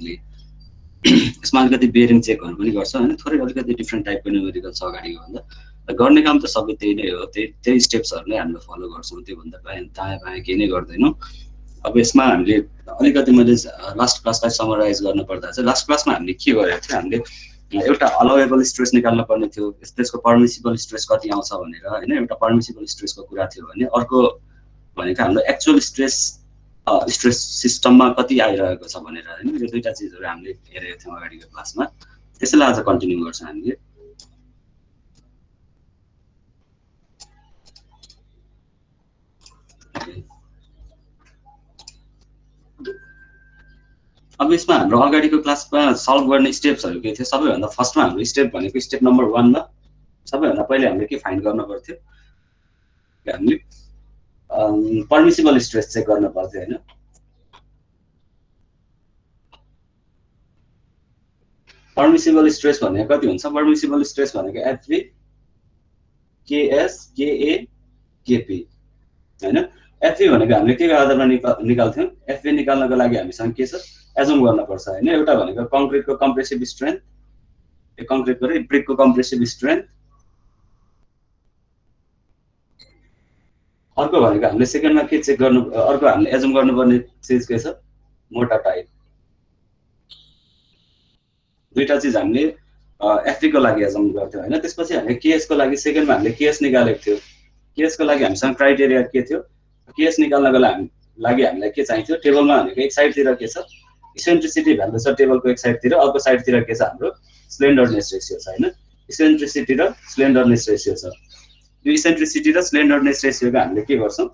यसमा अलिकति बेरिङ चेकहरू पनि गर्छ हैन, थोरै अलिकति डिफ्रेन्ट टाइपको न्युमेरिकल छ अगाडिको भन्दा। गर्ने काम त सबै त्यही नै हो, त्यही स्टेप्सहरु नै हामीले फलो गर्छौं, त्यो भन्दा दायाँ बायाँ केही नै गर्दैनौं। अब यसमा हामीले अलिकति मैले लास्ट क्लासलाई समराइज गर्न पर्दा चाहिँ लास्ट क्लासमा हामीले के गरेको थियो, हामीले एउटा अलाउएबल स्ट्रेस निकाल्न पर्ने थियो, त्यसको पर्मिसिबल स्ट्रेस कति आउँछ भनेर हैन, एउटा पर्मिसिबल स्ट्रेसको कुरा थियो भने अर्को भनेको हाम्रो एक्चुअल स्ट्रेस सिस्टममा कति आइरहेको छ भनेर हैन, यो दुईटा चीजहरु हामीले हेरेको थियौं अगाडिको क्लासमा। त्यसैलाई आज कन्टिन्यू गर्छौं हामीले। अब यसमा हाम्रो अगाडिको क्लासमा सल्भ गर्ने स्टेप्सहरु के थियो, सबैभन्दा फर्स्टमा हाम्रो स्टेप भनेको स्टेप नम्बर 1 मा सबैभन्दा पहिले हामीले के फाइन्ड गर्न पर्थ्यो, हामीले पर्मिसिबल स्ट्रेस चेक गर्न पर्थ्यो हैन। पर्मिसिबल स्ट्रेस भनेको कति हुन्छ, पर्मिसिबल स्ट्रेस भनेको एफबी केएस केए केपी हैन। एफबी भनेको हामीले के आधारमा निकाल्थ्यौं, एफबी निकाल्नको लागि हामीसँग के छ एजुम गर्न पर्छ हैन। एउटा भनेको कंक्रिटको कम्प्रेसिभ स्ट्रेन्थ, कंक्रिटको र ब्रिकको कम्प्रेसिभ स्ट्रेन्थ, अर्को भनेको हामीले सेकेन्डमा के चेक गर्नु, अर्को हामीले एजुम गर्नुपर्ने चीज के छ मोटा टाइप। दुईटा चीज हामीले एफबी को लागि एजुम गर्थ्यौं हैन। त्यसपछि हामीले केएस को लागि सेकेन्डमा हामीले केएस निकालेको थियो। केएस को लागि हामीसँग क्राइटेरिया के थियो, केएस निकाल्नको लागि हामीलाई के चाहिन्थ्यो, टेबलमा भनेको एक साइडतिर के छ इसेन्ट्रिसिटी भ्यालु छ टेबलको एक साइडतिर, अर्को साइडतिर के छ हाम्रो स्लेन्डरनेस रेशियो छ हैन। इसेन्ट्रिसिटी र स्लेन्डरनेस रेशियो छ। यो इसेन्ट्रिसिटी र स्लेन्डरनेस रेशियोको हामीले के गर्छौं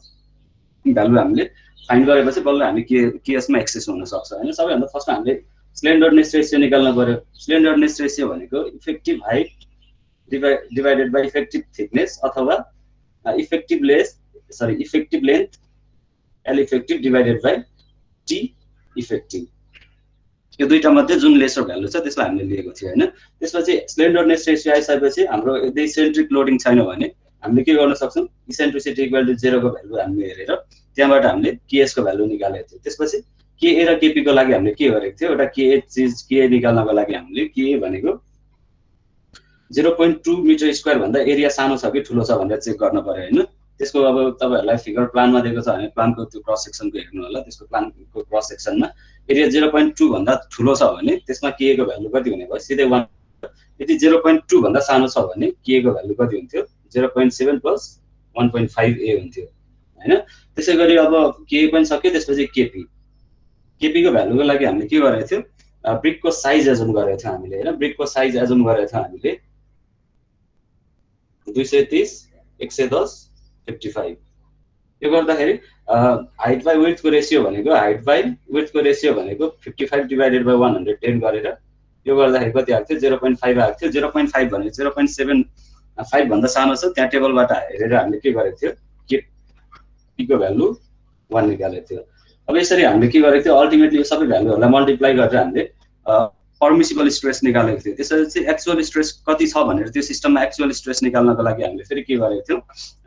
भ्यालु हामीले फाइन्ड गरेपछि बल्ल हामी केएसमा एक्सेस हुन सक्छ हैन। सबैभन्दा फर्स्ट हामीले स्लेन्डरनेस रेशियो निकाल्न पर्यो। स्लेन्डरनेस रेशियो भनेको effective height divided by effective thickness अथवा effective length L effective divided by T effective. यो दुईटा मध्ये जुन लेसर भ्यालु छ त्यसलाई हामीले लिएको थियो हैन। त्यसपछि स्लेन्डरनेस रेशियो आइसकेपछि हाम्रो यदि सेन्ट्रिक लोडिङ छैन भने हामीले के गर्न सक्छौं, इसेन्ट्रिसिटी इक्वल टु 0 को भ्यालु हामीले हेरेर त्यहाँबाट हामीले केएस को भ्यालु निकालेको थियो। त्यसपछि केए र केपी को लागि हामीले के गरेको थियो, एउटा केए निकाल्नको लागि हामीले केए भनेको 0.2 मिटर स्क्वायर भन्दा एरिया सानो छ कि ठुलो छ भनेर चेक गर्न पर्यो हैन। त्यसको अब तपाईहरुलाई फिगर प्लानमा दिएको छ भने प्लानको त्यो क्रस सेक्सनको हेर्नु होला। त्यसको प्लानको क्रस सेक्सनमा एरिया 0.2 भन्दा ठुलो छ भने त्यसमा केए को भ्यालु कति हुने भयो, सिधै 1। यदि 0.2 भन्दा सानो छ भने केए को भ्यालु कति हुन्थ्यो, 0.7 + 1.5 ए हुन्थ्यो हैन। त्यसैगरी अब केए पनि सक्यो। त्यसपछि केपी को भ्यालुको लागि हामीले के गरेको थियो, ब्रिकको साइज एजुम गरेको थियो हामीले हैन। ब्रिकको साइज एजुम गरेको थियो हामीले 230 110 55। यो गर्दाखेरि हाइट बाइ विड्थ को रेशियो भनेको 55 डिवाइडेड बाइ 110 गरेर यो गर्दाखेरि कति आएको थियो 0.5 आएको थियो। 0.5 भनेको 0.75 भन्दा सानो छ। त्यहाँ टेबलबाट हेरेर हामीले के गरेको थियो, केपी को भ्यालु 1 निकालेको थियो। अब यसरी हामीले के गरेको थियो, अल्टिमेटली यो सबै भ्यालुहरुलाई मल्टिप्लाई गरेर हामीले पर्मिसिबल स्ट्रेस निकालेको थियो। त्यसैले चाहिँ एक्चुअल स्ट्रेस कति छ भनेर त्यो सिस्टममा एक्चुअल स्ट्रेस निकाल्नको लागि हामीले फेरि के गरेको थियौं,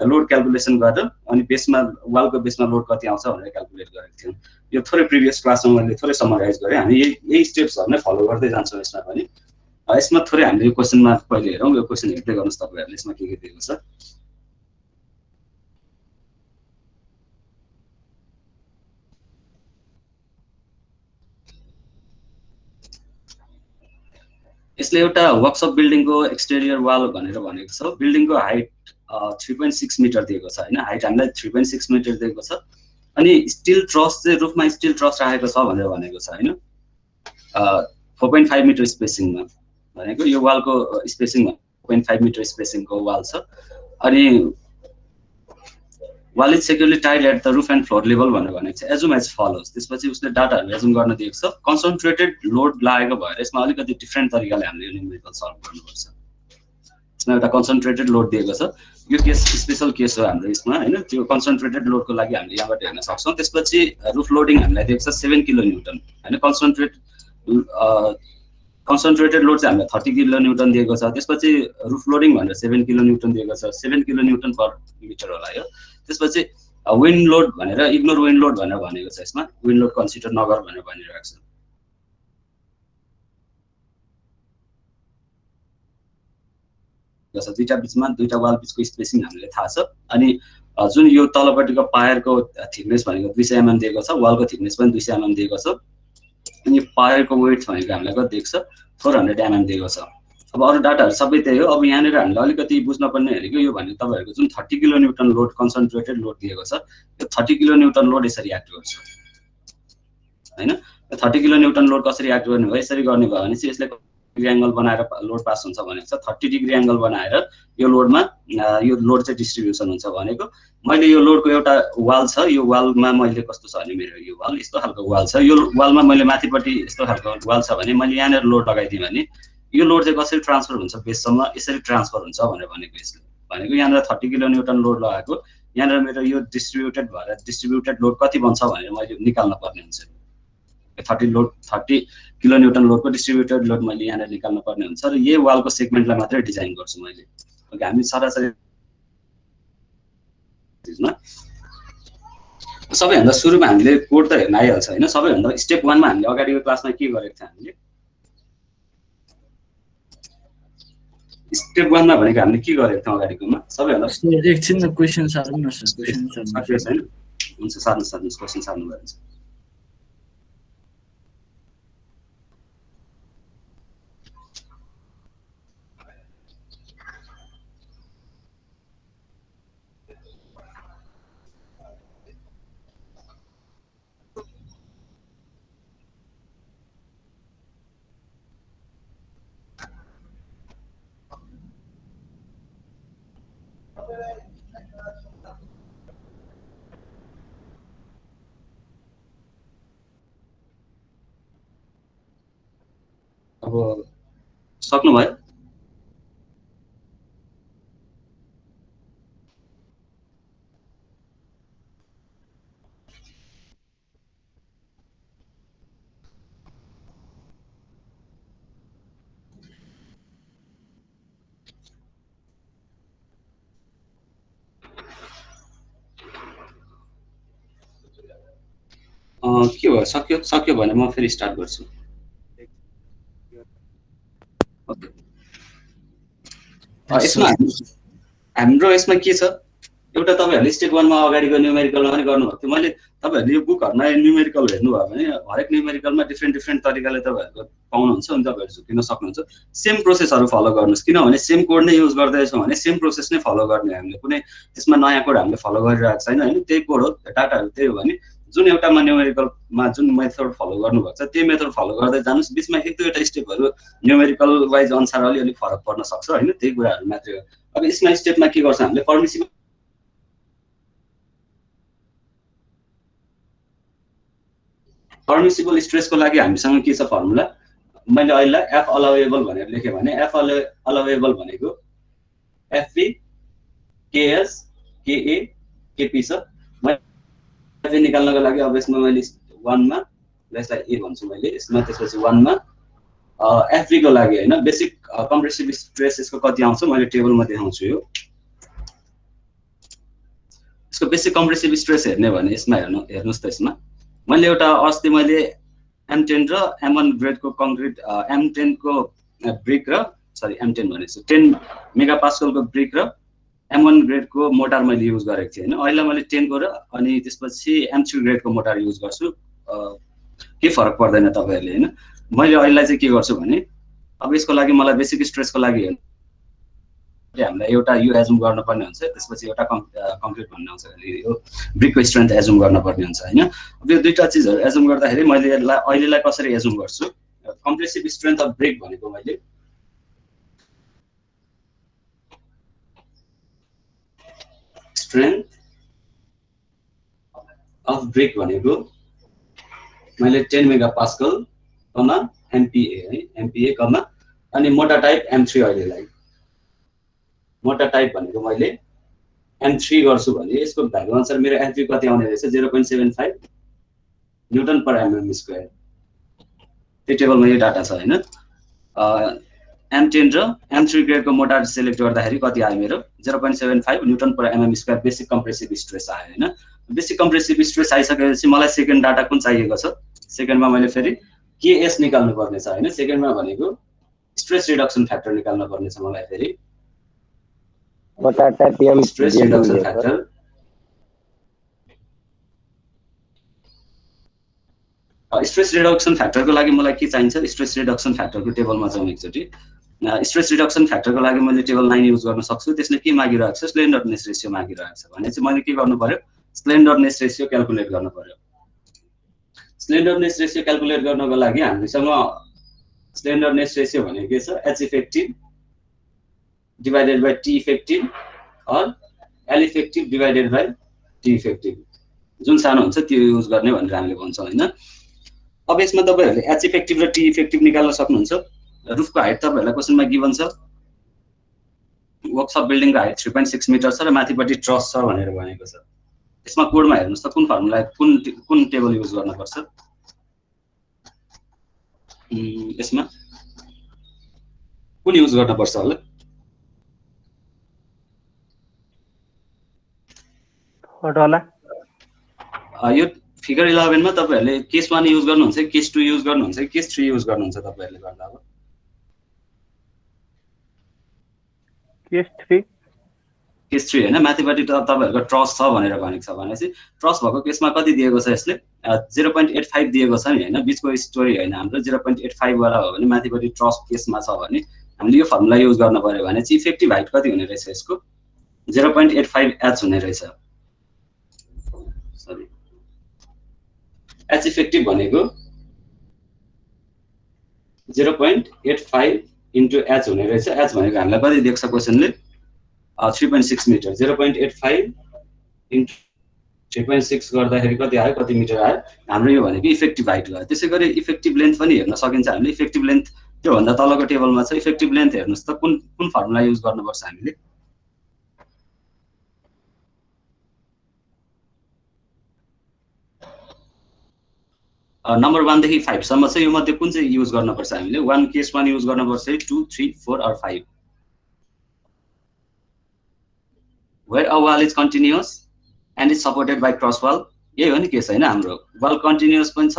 लोड क्याल्कुलेसन गरेर अनि बेसमा वालको बेसमा लोड कति आउँछ भनेर क्याल्कुलेट गरेको थियौं। यो थोरै प्रिभियस क्लासमा मैले थोरै समराइज गरे। हामी यही स्टेप्सहरु नै फलो गर्दै जान्छौं यसमा पनि। यसमा थोरै हामीले यो क्वेशनमा पहिले हेरौं। यो क्वेशन हेर्दै गर्नुस् तपाईहरुले यसमा के दिएको छ। यसले एउटा वर्कशप बिल्डिङको एक्सटेरियर वाल भनेर भनेको छ। बिल्डिङको हाइट 3.6 मिटर दिएको छ हैन। हाइट हामीलाई 3.6 मिटर दिएको छ अनि स्टिल ट्रस चाहिँ रुफमा स्टिल ट्रस राखेको छ भनेर भनेको छ हैन। 4.5 मिटर स्पेसिङमा भनेको यो वालको स्पेसिङ 4.5 मिटर स्पेसिङको वाल छ अनि wall is securely tied at the roof and floor level भनेर भनेको छ। Assume as follows. त्यसपछि उसले डाटाहरु एजुम गर्न दिएको छ। कन्सन्ट्रेटेड लोड लागेको भएर यसमा अलिकति डिफरेन्ट तरिकाले हामीले न्युमेरिकल सल्भ गर्नुपर्छ। यसमा एउटा कन्सन्ट्रेटेड लोड दिएको छ। यो केस स्पेशल केस हो हाम्रो यसमा हैन। त्यो कन्सन्ट्रेटेड लोडको लागि हामीले यहाँबाट हेर्न सक्छौं। त्यसपछि रुफ लोडिङ हामीलाई दिएको छ 7 किलो न्यूटन हैन। कन्सन्ट्रेटेड लोड चाहिँ हामीलाई 30 किलो न्यूटन दिएको छ। त्यसपछि रुफ लोडिङ भनेर 7 किलो न्यूटन दिएको छ। 7 किलो न्यूटन पर मिटर होला यो। त्यसपछि विन्ड लोड भनेर इग्नोर विन्ड लोड भनेर भनेको छ। यसमा विन्ड लोड कन्सिडर नगर भनेर भनिरहेको छ। दिएको छ, दुईटा बिचमा दुईटा वाल बिचको स्पेसिङ हामीले थाहा छ। अनि जुन यो तलपट्टिको पायरको थिकनेस भनेको 200 mm दिएको छ, वालको थिकनेस पनि 200 mm दिएको छ। अनि पायरको वेट भनेको हामीलाई कति दिएको छ 400 mm दिएको छ। अब अरू डाटाहरू सबै त्यही हो। अब यहाँनिर हामीले अलिकति बुझ्नुपर्ने भनेको यो भनेको तपाईँहरूको जुन 30 किलोन्युटन लोड कन्सन्ट्रेटेड लोड दिएको छ, यो 30 किलोन्युटन लोड यसरी एक्ट गर्छ हैन। 30 किलोन्युटन लोड कसरी एक्ट गर्ने भयो, यसरी गर्ने भयो भने चाहिँ यसले डिग्री एंगल बनाएर लोड पास हुन्छ भनेको छ। 30 डिग्री एंगल बनाएर यो लोडमा यो लोड चाहिँ डिस्ट्रिब्युसन हुन्छ भनेको। मैले यो लोडको एउटा वाल छ, यो वालमा मैले कस्तो छ भने मेरो यो वाल यस्तो खालको वाल छ, यो वालमा मैले माथिपट्टि यस्तो खालको वाल छ भने मैले यहाँनिर लोड लगाइदिएँ भने यो लोड चाहिँ कसरी ट्रान्सफर हुन्छ बेससम्म, यसरी ट्रान्सफर हुन्छ भनेर भनेको। यसले भनेको यहाँनिर 30 किलोन्युटन लोड लगाएको, यहाँनिर मेरो यो डिस्ट्रिब्युटेड भएर डिस्ट्रिब्युटेड लोड कति बन्छ भनेर मैले निकाल्न पर्ने हुन्छ। 30 किलोन्युटन लोडको डिस्ट्रिब्युटेड लोड मैले यहाँनिर निकाल्न पर्ने हुन्छ र यही वालको सेगमेन्टलाई मात्रै डिजाइन गर्छु मैले। ओके, हामी सरासरी सबैभन्दा सुरुमा हामीले कोड त हेर्न आइहाल्छ हैन। सबैभन्दा स्टेप 1 मा हामीले अगाडिको क्लासमा के गरेको थियो, हामीले स्टेप 1 मा भनेको हामीले के गरेको थियौँ अगाडिकोमा सबैभन्दा एकछिन क्वेशन सार्नु न सर, क्वेशन सार्नु छैन हुन्छ, सार्नुस् क्वेशन सार्नु भयो हुन्छ। अब सक्नुभयो? के भयो, सक्यो भने म फेरि स्टार्ट गर्छु। ओके, यसमा हाम्रो यसमा के छ, एउटा तपाईहरुले स्टेप 1 मा अगाडिको न्यूमेरिकलमा पनि गर्नुभएको थियो। मैले तपाईहरुले यो बुकहरुमा न्यूमेरिकल हेर्नुभयो भने हरेक न्यूमेरिकलमा डिफ्रेन्ट तरिकाले तपाईहरुले पाउनुहुन्छ अनि तपाईहरु झुकिन सक्नुहुन्छ। सेम प्रोसेसहरु फलो गर्नुस्, किनभने सेम कोड नै युज गर्दैछौँ भने सेम प्रोसेस नै फलो गर्ने हामीले, कुनै त्यसमा नयाँ कोड हामीले फलो गरिरहेको छैन हैन। त्यही कोड हो, डाटाहरु त्यही हो भने जुन एउटामा न्यूमेरिकलमा जुन मेथड फलो गर्नुभएको छ त्यही मेथड फलो गर्दै जानुस्। बिचमा एक दुईवटा स्टेपहरु न्यूमेरिकल वाइज अनुसार अलि फरक पर्न सक्छ हैन, त्यही कुराहरु मात्रै हो। अब यसमा स्टेपमा के गर्छ हामीले, पर्मिसिबल स्ट्रेसको लागि हामीसँग के छ फर्मुला, मैले अहिले एफ अलाउएबल भनेर लेखेँ भने एफ अलाउएबल भनेको एफपी केएस केए केपी छ। मैले निकाल्नको लागि अब यसमा मैले 1 मा यसलाई ए भन्छु मैले यसमा, त्यसपछि 1 मा एफबी को लागि हैन बेसिक कम्प्रेसिभ स्ट्रेस यसको कति आउँछ मैले टेबलमा देखाउँछु। यो यसको बेसिक कम्प्रेसिभ स्ट्रेस हेर्ने भने यसमा हेर्नुस् त, यसमा मैले एउटा अस्ति मैले M10 र M1 ग्रेडको कंक्रीट M10 को ब्रिक र M10 भनेछु 10 मेगापास्कलको ब्रिक र M1 ग्रेडको मोटार मैले युज गरेको थिएँ हैन। अहिले मैले 10 को र अनि त्यसपछि M3 ग्रेडको मोटार युज गर्छु, के फरक पर्दैन तपाईहरुले हैन। मैले अहिले चाहिँ के गर्छु भने अब यसको लागि मलाई बेसिक स्ट्रेसको लागि हामीलाई एउटा यो एजुम गर्न पर्ने हुन्छ, त्यसपछि एउटा कंक्रीट भन्ने आउँछ, यो ब्रिकको स्ट्रेन्थ एजुम गर्न पर्ने हुन्छ हैन। अब यो दुईटा चीजहरु एजुम गर्दाखेरि मैले अहिलेलाई कसरी एजुम गर्छु, कम्प्रेसिभ स्ट्रेन्थ अफ ब्रिक भनेको मैले स्ट्रेन्थ अफ ब्रिक भनेको मैले 10 मेगापास्कल कमा एमपीए है, एमपीए कमा अनि मोटा टाइप M3 अहिलेलाई मोटा टाइप भनेको मैले M3 गर्छु भने यसको भ्यालु अनुसार मेरो एफबी कति आउने रहेछ 0.75 न्यूटन पर एमएम स्क्वायर। त्यो टेबलमा यो डाटा छ हैन। M10 र M3 ग्रेडको मोटार सिलेक्ट गर्दाखेरि कति आयो मेरो 0.75 newton per mm square basic compressive stress आयो हैन। बेसिक कम्प्रेसिभ स्ट्रेस आइसकेपछि मलाई सेकेन्ड डाटा कुन चाहिएको छ, सेकेन्डमा मैले फेरि केएस निकाल्नु पर्ने छ हैन। सेकेन्डमा भनेको स्ट्रेस रिडक्सन फ्याक्टर निकाल्नु पर्ने छ मलाई फेरि वटा टिएम stress reduction factor stress reduction फ्याक्टरको लागि मलाई के चाहिन्छ स्ट्रेस रिडक्सन फ्याक्टरको टेबलमा जाउँ एकचोटि स्ट्रेस रिडक्सन फ्याक्टरको लागि मैले टेबल 9 युज गर्न सक्छु त्यसले के मागिरहेको छ स्लेन्डरनेस रेशियो मागिरहेको छ भने चाहिँ मैले के गर्नु पर्यो स्लेन्डरनेस रेशियो क्याल्कुलेट गर्नु पर्यो स्लेन्डरनेस रेशियो क्याल्कुलेट गर्नको लागि हामीसँग स्लेन्डरनेस रेशियो भनेको के छ H effective divided by T effective or L effective divided by T effective जुन सानो हुन्छ त्यो युज गर्ने भनेर हामीले भन्छौँ हैन अब यसमा तपाईहरुले एच इफेक्टिभ र टी इफेक्टिभ निकाल्न सक्नुहुन्छ रुफको हाइट तपाईहरुलाई क्वेशनमा गिभन छ वर्कसप बिल्डिङको हाइट 3.6 मिटर छ र माथिपट्टि ट्रस छ भनेर भनेको छ यसमा कोडमा हेर्नुस् त कुन फर्मुला कुन टेबल युज गर्न पर्छ यसमा कुन युज गर्न पर्छ होला होला यो फिगर 11 मा तपाईहरुले केस 1 युज गर्नुहुन्छ केस 2 युज गर्नुहुन्छ केस 3 युज गर्नुहुन्छ तपाईहरुले गर्दा अब केस 3 हैन माथिपट्टि तपाईहरुको ट्रस छ भनेर भनेको छ भनेपछि ट्रस भएको केसमा कति दिएको छ यसले 0.85 दिएको छ नि हैन बीचको स्टोरी हैन हाम्रो 0.85 वाला हो भने माथिपट्टि ट्रस केसमा छ भने हामीले यो फर्मुला युज गर्न पर्यो भने चाहिँ इफेक्टिभ हाइट कति हुने रहेछ यसको 0.85 h हुने रहेछ सरी h इफेक्टिभ भनेको 0.85 into h हुने रहेछ h भनेको हामीलाई कति दिएको छ क्वेशनले 3.6 मिटर 0.85 into 3.6 गर्दाखेरि कति आयो कति मिटर आयो हाम्रो यो भनेको इफेक्टिभ हाइट हो त्यसैगरी इफेक्टिभ लेन्थ पनि हेर्न सकिन्छ हामीले इफेक्टिभ लेन्थ त्यो भन्दा तलको टेबलमा छ इफेक्टिभ लेन्थ हेर्नुस् त कुन फर्मुला युज गर्नुपर्छ हामीले नम्बर 1 देखि 5 सम्म छ यो मध्ये कुन चाहिँ युज गर्न पर्छ हामीले 1 केस 1 युज गर्न पर्छ 2 3 4 or 5 where a wall is continuous and is supported by cross wall यही हो नि केस हैन हाम्रो wall continuous पनि छ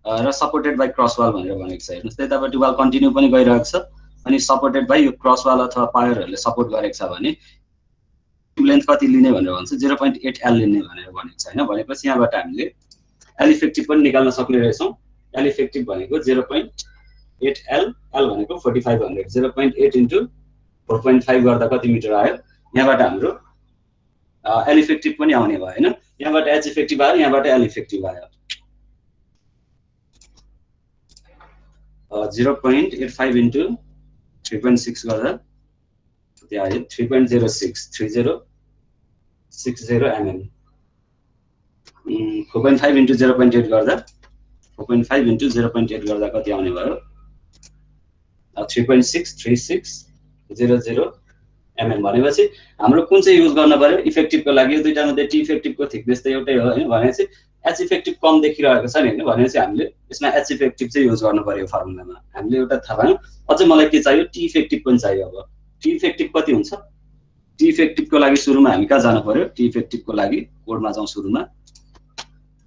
र supported by cross wall भनेर भनेको छ हेर्नुस् त्यतापटि wall continue पनि गइरहेको छ अनि supported by यो cross wall अथवा पायरहरुले सपोर्ट गरेको छ भने लेन्थ कति लिने भनेर भन्छ 0.8 l लिने भनेर भनेको छ हैन भनेपछि यहाँबाट हामीले L इफेक्टिभ पनि निकाल्न सक्ने रहेछौं L इफेक्टिभ भनेको 0.8 l भनेको 4500 0.8 into 4.5 गर्दा कति मिटर आयो यहाँबाट हाम्रो L इफेक्टिभ पनि आउने भयो हैन यहाँबाट H इफेक्टिभ आयो यहाँबाट L इफेक्टिभ आयो 0.85 into 3.6 गर्दा कति आयो 3.06 3060 mm 4.5 into 0.8 गर्दा 4.5 into 0.8 गर्दा कति आउने भयो 3.63600 mm भनेपछि हाम्रो कुन चाहिँ युज गर्न पर्यो इफेक्टिभको लागि यो दुईटा मध्ये टी इफेक्टिभको थिकनेस त एउटै हो हैन भनेपछि एच इफेक्टिभ कम देखिरहेको छ नि हैन भनेपछि हामीले यसमा एच इफेक्टिभ चाहिँ युज गर्नु पर्यो फर्मुलामा हामीले एउटा थाहा भयो अझ मलाई के चाहियो टी इफेक्टिभ पनि चाहियो अब टी इफेक्टिभ कति हुन्छ टी इफेक्टिभको लागि सुरुमा हामी कहाँ जानु पर्यो टी इफेक्टिभको लागि कोडमा जाउँ सुरुमा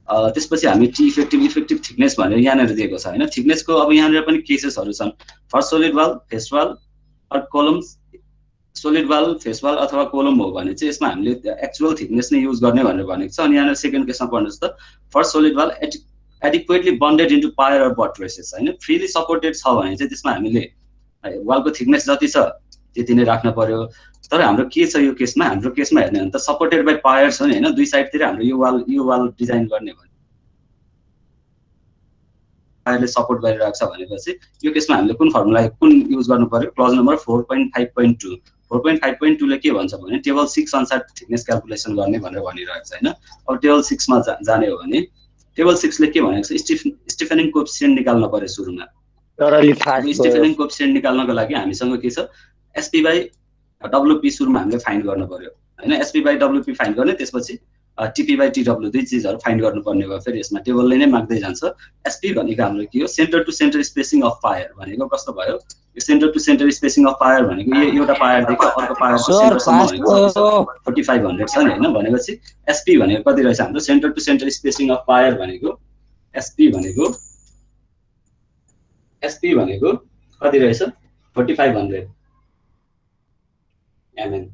त्यसपछि हामी टी इफेक्टिभ थिकनेस भनेर यहाँनेर दिएको छ हैन थिकनेसको अब यहाँनेर पनि केसेसहरु छन् first solid wall face wall or columns solid wall face wall अथवा कोलम हो भने चाहिँ यसमा हामीले एक्चुअल थिकनेस नै युज गर्ने भनेर भनेको छ अनि यहाँ सेकेन्ड केसमा पढ्नुस् त first solid wall adequately bonded into pier or buttresses हैन फ्रीली सपोर्टेड छ भने चाहिँ त्यसमा हामीले वालको थिकनेस जति छ त्यति नै राख्न पर्यो तर हाम्रो के छ यो केसमा हाम्रो केसमा हेर्ने भने त सपोर्टेड बाइ पायर छ नि हैन दुई साइडतिर हाम्रो यो वाल डिजाइन गर्ने भने पायरले सपोर्ट गरिरहेको छ भनेपछि यो केसमा हामीले कुन फर्मुला कुन युज गर्नु पर्यो क्लज नम्बर 4.5.2 4.5.2 ले के भन्छ भने टेबल 6 अनुसार थिकनेस क्याल्कुलेसन गर्ने भनेर भनिरहेको छ हैन अब टेबल 6 मा जाने हो भने टेबल 6 ले के भनेको छ स्टिफेनिङ कोएफिसिएन्ट निकाल्न पर्यो सुरुमा स्टिफेनिङ कोएफिसिएन्ट निकाल्नको लागि हामीसँग के छ एसपी बाइ डब्ल्युपी सुरुमा हामीले फाइन्ड गर्नु पर्यो हैन एसपी बाइ डब्ल्युपी फाइन्ड गर्ने त्यसपछि टीपी बाइ टीडब्ल्यू दुई चीजहरु फाइन्ड गर्नुपर्ने भयो फेरि यसमा टेबलले नै माग्दै जान्छ एसपी भनेको हाम्रो के हो centre to centre spacing of pier भनेको कस्तो भयो यो centre to centre spacing of pier भनेको यो एउटा पायर देखि अर्को पायरको सेन्टरसम्म भनेको 4500 छ नि हैन भनेपछि एसपी भनेको कति रहेछ हाम्रो centre to centre spacing of pier भनेको एसपी भनेको कति रहेछ 4500 mm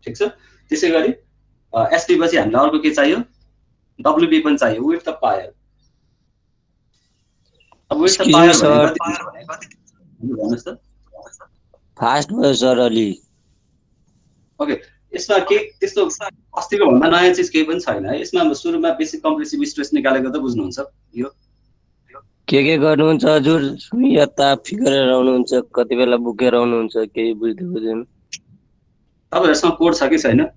ठिक छ। त्यसै गरी एसटी पछि हामीलाई अर्को के चाहियो, डब्लुबी पनि चाहियो, विड्थ अफ पायर। अब विड्थ अफ पायर भने कति भन्नुहोस् त। फास्ट भयो सर अलि। ओके, यसमा के त्यस्तो अस्तिको भन्दा नयाँ चिज केही पनि छैन है। यसमा सुरुमा बेसिक कम्प्रेसिभ स्ट्रेस निकालेको त बुझ्नुहुन्छ यो के गर्नुहुन्छ हजुर? यता फिगरेर आउनुहुन्छ, कति बेला बुकेर आउनुहुन्छ, केही बुझ्दै बुझ्दैन। तपाईँहरूसँग कोड छ कि छैन?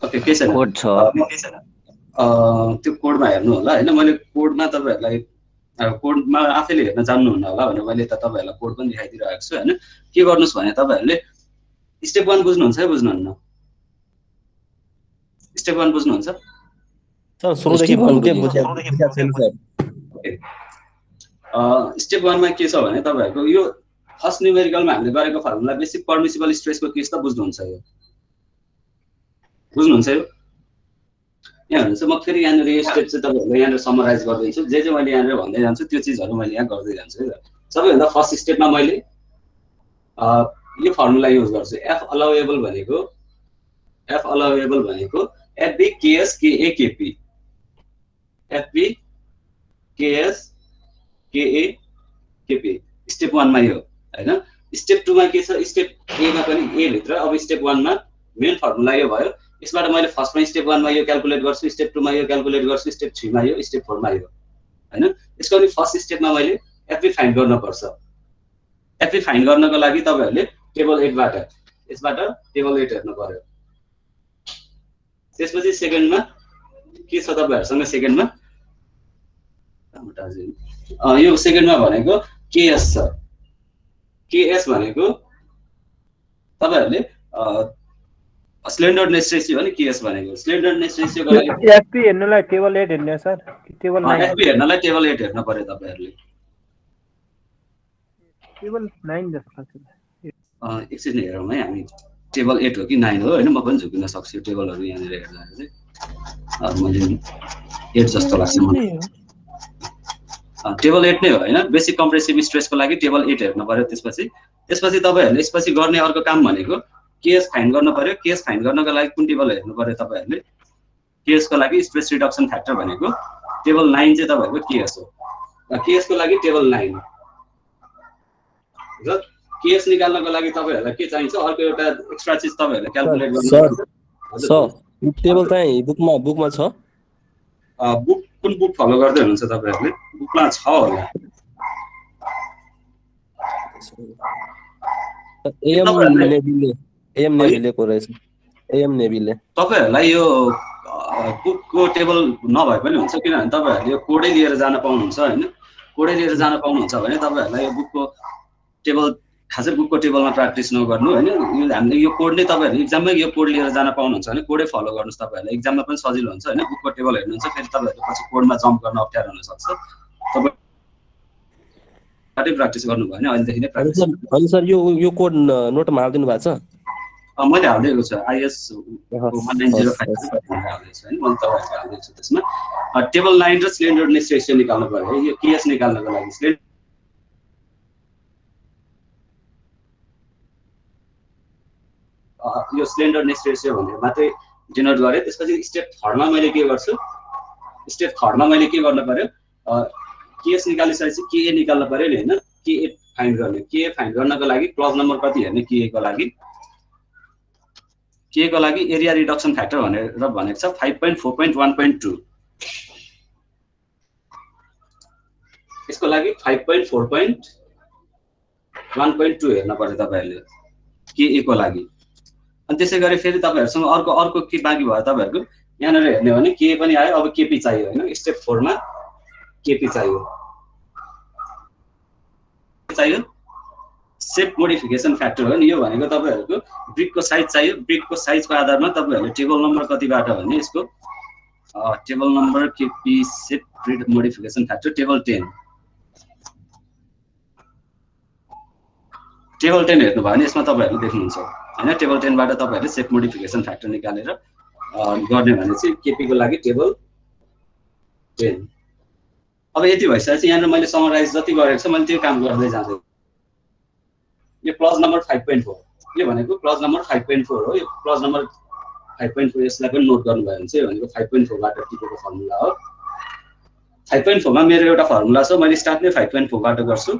ओके, के छैन? कोड छ। त्यो कोडमा हेर्नु होला हैन। मैले कोडमा तपाईहरुलाई कोडमा आफैले हेर्न जान्नुहुन्न होला भनेर मैले त तपाईहरुलाई कोड पनि देखाइदिरहेको छु हैन। के गर्नुस् भने तपाईहरुले स्टेप 1 बुझ्नुहुन्छ है बुझ्नुहुन्न? स्टेप 1 बुझ्नुहुन्छ? सर सुरुदेखि भन्दै बुझेको छैन सर। स्टेप 1 मा के छ भने तपाईहरुको यो फर्स्ट न्यूमेरिकलमा हामीले गरेको फर्मुला बेसिक पर्मिसिबल स्ट्रेसको केस त बुझ्नुहुन्छ यो? बुझ्नुहुन्छ यो? यहाँ हुन्छ म फेरि यहाँ यो स्टेप चाहिँ तपाईहरुले यहाँ समराइज गर्दैछु। जे जे मैले यहाँ भन्दै जान्छु त्यो चीजहरु मैले यहाँ गर्दै जान्छु है। सबैभन्दा फर्स्ट स्टेपमा मैले यो फर्मुला युज गर्छु। एफ अलाउएबल भनेको एफबी केएस केए केपी। एफबी केएस केए केपी स्टेप 1 मा यो हैन। स्टेप 2 मा के छ? स्टेप ए मा पनि ए भित्र। अब स्टेप 1 मा मेन फर्मुला यो भयो। यसबाट मैले फर्स्टमा स्टेप 1 मा यो क्याल्कुलेट गर्छु, स्टेप 2 मा यो क्याल्कुलेट गर्छु, स्टेप 3 मा यो, स्टेप 4 मा यो हैन। यसको नि फर्स्ट स्टेपमा मैले एफबी फाइन्ड गर्न पर्छ। एफबी फाइन्ड गर्नको लागि तपाईहरुले टेबल 8 बाट यसबाट टेबल 8 हेर्नु पर्यो। त्यसपछि सेकेन्डमा के छ तपाईहरुसँग? सेकेन्डमा यो सेकेन्डमा भनेको केएस छ। केएस भनेको तपाईहरुले स्लेन्डरनेस रेशियो हो नि केएस भनेको। स्लेन्डरनेस रेशियोको लागि एफपी हेर्नलाई टेबल 8 हेर्ने सर, टेबल 9? एफपी हेर्नलाई टेबल 8 हेर्न पर्यो तपाईहरुले। टेबल 9 जस्तो छ। एकछिन हेरौँ है हामी टेबल 8 हो कि 9 हो हैन। म पनि झुकिन सक्छु टेबलहरु यहाँ हेर्दा चाहिँ। मैले 8 जस्तो लाग्छ मलाई। टेबल 8 नै हो हैन। बेसिक कम्प्रेसिभ स्ट्रेसको लागि टेबल 8 हेर्न पर्यो। त्यसपछि तपाईहरुले यसपछि गर्ने अर्को काम भनेको केएस फाइन्ड गर्न पर्यो। केएस फाइन्ड गर्नको लागि कुन टेबल हेर्नु पर्यो तपाईहरुले? केएस को लागि स्ट्रेस रिडक्सन फ्याक्टर भनेको टेबल 9 चाहिँ तपाईहरुको केएस हो। केएस को लागि टेबल 9 र केएस निकाल्नको लागि तपाईहरुलाई के चाहिन्छ? अर्को एउटा एक्स्ट्रा चीज तपाईहरुले क्याल्कुलेट गर्नु। सर यो टेबल चाहिँ बुकमा छ? कुन बुक फलो गर्दै हुनुहुन्छ तपाईहरुले? बुकमा छ होला। एम नेभिले को रहेछ। एम नेभिले तपाईहरुलाई यो बुकको टेबल नभए पनि हुन्छ, किनभने तपाईहरुले यो कोडै लिएर जान पाउनुहुन्छ हैन। कोडै लिएर जान पाउनुहुन्छ भने तपाईहरुलाई यो बुकको टेबल खासै बुकको टेबलमा प्र्याक्टिस नगर्नु हैन। यो हामीले यो कोड नै तपाईहरुले एक्जाममै यो कोड लिएर जान पाउनुहुन्छ भने कोडै फलो गर्नुस्। तपाईहरुलाई एक्जाममा पनि सजिलो हुन्छ हैन। बुकको टेबल हेर्नुहुन्छ फेरि तपाईहरुले पछि कोडमा जम्प गर्न अप्ठ्यारो हुन सक्छ। तपाई प्र्याक्टिस गर्नु भयो भने अहिलेदेखि नै प्र्याक्टिस। अनि सर यो कोड नोटमा हाल्दिनु भएको छ? मैले हाल्दिएको छु आइएस 1905 हाल्दैछु हैन। मैले तपाईहरुलाई हाल्दैछु त्यसमा टेबल 9 र स्लेन्डरनेस रेशियो निकाल्नु पर्यो। यो केएस निकाल्नको लागि यो स्लेन्डरनेस रेशियो भनेर मात्रै डिनोट गरे। त्यसपछि स्टेप 3 मा मैले के गर्छु? स्टेप 3 मा मैले के गर्न पर्यो? केएस निकालिसकेपछि केए निकाल्न पर्यो नि हैन। केए फाइन्ड गर्ने। केए फाइन्ड गर्नको लागि क्लज नम्बर कति हेर्ने? केए को लागि एरिया रिडक्सन फ्याक्टर भनेर भनेको छ 5.4.1.2। यसको लागि 5.4.1.2 हेर्न पर्यो तपाईहरुले केए को लागि। अनि त्यसै गरी फेरि तपाईहरुसँग अर्को के बाँकी भयो तपाईहरुको? यहाँनेर हेर्ने हो भने के पनि आयो। अब केपी चाहियो हैन। स्टेप 4 मा केपी चाहियो। सेप मोडिफिकेसन फ्याक्टर हो नि। यो भनेको तपाईहरुको ब्रिकको साइज चाहियो। ब्रिकको साइजको आधारमा तपाईहरुले टेबल नम्बर कतिबाट भने यसको टेबल नम्बर केपी सेप ब्रिक मोडिफिकेसन फ्याक्टर टेबल 10 हेर्नु भयो भने यसमा तपाईहरुले देख्नुहुन्छ हैन। टेबल 10 बाट तपाईहरुले सेप मोडिफिकेसन फ्याक्टर निकालेर गर्ने भने चाहिँ केपी को लागि टेबल 10। अब यति भइसकेपछि यहाँ मैले समराइज जति गरेको छ मैले त्यो काम गर्दै जाँदै यो क्लज नम्बर 5.4 यो भनेको क्लज नम्बर 5.4 हो। यो क्लज नम्बर 5.4 यसलाई पनि नोट गर्नुभयो भने चाहिँ भनेको 5.4 बाट टिपेको फर्मुला हो। 5.4 मा मेरो एउटा फर्मुला छ, मैले स्टार्ट नै 5.4 बाट गर्छु।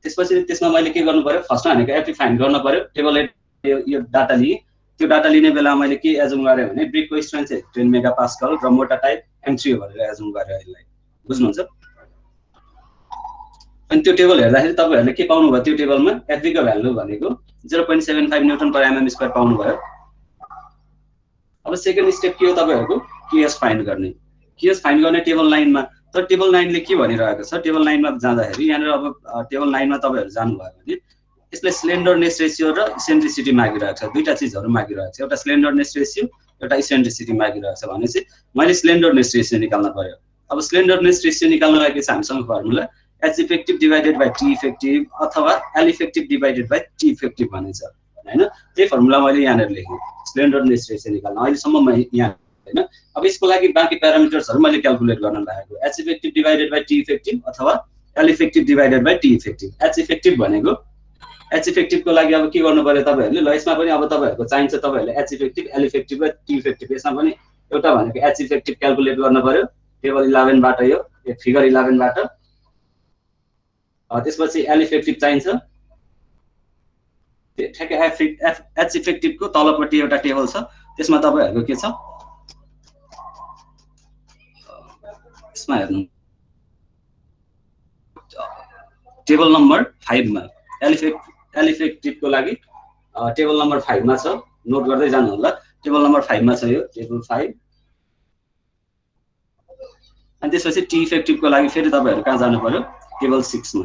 त्यसपछि त्यसमा मैले के गर्नु पर्यो, फर्स्टमा भनेको एफपी फाइन्ड गर्न पर्यो। टेबल 8 यो डाटा लिए, त्यो डाटा लिने बेलामा मैले के एजुम गरे भने ब्रिकको स्ट्रेन्थ चाहिँ 10 मेगापास्कल र मोटा टाइप M3 हो भनेर एजुम गरे यसलाई। बुझ्नुहुन्छ? अनि त्यो टेबल हेर्दाखेरि तपाईहरुले के पाउनु भयो, त्यो टेबलमा एफपी को भ्यालु भनेको 0.75 न्युटन पर mm स्क्वायर पाउनु भयो। अब सेकेन्ड स्टेप के हो तपाईहरुको, केएस फाइन्ड गर्ने। केएस फाइन्ड गर्ने टेबल 9 मा। तर टेबल 9 ले के भनिरहेको छ, टेबल 9 मा जाँदाखेरि यहाँ अब टेबल 9 मा तपाईहरु जानु भयो भने यसले स्लेन्डरनेस रेशियो र इसेन्ट्रिसिटी मागिरहेको छ। दुईटा चीजहरु मागिरहेको छ, एउटा स्लेन्डरनेस रेशियो एउटा इसेन्ट्रिसिटी मागिरहेको छ। भनेपछि मैले स्लेन्डरनेस रेशियो निकाल्न पर्यो। अब स्लेन्डरनेस रेशियो निकाल्न लागि चाहिँ हामीसँग formula H effective divided by T effective अथवा L effective divided by T effective भनिन्छ हैन। त्यही फर्मुला मैले यहाँ लेखेँ स्लेन्डरनेस रेशियो निकाल्न। अहिले सम्म म यहाँ हैन। अब यसको लागि बाँकी प्यारामिटर्सहरु मैले क्याल्कुलेट गर्न लागेको H effective divided by T effective अथवा L effective divided by T effective। H effective भनेको H effective को लागि अब के गर्नु पर्यो तपाईहरुले, ल यसमा पनि अब तपाईहरुको चाहिन्छ तपाईहरुले H effective L effective र T effective। यसमा पनि एउटा भनेको H effective क्याल्कुलेट गर्न पर्यो टेबल 11 बाट, यो फिगर 11 बाट। त्यसपछि L effective चाहिन्छ। ठ्याक्कै H effective को तलपट्टि एउटा टेबल छ, त्यसमा तपाईहरुको के छ, यसमा हेर्नु टेबल नम्बर 5 मा L effective को लागि टेबल नम्बर 5 मा छ। नोट गर्दै जानु होला, टेबल नम्बर 5 मा छ यो टेबल 5। अनि त्यसपछि T effective को लागि फेरि तपाईहरु कहाँ जानु पर्यो, टेबल 6 मा।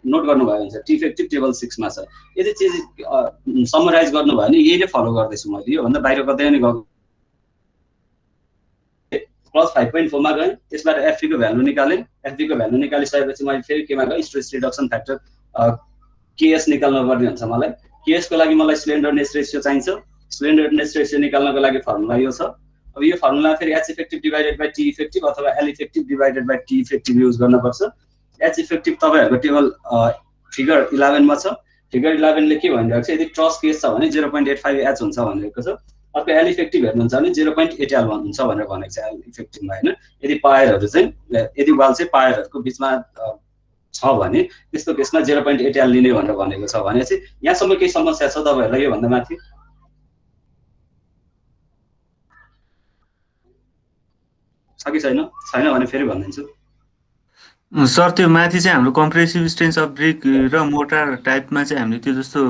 नोट गर्नु भयो भने T effective टेबल 6 मा छ। यदि चीज समराइज गर्नु भयो भने यही नै फलो गर्दै छु मैले, यो भन्दा बाहिर कतै नै गएको। प्लस 5.4 मा गए, त्यसबाट एफपी को भ्यालु निकाले। एफपी को भ्यालु निकालिसकेपछि मैले फेरि केमा गए, स्ट्रेस रिडक्सन फ्याक्टर केएस निकाल्न पर्ने हुन्छ मलाई। केएस को लागि मलाई स्लेन्डरनेस रेशियो चाहिन्छ। स्लेन्डरनेस रेशियो निकाल्नको लागि फर्मुला यो छ। अब यो फर्मुला फेरि H effective divided by T effective अथवा L effective divided by T effective use गर्न पर्छ। H effective तपाईहरुको टेबल फिगर 11 मा छ। फिगर 11 ले के भनिरहेको छ, यदि ट्रस केस छ भने 0.85 H हुन्छ भनेको छ। अर्को L effective हेर्नुहुन्छ भने 0.8 L हुन्छ भनेर भनेको छ L effective मा हैन। यदि पायरहरु चाहिँ यदि वाल चाहिँ पायरहरुको बीचमा छ भने त्यस्तो केसमा 0.8 L लिने भनेर भनेको छ। भनेपछि यहाँसम्म केही समस्या छ तपाईहरुलाई यो भन्दा माथि? छ कि छैन? छैन भने फेरि भन्दिन्छु। सर त्यो माथि चाहिँ हाम्रो कम्प्रेसिभ स्ट्रेन्थ अफ ब्रिक र मोटार टाइपमा चाहिँ हामीले त्यो जस्तो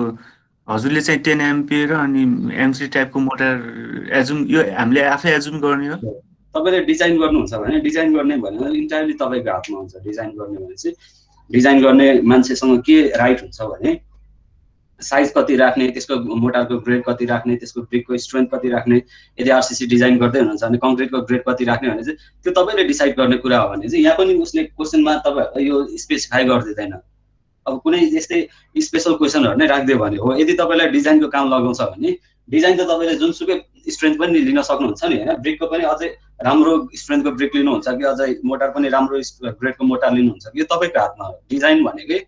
हजुरले चाहिँ 10 एम्पियर अनि M3 टाइपको मोटार एजुम, यो हामीले आफै एजुम गर्ने हो। तपाईले डिजाइन गर्नुहुन्छ भने डिजाइन गर्ने भनेको इन्टायरली तपाईको हातमा हुन्छ। डिजाइन गर्ने भने चाहिँ डिजाइन गर्ने मान्छेसँग के राइट हुन्छ भने साइज कति राख्ने, त्यसको मोटारको ग्रेड कति राख्ने, त्यसको ब्रिकको स्ट्रेन्थ कति राख्ने। यदि आरसीसी डिजाइन गर्दै हुनुहुन्छ भने कंक्रिटको ग्रेड कति राख्ने भने चाहिँ त्यो तपाईले डिसाइड गर्ने कुरा हो। भने चाहिँ यहाँ पनि उसले क्वेशनमा तपाईहरुलाई यो स्पेसिफाई गर्दैन। अब कुनै यस्तै स्पेशल क्वेशनहरु नै राख्दियो भने हो। यदि तपाईलाई डिजाइनको काम लगाउँछ भने डिजाइन त तपाईले जुनसुकै स्ट्रेन्थ पनि लिन सक्नुहुन्छ नि हैन। ब्रिकको पनि अझै राम्रो स्ट्रेन्थको ब्रिक लिनुहुन्छ कि अझै मोटार पनि राम्रो ग्रेडको मोटार लिनुहुन्छ कि यो तपाईको हातमा हो। डिजाइन भनेकै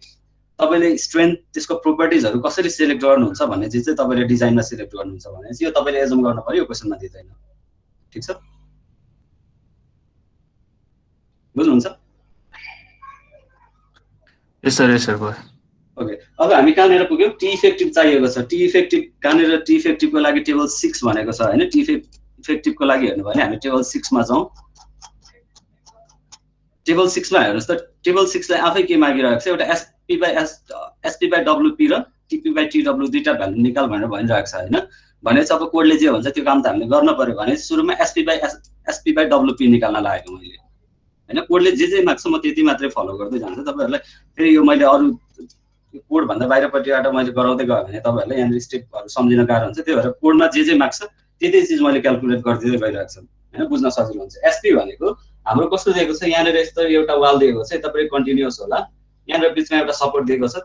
तपाईले स्ट्रेन्थ त्यसको प्रोपर्टिजहरु कसरी सिलेक्ट गर्नुहुन्छ भन्ने चाहिँ तपाईले डिजाइनमा सिलेक्ट गर्नुहुन्छ भने चाहिँ यो तपाईले एजुम गर्न पर्यो, यो क्वेशनमा दिदैन। ठीक छ? बुझ्नुहुन्छ? यस सर भयो। ओके, अब हामी कहाँनेर पुग्यौं? टी इफेक्टिभ चाहिएको छ। टी इफेक्टिभ कहाँनेर? टी इफेक्टिभको लागि टेबल 6 भनेको छ हैन। टी इफेक्टिभको लागि हेर्नु भने हामी टेबल 6 मा जाउँ। टेबल 6 मा हेर्नुस् त, टेबल 6 लाई आफै के मागिरहेको छ, एउटा SP by WP र TP by TW दुईटा भ्यालु निकाल भनेर भनिरहेको छ हैन। भनेपछि अब कोडले जे भन्छ त्यो काम त हामीले गर्न पर्यो। भने सुरुमा SP by WP निकाल्न लागेको मैले हैन। कोडले जे माग्छ म त्यति मात्रै फलो गर्दै जान्छु। तपाईहरुलाई फेरि यो मैले अरु कोड भन्दा बाहिरपट्टिबाट मैले गराउँदै गयो भने तपाईहरुलाई यहाँ स्टेपहरु सम्झिन गाह्रो हुन्छ। त्यही भएर कोडमा जे माग्छ त्यति चीज मैले क्याल्कुलेट गर्दै गइरहेको छु हैन, बुझ्न सजिलो हुन्छ। SP भनेको हाम्रो कस्तो दिएको छ, यहाँनेर यस्तो एउटा वाल दिएको छ, तपाईको कन्टिन्युअस होला। यहाँनेर बीचमा एउटा सपोर्ट दिएको छ,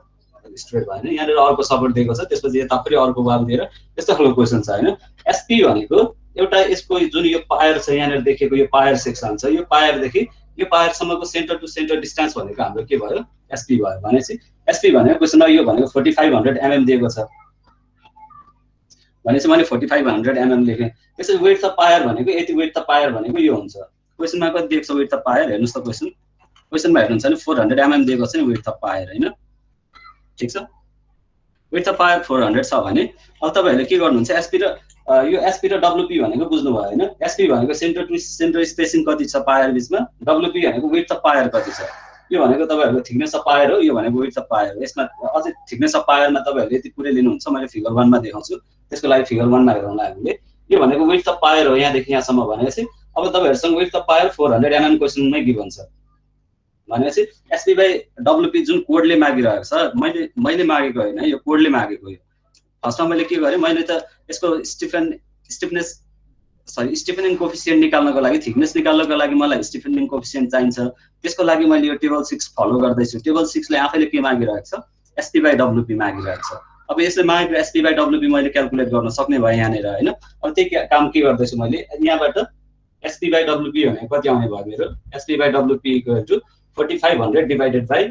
स्ट्रेट भएन। यहाँनेर अर्को सपोर्ट दिएको छ, त्यसपछि यता फेरि अर्को वाल दिएर त्यस्तो खालको क्वेशन छ हैन। SP भनेको एउटा यसको जुन यो पायर छ यहाँनेर देखेको यो पायर सेक्सन छ, यो पायरदेखि यो पायरसम्मको सेन्टर टु सेन्टर डिस्टेन्स भनेको हाम्रो के भयो? SP भयो। भनेपछि एसपी भनेको क्वेसनमा यो भनेको 4500 mm दिएको छ भनेपछि मैले 4500 mm लेखेँ। त्यसै विड्थ अफ पायर भनेको यति विड्थ अफ पायर भनेको यो हुन्छ। क्वेसनमा कति दिएको छ विड्थ अफ पायर हेर्नुस् त क्वेसनमा हेर्नुहुन्छ भने 400 mm दिएको छ नि विड्थ अफ पायर हैन। ठीक छ, विड्थ अफ पायर 400 छ भने अब तपाईहरुले के गर्नुहुन्छ एसपी र यो एसपी र डब्ल्युपी भनेको बुझ्नु भयो हैन। एसपी भनेको सेन्टर टु सेन्टर स्पेसिङ कति छ पायर बीचमा, डब्ल्युपी भनेको विड्थ अफ पायर कति छ। यो भनेको तपाईहरुको थिकनेस अफ पायर हो, यो भनेको विड्थ अफ पायर हो। यसमा अझै थिकनेस अफ पायरमा तपाईहरुले यति पुरै लिनुहुन्छ, मैले फिगर 1 मा देखाउँछु। त्यसको लागि फिगर 1 मा हेरौँला हामीले। यो भनेको विड्थ अफ पायर हो यहाँ देखि यहाँसम्म भनेपछि अब तपाईहरुसँग विड्थ अफ पायर 400 mm क्वेसनमै गिभन छ भनेपछि एसपी बाइ डब्ल्युपी जुन कोडले मागिरहेको छ मैले मागेको हैन, यो कोडले मागेको हो। फर्स्टमा मैले के गरे, मैले त यसको स्टिफेनिङ कोएफिसिएन्ट निकाल्नको लागि थिकनेस निकाल्नको लागि मलाई स्टिफेनिङ कोएफिसिएन्ट चाहिन्छ। त्यसको लागि मैले यो टेबल 6 फलो गर्दैछु। टेबल 6 ले आफैले के मागिरहेको छ एसपी बाइ डब्ल्युपी मागिरहेको छ। अब यसले मागेको एसपी बाइ डब्ल्युपी मैले क्याल्कुलेट गर्न सक्ने भए यहाँनेर हैन। अब त्यही काम के गर्दैछु मैले यहाँबाट एसपी बाइ डब्ल्युपी भनेको कति आउने भयो मेरो SP by WP equal to 4500 divided by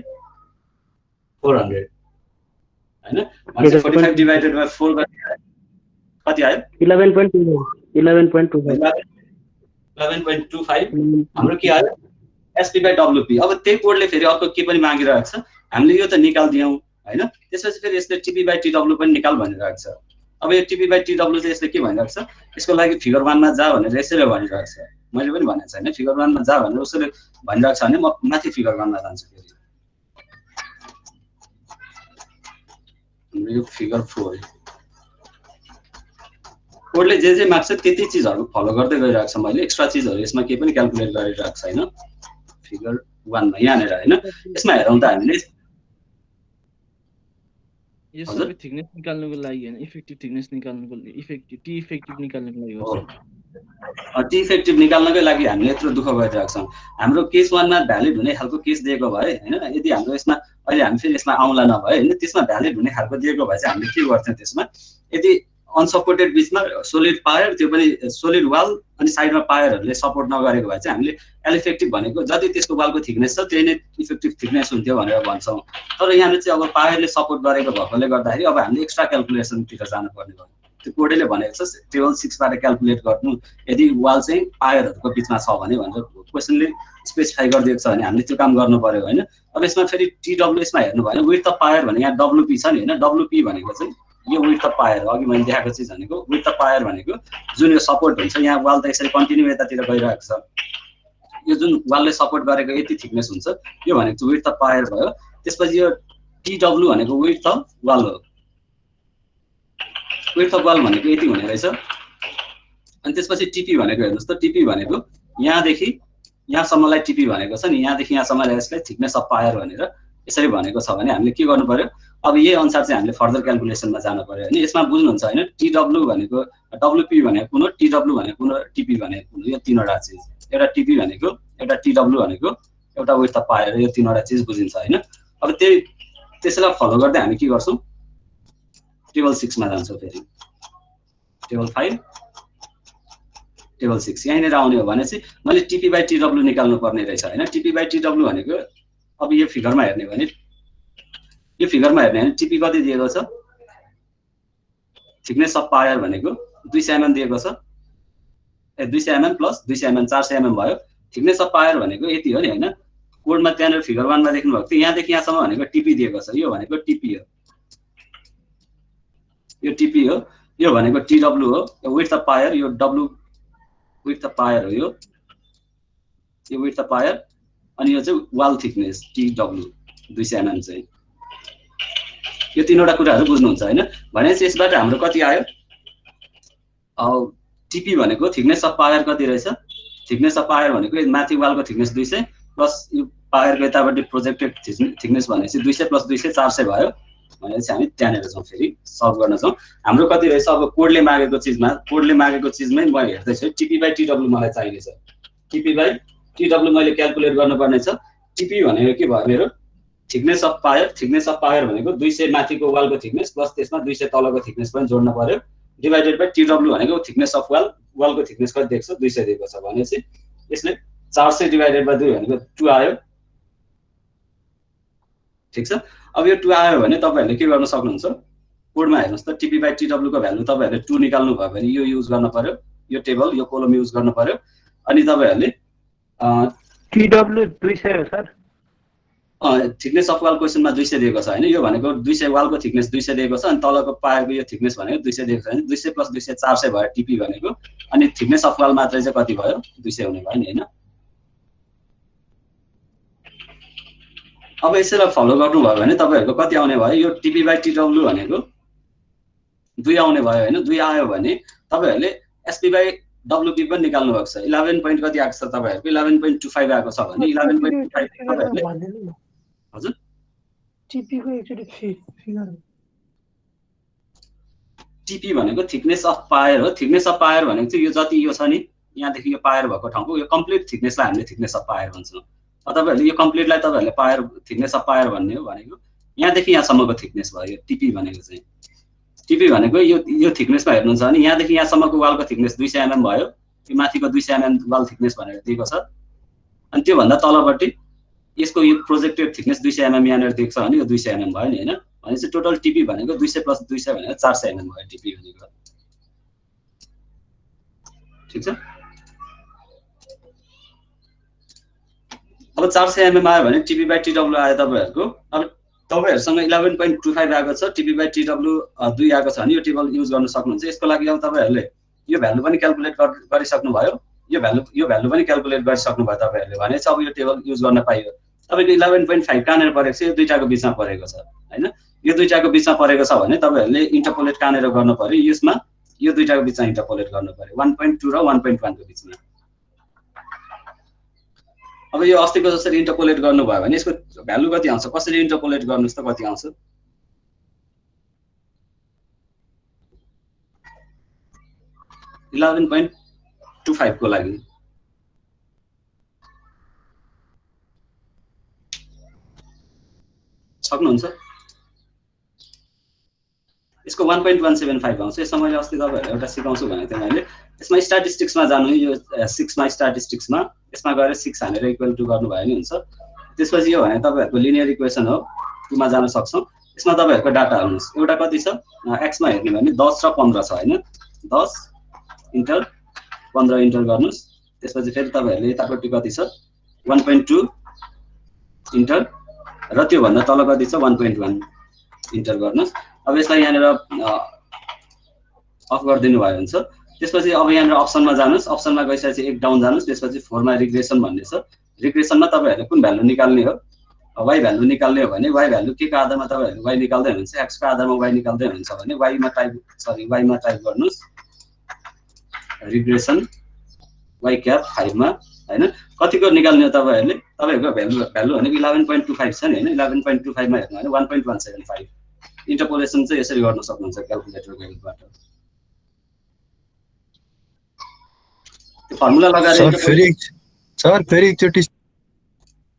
400 हैन। अनि 45 डिवाइडेड बाइ 4 कति आयो 11.25 हाम्रो के आयो एसपी बाइ डब्ल्युपी। अब त्यही कोडले फेरि अर्को के पनि मागिरहेको छ, हामीले यो त निकाल्दियौं हैन। त्यसपछि फेरि यसले टीपी बाइ टीडब्ल्यू पनि निकाल भनिरहेको छ। अब यो टीपी बाइ टीडब्ल्यू चाहिँ यसले के भनिरहेको छ, यसको लागि फिगर 1 मा जा भनेर यसैले भनिरहेको छ। मैले पनि भनेको छैन फिगर 1 मा जा भनेर उसले भनिरहेको छ भने म माथि फिगर 1 मा जान्छु। फेरि यो फिगर 4 कोडले जे माग्छ त्यति चीजहरु फलो गर्दै गइरहेको छ। मैले एक्स्ट्रा चीजहरु यसमा केही पनि क्याल्कुलेट गरिरहेको छैन। फिगर 1 मा यहाँ नेर हैन, यसमा हेरौँ त हामीले यो सबै थिकनेस निकाल्नुको लागि हैन, इफेक्टिभ थिकनेस निकाल्नुको टी इफेक्टिभ निकाल्नुको लागि हो। टी इफेक्टिभ निकाल्नकै लागि हामीले यत्रो दुःख गरिरहेको छौं। हाम्रो केस 1 मा भ्यालिड हुने खालको केस दिएको भए हैन, यदि हाम्रो यसमा अहिले हामी फेरि यसमा आउला नभए हैन, त्यसमा भ्यालिड हुने खालको दिएको भए चाहिँ हामीले के गर्थ्यौं त्यसमा, यदि अनसपोर्टेड बीचमा सोलिड पायर त्यो पनि सोलिड वाल अनि साइडमा पायरहरुले सपोर्ट नगरेको भए चाहिँ हामीले एल इफेक्टिभ भनेको जति त्यसको वालको थिकनेस छ त्यही नै इफेक्टिभ थिकनेस हुन्थ्यो भनेर भन्छौं। तर यहाँ चाहिँ अब पायरले सपोर्ट गरेको भएकोले गर्दाखेरि अब हामीले एक्स्ट्रा क्याल्कुलेसनतिर जानु पर्ने भयो। त्यो कोडले भनेको छ टेबल 6 बाट क्याल्कुलेट गर्नु यदि वाल चाहिँ पायरहरुको बीचमा छ भने भनेर क्वेशनले स्पेसिफाई गरिदिएको छ भने हामीले त्यो काम गर्नु पर्यो हैन। अब यसमा फेरि टीडब्ल्यू यसमा हेर्नु भएन, विड्थ अफ पायर भने यहाँ डब्ल्युपी छ नि हैन, डब्ल्युपी भनेको चाहिँ यो विड्थ अफ पायर हो। अघि मैले देखाएको चीज भनेको विड्थ अफ पायर भनेको जुन यो सपोर्ट हुन्छ, यहाँ वाल त यसरी कन्टिन्यू यतातिर गइरहेको छ, यो जुन वालले सपोर्ट गरेको यति थिकनेस हुन्छ यो भनेको चाहिँ विड्थ अफ पायर भयो। त्यसपछि यो टीडब्ल्यू भनेको विड्थ अफ वाल हो। विड्थ अफ वाल भनेको यति हुने रहेछ। अनि त्यसपछि टीपी भनेको हेर्नुस् त, टीपी भनेको यहाँदेखि यहाँसम्मलाई टीपी भनेको छ नि, यहाँदेखि यहाँसम्मलाई यसलाई थिकनेस अफ पायर भनेर यसरी भनेको छ भने हामीले के गर्नु पर्यो, अब यही अनुसार चाहिँ हामीले फर्दर क्याल्कुलेसनमा जानु पर्यो हैन। यसमा बुझ्नुहुन्छ हैन, टीडब्ल्यू भनेको डब्ल्युपी भनेको कुन हो, टीडब्ल्यू भनेको कुन हो, टीपी भनेको कुन हो, यो तीनवटा चीज, एउटा टीपी भनेको एउटा टीडब्ल्यू भनेको एउटा विड्थ अफ पायर, यो तीनवटा चीज बुझिन्छ हैन। अब त्यसैलाई फलो गर्दै हामी के गर्छौं, टेबल 6 मा जान्छौं। फेरि टेबल 5 टेबल 6 यहाँनेर आउने हो भने चाहिँ मैले टीपी बाइ टीडब्ल्यू निकाल्नु पर्ने रहेछ हैन। टीपी बाइ टीडब्ल्यू भनेको अब यो फिगरमा हेर्ने हो भने यो फिगरमा हेर्ने भने टीपी कति दिएको छ, थिकनेस अफ पायर भनेको 200 mm दिएको छ, 200 mm प्लस 200 mm 400 mm भयो। थिकनेस अफ पायर भनेको यति हो नि हैन। कोडमा त्यहाँनेर फिगर 1 मा देख्नु भएको थियो, यहाँदेखि यहाँसम्म भनेको टीपी दिएको छ, यो भनेको टीपी हो, यो टीपी हो, यो भनेको टीडब्ल्यू हो, यो विड्थ अफ पायर, यो डब्ल्यू विड्थ अफ पायर हो, यो विड्थ अफ पायर, अनि यो चाहिँ वाल थिकनेस टीडब्ल्यू 200 mm चाहिँ। यो तीनवटा कुराहरु बुझ्नुहुन्छ हैन। भनेपछि यसबाट हाम्रो कति आयो, टीपी भनेको थिकनेस अफ पायर कति रहेछ, थिकनेस अफ पायर भनेको माथि वालको थिकनेस 200 प्लस यो पायरको यतापट्टि प्रोजेक्टेड थिकनेस भनेपछि 200 प्लस 200 400 भयो। भनेपछि हामी त्यहाँनेर जाउँ, फेरि सल्भ गर्न जाउँ। हाम्रो कति रहेछ, अब कोडले मागेको चीजमै म हेर्दैछु, टीपी बाइ टीडब्ल्यू मलाई चाहिने छ। टीपी बाइ टीडब्ल्यू मैले क्याल्कुलेट गर्नुपर्ने छ। टीपी भनेको के भयो मेरो, thickness of pier, thickness of pier भनेको 200 माथिको वालको थिकनेस प्लस त्यसमा 200 तलको थिकनेस पनि जोड्नु पर्यो, डिवाइडेड बाइ टीडब्ल्यू भनेको थिकनेस अफ वालको थिकनेस कति दिएको छ, 200 दिएको छ भनेपछि यसले 400 डिवाइडेड बाइ 2 भनेको 2 आयो। ठीक छ। अब यो 2 आयो भने तपाईहरुले के गर्न सक्नुहुन्छ कोडमा हेर्नुस् त TP/TW को भ्यालु तपाईहरुले 2 निकाल्नु भयो भने यो युज गर्न पर्यो यो टेबल यो कोलम युज गर्न पर्यो अनि तपाईहरुले TW 200 हो सर थिकनेस अफ वाल क्वेशनमा 200 दिएको छ हैन यो भनेको 200 वालको थिकनेस 200 दिएको छ अनि तलको पाएको यो थिकनेस भनेको 200 दिएको छ हैन 200 + 200 400 भयो टिपी भनेको अनि थिकनेस अफ वाल मात्रै चाहिँ कति भयो 200 हुने भयो नि हैन अब यसैलाई फलो गर्नु भयो भने तपाईहरुको कति आउने भयो यो TP/TW भनेको 2 आउने भयो हैन 2 आयो भने तपाईहरुले SP/WP पनि निकाल्नु भएको छ 11 point कति आएको छ तपाईहरुको 11.25 आएको छ भने 11.25 तपाईहरुले हजुर टिपी को एकचोटी फिगर टिपी भनेको थिकनेस अफ पायर हो थिकनेस अफ पायर भनेको चाहिँ यो जति यो छ नि यहाँ देखि यो पायर भएको ठाउँको यो कम्प्लिट थिकनेसलाई हामीले थिकनेस अफ पायर भन्छौं तपाईहरुले यो कम्प्लिटलाई तपाईहरुले पायर थिकनेस अफ पायर भन्ने हो भनेको यहाँ देखि यहाँसम्मको थिकनेस भयो यो टिपी भनेको चाहिँ टिपी भनेको यो थिकनेसमा हेर्नुहुन्छ भने यहाँ देखि यहाँसम्मको वालको थिकनेस 200 mm भयो यो माथिको 200 mm वाल थिकनेस भनेर दिएको छ अनि त्यो भन्दा तलपट्टि यसको यो प्रोजेक्टेड थिकनेस 200 mm यहाँनेर दिएको छ भने यो 200 mm भयो नि हैन भनेपछि टोटल टिपी भनेको 200 + 200 भनेको 400 mm भयो टिपी भनेको ठीक छ अब 400 mm आयो भने TP/TW आयो तपाईहरुको अब तपाईहरुसँग 11.25 आएको छ TP/TW 2 आएको छ भने यो टेबल युज गर्न सक्नुहुन्छ यसको लागि अब तपाईहरुले यो भ्यालु पनि क्याल्कुलेट गरिसक्नु भयो यो भ्यालु पनि क्याल्कुलेट गरिसक्नु भयो तपाईहरुले भनेपछि अब यो टेबल युज गर्न पाइयो तपाईको 11.5 कहाँनेर परेको छ यो दुईटाको बीचमा परेको छ हैन यो दुईटाको बीचमा परेको छ भने तपाईहरुले इन्टरपोलेट कहाँनेर गर्नु पर्यो यसमा यो दुईटाको बीचमा इन्टरपोलेट गर्नु पर्यो 1.2 र 1.1 को बीचमा अब यो अस्तिको जसरी इन्टरपोलेट गर्नु भयो भने यसको भ्यालु कति आउँछ कसरी इन्टरपोलेट गर्नुस् त कति आउँछ .25 को लागि सक्नुहुन्छ यसको 1.175 आउँछ यसमा मैले अस्ति तपाईहरुलाई एउटा सिकाउँछु भनेको थिएँ मैले यसमा स्ट्याटिस्टिक्समा जानु यो 6 मा स्ट्याटिस्टिक्समा यसमा गएर 6 हालेर इक्वल टु गर्नु भयो नि हुन्छ त्यसपछि यो भने तपाईहरुको लिनियर इक्वेसन हो 2 मा जान सक्छौं यसमा तपाईहरुको डाटा हाल्नुस् एउटा कति छ x मा हेर्नु भने 10 र 15 छ हैन 10 इन्टर 15 इन्टर गर्नुस् त्यसपछि फेरि तपाईहरुले यतापट्टि कति छ 1.2 इन्टर र त्यो भन्दा तल कति छ 1.1 इन्टर गर्नुस् अब यसलाई यहाँनेर अफ गरिदिनु भयो हुन्छ त्यसपछि अब यहाँनेर अप्सनमा जानुस् अप्सनमा गइसकेपछि एक डाउन जानुस् त्यसपछि 4 मा रिग्रेसन भन्ने छ रिग्रेसनमा तपाईहरुले कुन भ्यालु निकाल्ने हो y भ्यालु निकाल्ने हो भने y भ्यालु के को आधारमा तपाईहरुले y निकाल्दै हुनुहुन्छ x को आधारमा y निकाल्दै हुनुहुन्छ भने y मा टाइप गर्नुस् रिग्रेसन y क्याप 5 मा हैन कतिको निकाल्ने हो तपाईहरुले तपाईहरुको भ्यालु भनेको 11.25 छ नि हैन 11.25 मा हेर्नु भने 1.175 इन्टरपोलेसन चाहिँ यसरी गर्न सक्नुहुन्छ क्याल्कुलेटरको हेल्पबाट फर्मुला लगाएर फेरि एकचोटी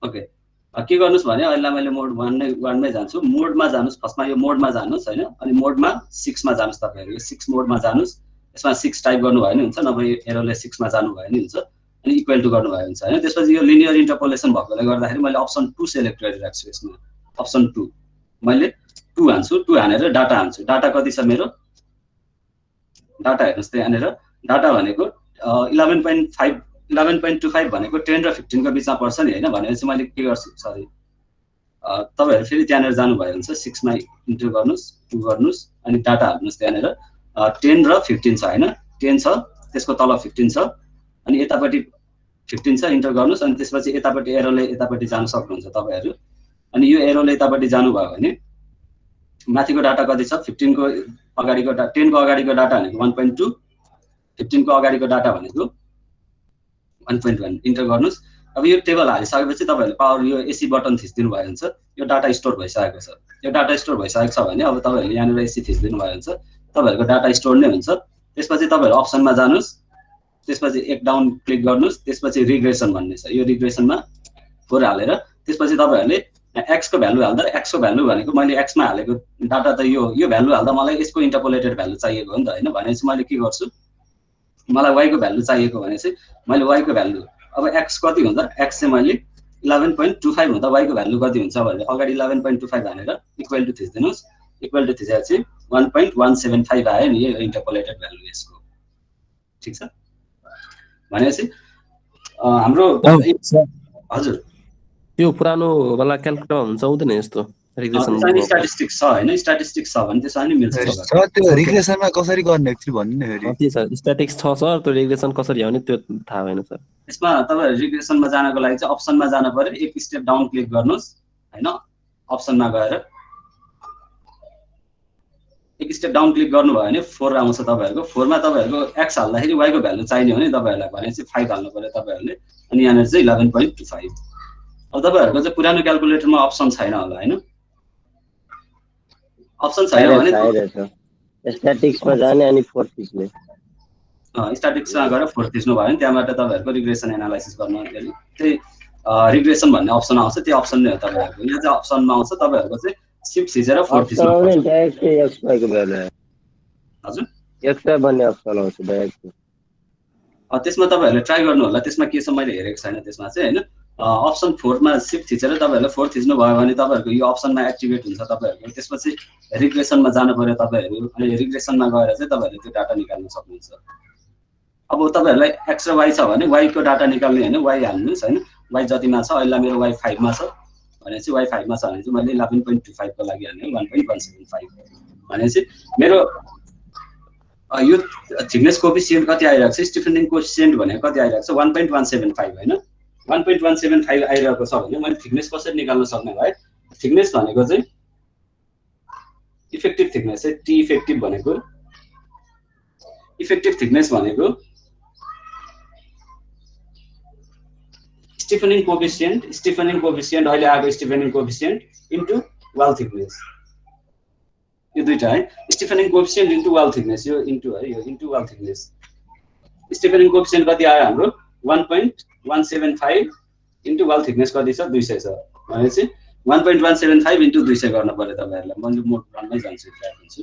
ओके के गर्नुस् भने अहिले मैले मोड 1 मै जान्छु मोडमा जानुस् फर्स्टमा यो मोडमा जानुस् हैन अनि मोडमा 6 मा जानुस् तपाईहरु यो 6 मोडमा जानुस् यसमा 6 टाइप गर्नु भयो नि हुन्छ नभए एरोले 6 मा जानु भयो नि हुन्छ अनि इक्वल टु गर्नु भयो हुन्छ हैन त्यसपछि यो लिनियर इन्टरपोलेसन भएकोले गर्दाखेरि मैले अप्सन 2 सिलेक्ट गरिराख्छु यसमा अप्सन 2 मैले 2 हान्छु 2 हानेर डाटा हान्छु डाटा कति छ मेरो डाटा हेर्नुस् त यहाँनेर डाटा भनेको 11.25 भनेको 10 र 15 को बीचमा पर्छ नि हैन भनेपछि मैले के गर्छु सरी तपाईहरु फेरि त्यहाँनेर जानु भयो हुन्छ 6 मा इन्टर गर्नुस् 2 गर्नुस् अनि डाटा हाल्नुस् त्यहाँनेर 10 र 15 छ हैन 10 छ त्यसको तल 15 छ अनि यतापट्टि 15 छ इन्टर गर्नुस् अनि त्यसपछि यतापट्टि एरोले यतापट्टि जान सक्नुहुन्छ तपाईहरु अनि यो एरोले यतापट्टि जानु भयो भने माथिको डाटा कति छ 15 को अगाडिको 10 को अगाडिको डाटा भनेको 1.2 15 को अगाडिको डाटा भनेको 1.1 इन्टर गर्नुस् अब यो टेबल हालिसकेपछि तपाईहरुले पावर यो एसी बटन थिच्दिनु भयो हुन्छ यो डाटा स्टोर भइसकेको छ यो डाटा स्टोर भइसकेको छ भने अब तपाईहरुले यहाँनेर एसी थिच्दिनु भयो हुन्छ तपाईहरुको डाटा स्टोर नै हुन्छ त्यसपछि तपाईहरु अप्सनमा जानुस् त्यसपछि एक डाउन क्लिक गर्नुस् त्यसपछि रिग्रेसन भन्ने छ यो रिग्रेसनमा 4 हालेर त्यसपछि तपाईहरुले x को भ्यालु हाल्दा x को भ्यालु भनेको मैले x मा हालेको डाटा त यो भ्यालु हाल्दा मलाई यसको इन्टरपोलेटेड भ्यालु चाहिएको हो नि त हैन भनेपछि मैले के गर्छु मलाई y को भ्यालु चाहिएको भनेपछि मैले y को भ्यालु अब x कति हुन्छ x चाहिँ मैले 11.25 हुँदा y को भ्यालु कति हुन्छ भनेर अगाडि 11.25 हालेर इक्वल टु थिच्दिनुस्। इक्वल टु थिचेपछि 1.175 आयो नि यो इन्टरपोलेटेड भ्यालु यसको। ठीक छ भनेपछि हाम्रो हजुर त्यो पुरानो वाला क्याल्कुलेटरमा हुन्छ हुँदैन यस्तो रिग्रेसन स्ट्याटिस्टिक्स छ हैन स्ट्याटिस्टिक्स छ भने त्यसमा नि मिल्छ सर त्यो रिग्रेसनमा कसरी गर्ने एक्चुअली भन्नु नि फेरि के छ स्ट्याटिक्स छ सर त्यो रिग्रेसन कसरी आउने त्यो थाहा भएन सर यसमा तपाईहरु रिग्रेसनमा जानको लागि चाहिँ अप्सनमा जान पर्यो एक स्टेप डाउन क्लिक गर्नुस् हैन अप्सनमा गएर एक स्टेप डाउन क्लिक गर्नु भयो भने 4 आउँछ तपाईहरुको 4 मा तपाईहरुको x हाल्दाखेरि y को भ्यालु चाहिने हो नि तपाईहरुलाई भने चाहिँ 5 हाल्नु पर्यो तपाईहरुले अनि यहाँ चाहिँ 11.25 अब तपाईहरुको चाहिँ पुरानो क्याल्कुलेटरमा अप्सन छैन होला हैन अप्सन छैन भने स्ट्याटिक्समा जाने अनि 4 थिच्ने स्ट्याटिक्समा गएर 4 थिच्नु भयो भने त्यहाँबाट तपाईहरुको रिग्रेसन एनालाइसिस गर्न त्यही रिग्रेसन भन्ने अप्सन आउँछ त्यो अप्सन नै हो तपाईहरुको यहाँ चाहिँ अप्सनमा आउँछ तपाईहरुको चाहिँ शिफ्ट थिचेर 4 थिच्नु पर्छ डाइरेक्ट xy को भ्यालु हजुर xy भन्ने अप्सन आउँछ डाइरेक्ट त्यसमा तपाईहरुले ट्राई गर्नु होला त्यसमा के छ मैले हेरेको छैन त्यसमा चाहिँ हैन अप्सन 4 मा शिफ्ट थिचेर तपाईहरुले 4 थिच्नु भयो भने तपाईहरुको यो अप्सनमा एक्टिभेट हुन्छ तपाईहरुको त्यसपछि रिग्रेसनमा जानु पर्यो तपाईहरु अनि रिग्रेसनमा गएर चाहिँ तपाईहरुले त्यो डाटा निकाल्न सक्नुहुन्छ अब तपाईहरुलाई x र y छ भने y को डाटा निकाल्ने हैन y हाल्नुस् हैन y जतिमा छ अहिले मेरो y 5 मा छ भनेपछि y 5 मा छ भने चाहिँ मैले 11.25 को लागि हाल्ने 1.175 भनेपछि मेरो यो थिकनेस कोएफिसिएन्ट कति आइरहेको छ स्टिफनिङ कोएफिसिएन्ट भनेको कति आइरहेको छ 1.175 हैन 1.175 आइरहेको छ भने मैले थिकनेस कसरी निकाल्न सक्ने भए थिकनेस भनेको चाहिँ इफेक्टिभ थिकनेस चाहिँ टी इफेक्टिभ भनेको इफेक्टिभ थिकनेस भनेको स्टिफनिङ कोएफिसिएन्ट अहिले आएको स्टिफनिङ कोएफिसिएन्ट इन्टु वाल थिकनेस यो दुईटा है स्टिफनिङ कोएफिसिएन्ट इन्टु वाल थिकनेस यो इन्टु है यो इन्टु वाल थिकनेस स्टिफनिङ कोएफिसिएन्ट कति आयो हाम्रो 1.175 इन्टु वाल थिकनेस कति छ 200 छ भनेपछि 1.175 इन्टु 200 गर्न पर्यो तपाईहरुलाई मैले मोड रनमै जान्छु ट्राई गर्छु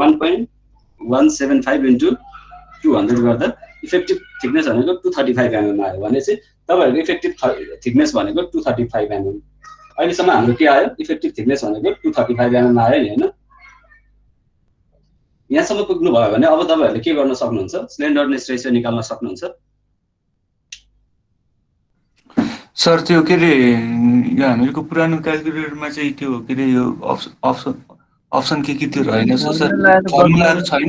1.175 इन्टु 200 गर्दा इफेक्टिभ थिकनेस भनेको 235 mm आयो भनेपछि तपाईहरुको इफेक्टिभ थिकनेस भनेको 235 mm अहिलेसम्म हाम्रो के आयो इफेक्टिभ थिकनेस भनेको 235 mm आयो नि हैन यहाँसम्म पुग्नु भयो भने अब तपाईहरुले के गर्न सक्नुहुन्छ स्लेन्डरनेस रेशियो निकाल्न सक्नुहुन्छ सर त्यो के रे यो हामीको पुरानो क्याल्कुलेटरमा चाहिँ त्यो के रे यो अप्सन के त्यो रहेन सर फर्मुलाहरु छैन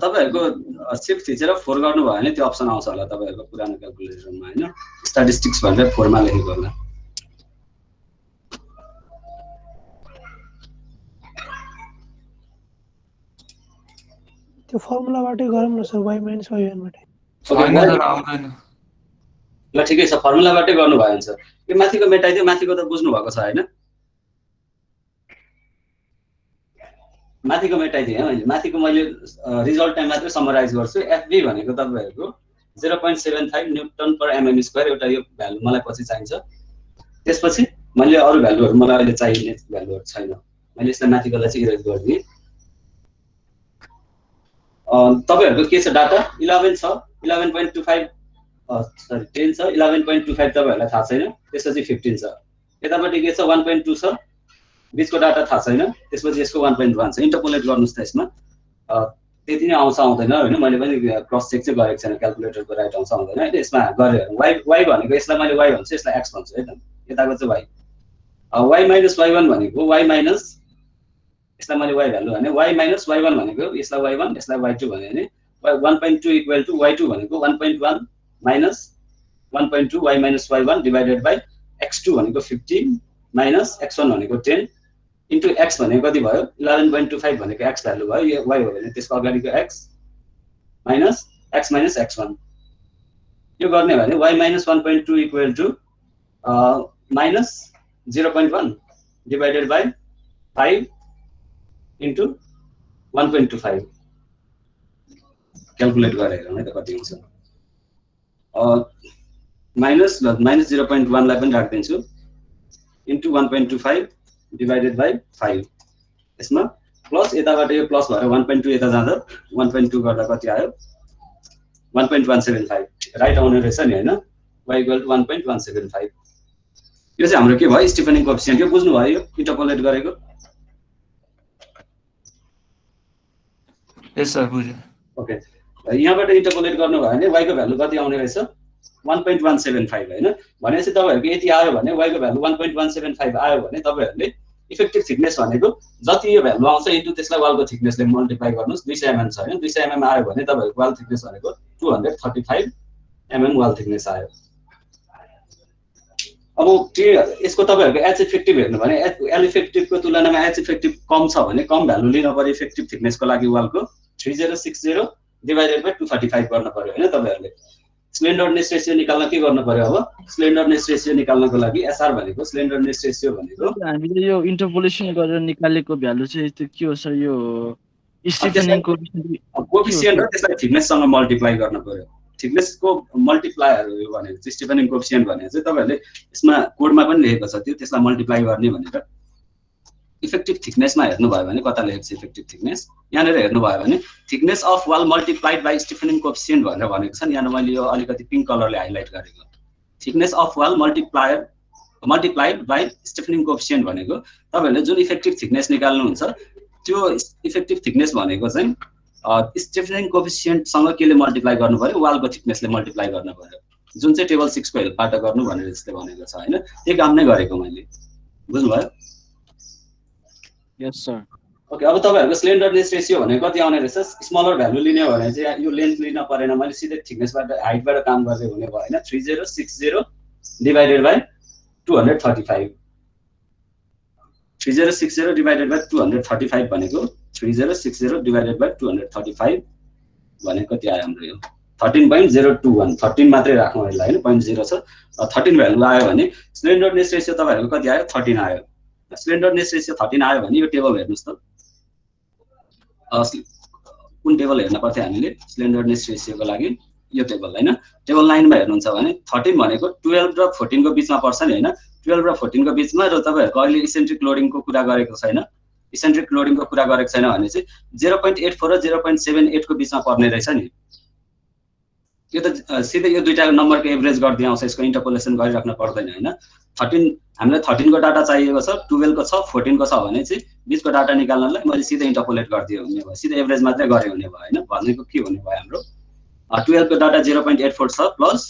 तपाईहरुको शिफ्ट थिचेर 4 गर्नु भयो भने त्यो अप्सन आउँछ होला तपाईहरुको पुरानो क्याल्कुलेटरमा हैन स्ट्याटिस्टिक्स भनेर 4 मा लेखेको होला त्यो फर्मुलाबाटै गरौँ न सर y - y1 बाटै छैन सर आउँदैन ल ठिकै छ फर्मुलाबाटै गर्नु भयो हुन्छ यो माथिको मेटाइदियो माथिको त बुझ्नु भएको छ हैन माथिको मेटाइदिए मैले माथिको मैले रिजल्ट टाइम मात्र समराइज गर्छु एफबी भनेको तपाईहरुको 0.75 न्युटन पर एमएम स्क्वायर एउटा यो भ्यालु मलाई पछि चाहिन्छ त्यसपछि मैले अरु भ्यालुहरु मलाई अहिले चाहिने भ्यालुहरु छैन मैले यसलाई माथिकोलाई चाहिँ इरेज गर्दिए तपाईहरुको के छ डाटा 11 छ 11.25 सरी 10 छ 11.25 तपाईहरुलाई थाहा छैन त्यसपछि 15 छ यतापटि के छ 1.2 छ बीचको डाटा थाहा छैन त्यसपछि यसको 1.1 छ इन्टरपोलेट गर्नुस् त यसमा त्यति नै आउँछ आउँदैन हैन मैले पनि क्रस चेक चाहिँ गरेको छैन क्याल्कुलेटरको राइट आउँछ आउँदैन है यसमा गरे y भनेको यसलाई मैले y भन्छु यसलाई x भन्छु है त यताको चाहिँ y y-y1 भनेको y माइनस यसलाई मैले y भ्यालु भने y - y1 भनेको यसलाई y1 यसलाई y2 भने नि 1.2 इक्वल टु y2 भनेको 1.1 minus 1.2 y - y1 divided by x2 भनेको 15 माइनस x1 भनेको 10 इन्टु x भनेको कति भयो 11.25 भनेको x भ्यालु भयो यो y हो भने त्यसको अगाडिको x minus x minus x1 यो गर्ने भने y - 1.2 equal to minus 0.1 divided by 5 into 1.25 calculate गरेर हेरौँ है त कति हुन्छ माइनस 0.1 लाई पनि राख्दिन्छु इन्टु 1.25 डिवाइडेड बाइ 5 यसमा प्लस यताबाट यो प्लस भएर 1.2 यता जाँदा 1.2 गर्दा कति आयो 1.175 राइट आउने रहेछ नि हैन y = 1.175 यो चाहिँ हाम्रो के भयो स्टिफनिङ कोएफिसिएन्ट यो बुझ्नु भयो यो इन्टरपोलेट गरेको यस सर बुझ्यो ओके यहाँबाट इन्टरपोलेट गर्नु भयो भने y को भ्यालु कति आउने रहेछ 1.175 हैन भनेपछि तपाईहरुको यति आयो भने y को भ्यालु 1.175 आयो भने तपाईहरुले इफेक्टिभ थिकनेस भनेको जति यो भ्यालु आउँछ इन्टु त्यसलाई वालको थिकनेसले मल्टिप्लाई गर्नुस् 200 mm छ हैन 200 mm आयो भने तपाईहरुको वाल थिकनेस भनेको 235 mm वाल थिकनेस आयो अब के यसको तपाईहरुको एच इफेक्टिभ हेर्नु भने एल इफेक्टिभको तुलनामा एच इफेक्टिभ कम छ भने कम भ्यालु लिन पर्यो इफेक्टिभ थिकनेसको लागि वालको 3060 डिवाइडेड बाइ 235 गर्न पर्यो हैन तपाईहरुले स्लेन्डरनेस रेशियो निकाल्न के गर्नु पर्यो अब स्लेन्डरनेस रेशियो निकाल्नको लागि एसआर भनेको स्लेन्डरनेस रेशियो भनेको हामीले यो इन्टरपोलेसन गरेर निकालेको भ्यालु चाहिँ त्यो के हो सर यो स्टिफनिङ कोएफिसिएन्ट र त्यसलाई थिकनेससँग मल्टिप्लाई गर्न पर्यो थिकनेसको मल्टिप्लायर हो यो भनेको चाहिँ स्टिफनिङ कोएफिसिएन्ट भनेको चाहिँ तपाईहरुले यसमा कोडमा पनि लेखेको छ त्यो त्यसलाई मल्टिप्लाई गर्ने भनेर इफेक्टिभ थिकनेसमा हेर्नु भयो भने कता लेखेको छ इफेक्टिभ थिकनेस यहाँनेर हेर्नु भयो भने thickness of wall multiplied by stiffening coefficient भनेर भनेको छ नि यहाँ मैले यो अलिकति पिंक कलरले हाइलाइट गरेको thickness of wall multiplied by stiffening coefficient भनेको तपाईहरुले जुन इफेक्टिभ थिकनेस निकाल्नुहुन्छ त्यो इफेक्टिभ थिकनेस भनेको चाहिँ स्टिफनिङ कोएफिसिएन्ट सँग केले मल्टिप्लाई गर्नु पर्यो वालको थिकनेसले मल्टिप्लाई गर्नु पर्यो जुन चाहिँ टेबल 6 को हेल्पबाट गर्नु भनेर जसले भनेको छ हैन त्यो काम नै गरेको मैले बुझ्नु भयो यस सर ओके अब तपाईहरुको स्लेन्डरनेस रेशियो भनेको कति आउने रहेछ स्मलर भ्यालु लिने हो भने चाहिँ यो लेन्थ लिन परेन मैले सिधै थिकनेसबाट हाइटबाट काम गर्दै हुने भयो हैन 3060 डिवाइडेड बाइ 235 3060 डिवाइडेड बाइ 235 भनेको 3060 डिवाइडेड बाइ 235 भनेको कति आयो हाम्रो यो 13.021 13 मात्रै राखौं यसलाई हैन 0.0 छ 13 भ्यालु आयो भने स्लेन्डरनेस रेशियो तपाईहरुको कति आयो 13 आयो स्लेन्डरनेस रेशियो 13 आयो भने यो टेबल हेर्नुस् त कुन टेबल हेर्न पर्थ्यो हामीले स्लेन्डरनेस रेशियोको लागि यो टेबल हैन टेबल 9 मा हेर्नुहुन्छ भने 13 भनेको 12 र 14 को बीचमा पर्छ नि हैन 12 र 14 को बीचमा र तपाईहरुको अहिले इसेन्ट्रिक लोडिङको कुरा गरेको छैन इसेन्ट्रिक लोडिङको कुरा गरेको छैन भने चाहिँ 0.84 र 0.78 को बीचमा पर्ने रहेछ नि यो त सिधै यो दुईटाको नम्बरको एभरेज गर्दै आउँछ यसको इन्टरपोलेसन गरिराख्न पर्दैन हैन 13 हामीलाई 13 को डाटा चाहिएको छ 12 को छ 14 को छ भने चाहिँ बीचको डाटा निकाल्नलाई मैले सिधै इन्टरपोलेट गर्दिए हुने भयो सिधै एभरेज मात्रै गरे हुने भयो हैन भनेको के हुने भयो हाम्रो 12 को डाटा 0.84 छ प्लस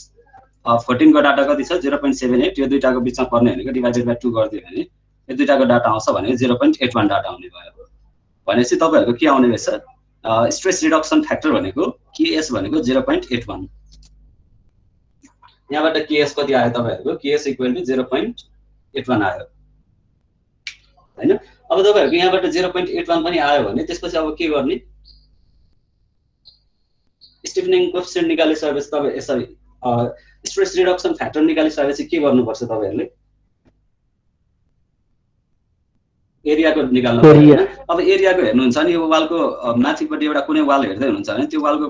14 को डाटा कति छ 0.78 यो दुईटाको बीचमा पर्ने भनेको डिवाइडेड बाइ 2 गर्दिए भने यो दुईटाको डाटा आउँछ भने 0.81 डाटा आउने भयो भनेपछि तपाईहरुको के आउने रहेछ स्ट्रेस रिडक्सन फ्याक्टर भनेको केएस भनेको 0.81 यहाँबाट केएस कति आयो तपाईहरुको केएस = 0.81 आयो हैन अब तपाईहरुको यहाँबाट 0.81 पनि आयो भने त्यसपछि अब के गर्ने स्टिफनिङ कोएफिसिएन्ट निकालिसकेपछि तपाई यसरी स्ट्रेस रिडक्सन फ्याक्टर निकालिसकेपछि के गर्नुपर्छ तपाईहरुले एरियाको निकाल्नु पर्यो अब एरियाको हेर्नुहुन्छ नि यो वालको माथिपट्टि एउटा कुनै वाल हेर्दै हुनुहुन्छ भने त्यो वालको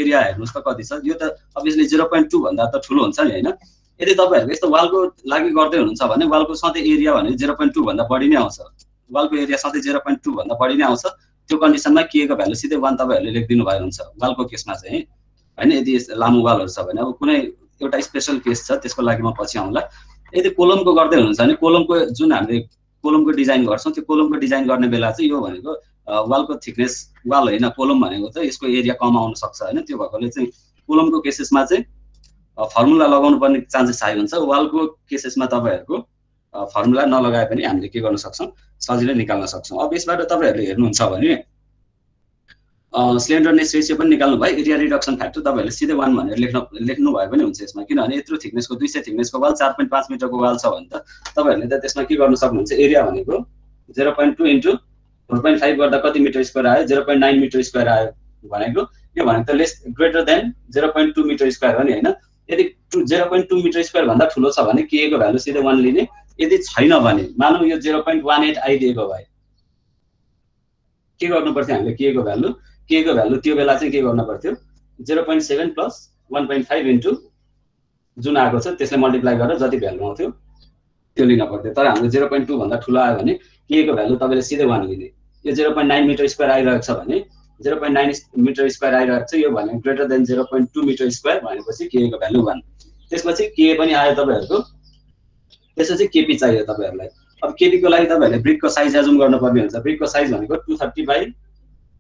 एरिया हेर्नुस् त कति छ यो त अभियसली 0.2 भन्दा त ठुलो हुन्छ नि हैन यदि तपाईहरुको यस्तो वालको लागि गर्दै हुनुहुन्छ भने वालको सधैँ एरिया भने 0.2 भन्दा बढी नै आउँछ वालको एरिया सधैँ 0.2 भन्दा बढी नै आउँछ त्यो कन्डिसनमा के को भ्यालु सिधै 1 तपाईहरुले लेखिदिनु भयो हुन्छ वालको केसमा चाहिँ हैन यदि लामो वालहरु छ भने अब कुनै एउटा स्पेशल केस छ त्यसको लागि म पछि आउँला यदि कोलमको गर्दै हुनुहुन्छ भने कोलमको जुन हामीले कोलमको डिजाइन गर्छौं त्यो कोलमको डिजाइन गर्ने बेला चाहिँ यो भनेको वालको थिकनेस वाल हैन कोलम भनेको त यसको एरिया कम आउन सक्छ हैन त्यो भएकोले चाहिँ कोलमको केसेसमा चाहिँ फर्मुला लगाउनु पर्ने चान्सेस हाई हुन्छ वालको केसेसमा तपाईहरुको फर्मुला नलगाए पनि हामीले के गर्न सक्छौं सजिलै निकाल्न सक्छौं अब यसबाट तपाईहरुले हेर्नुहुन्छ भने स्लेन्डरनेस रेशियो पनि निकाल्नु भयो एरिया रिडक्सन फ्याक्टर तपाईहरुले सिधै 1 भनेर लेख्नु भयो पनि हुन्छ यसमा किनभने यत्रो थिकनेसको 200 थिकनेसको वाल 4.5 मिटरको वाल छ भने त तपाईहरुले त त्यसमा के गर्न सक्नुहुन्छ एरिया भनेको 0.2 * 4.5 गर्दा कति मिटर स्क्वायर आयो 0.9 मिटर स्क्वायर आयो भनेको यो भनेको त less greater than 0.2 metre square हो नि हैन यदि 0.2 मिटर स्क्वायर भन्दा ठुलो छ भने के को भ्यालु सिधै 1 लिने यदि छैन भने मानौ यो 0.18 आइदिएको भए के गर्नु पर्थ्यो हामीले के को भ्यालु त्यो बेला चाहिँ के गर्न पर्थ्यो 0.7 + 1.5 इन्टु जुन आएको छ त्यसले मल्टिप्लाई गरेर जति भ्यालु आउँथ्यो त्यो लिन पर्थ्यो तर हाम्रो 0.2 भन्दा ठुलो आयो भने के को भ्यालु तपाईले सिधै 1 लिने यो 0.9 मिटर स्क्वायर आइरहेको छ भने 0.9 मिटर स्क्वायर आइरहेको छ, यो भनेको ग्रेटर देन 0.2 मिटर स्क्वायर भनेपछि के को भ्यालु 1। त्यसपछि के पनि आयो तपाईहरुको, त्यसपछि केपी चाहियो तपाईहरुलाई। अब केपी को लागि तपाईहरुले ब्रिकको साइज एजुम गर्नुपर्ने हुन्छ। ब्रिकको साइज भनेको 230 by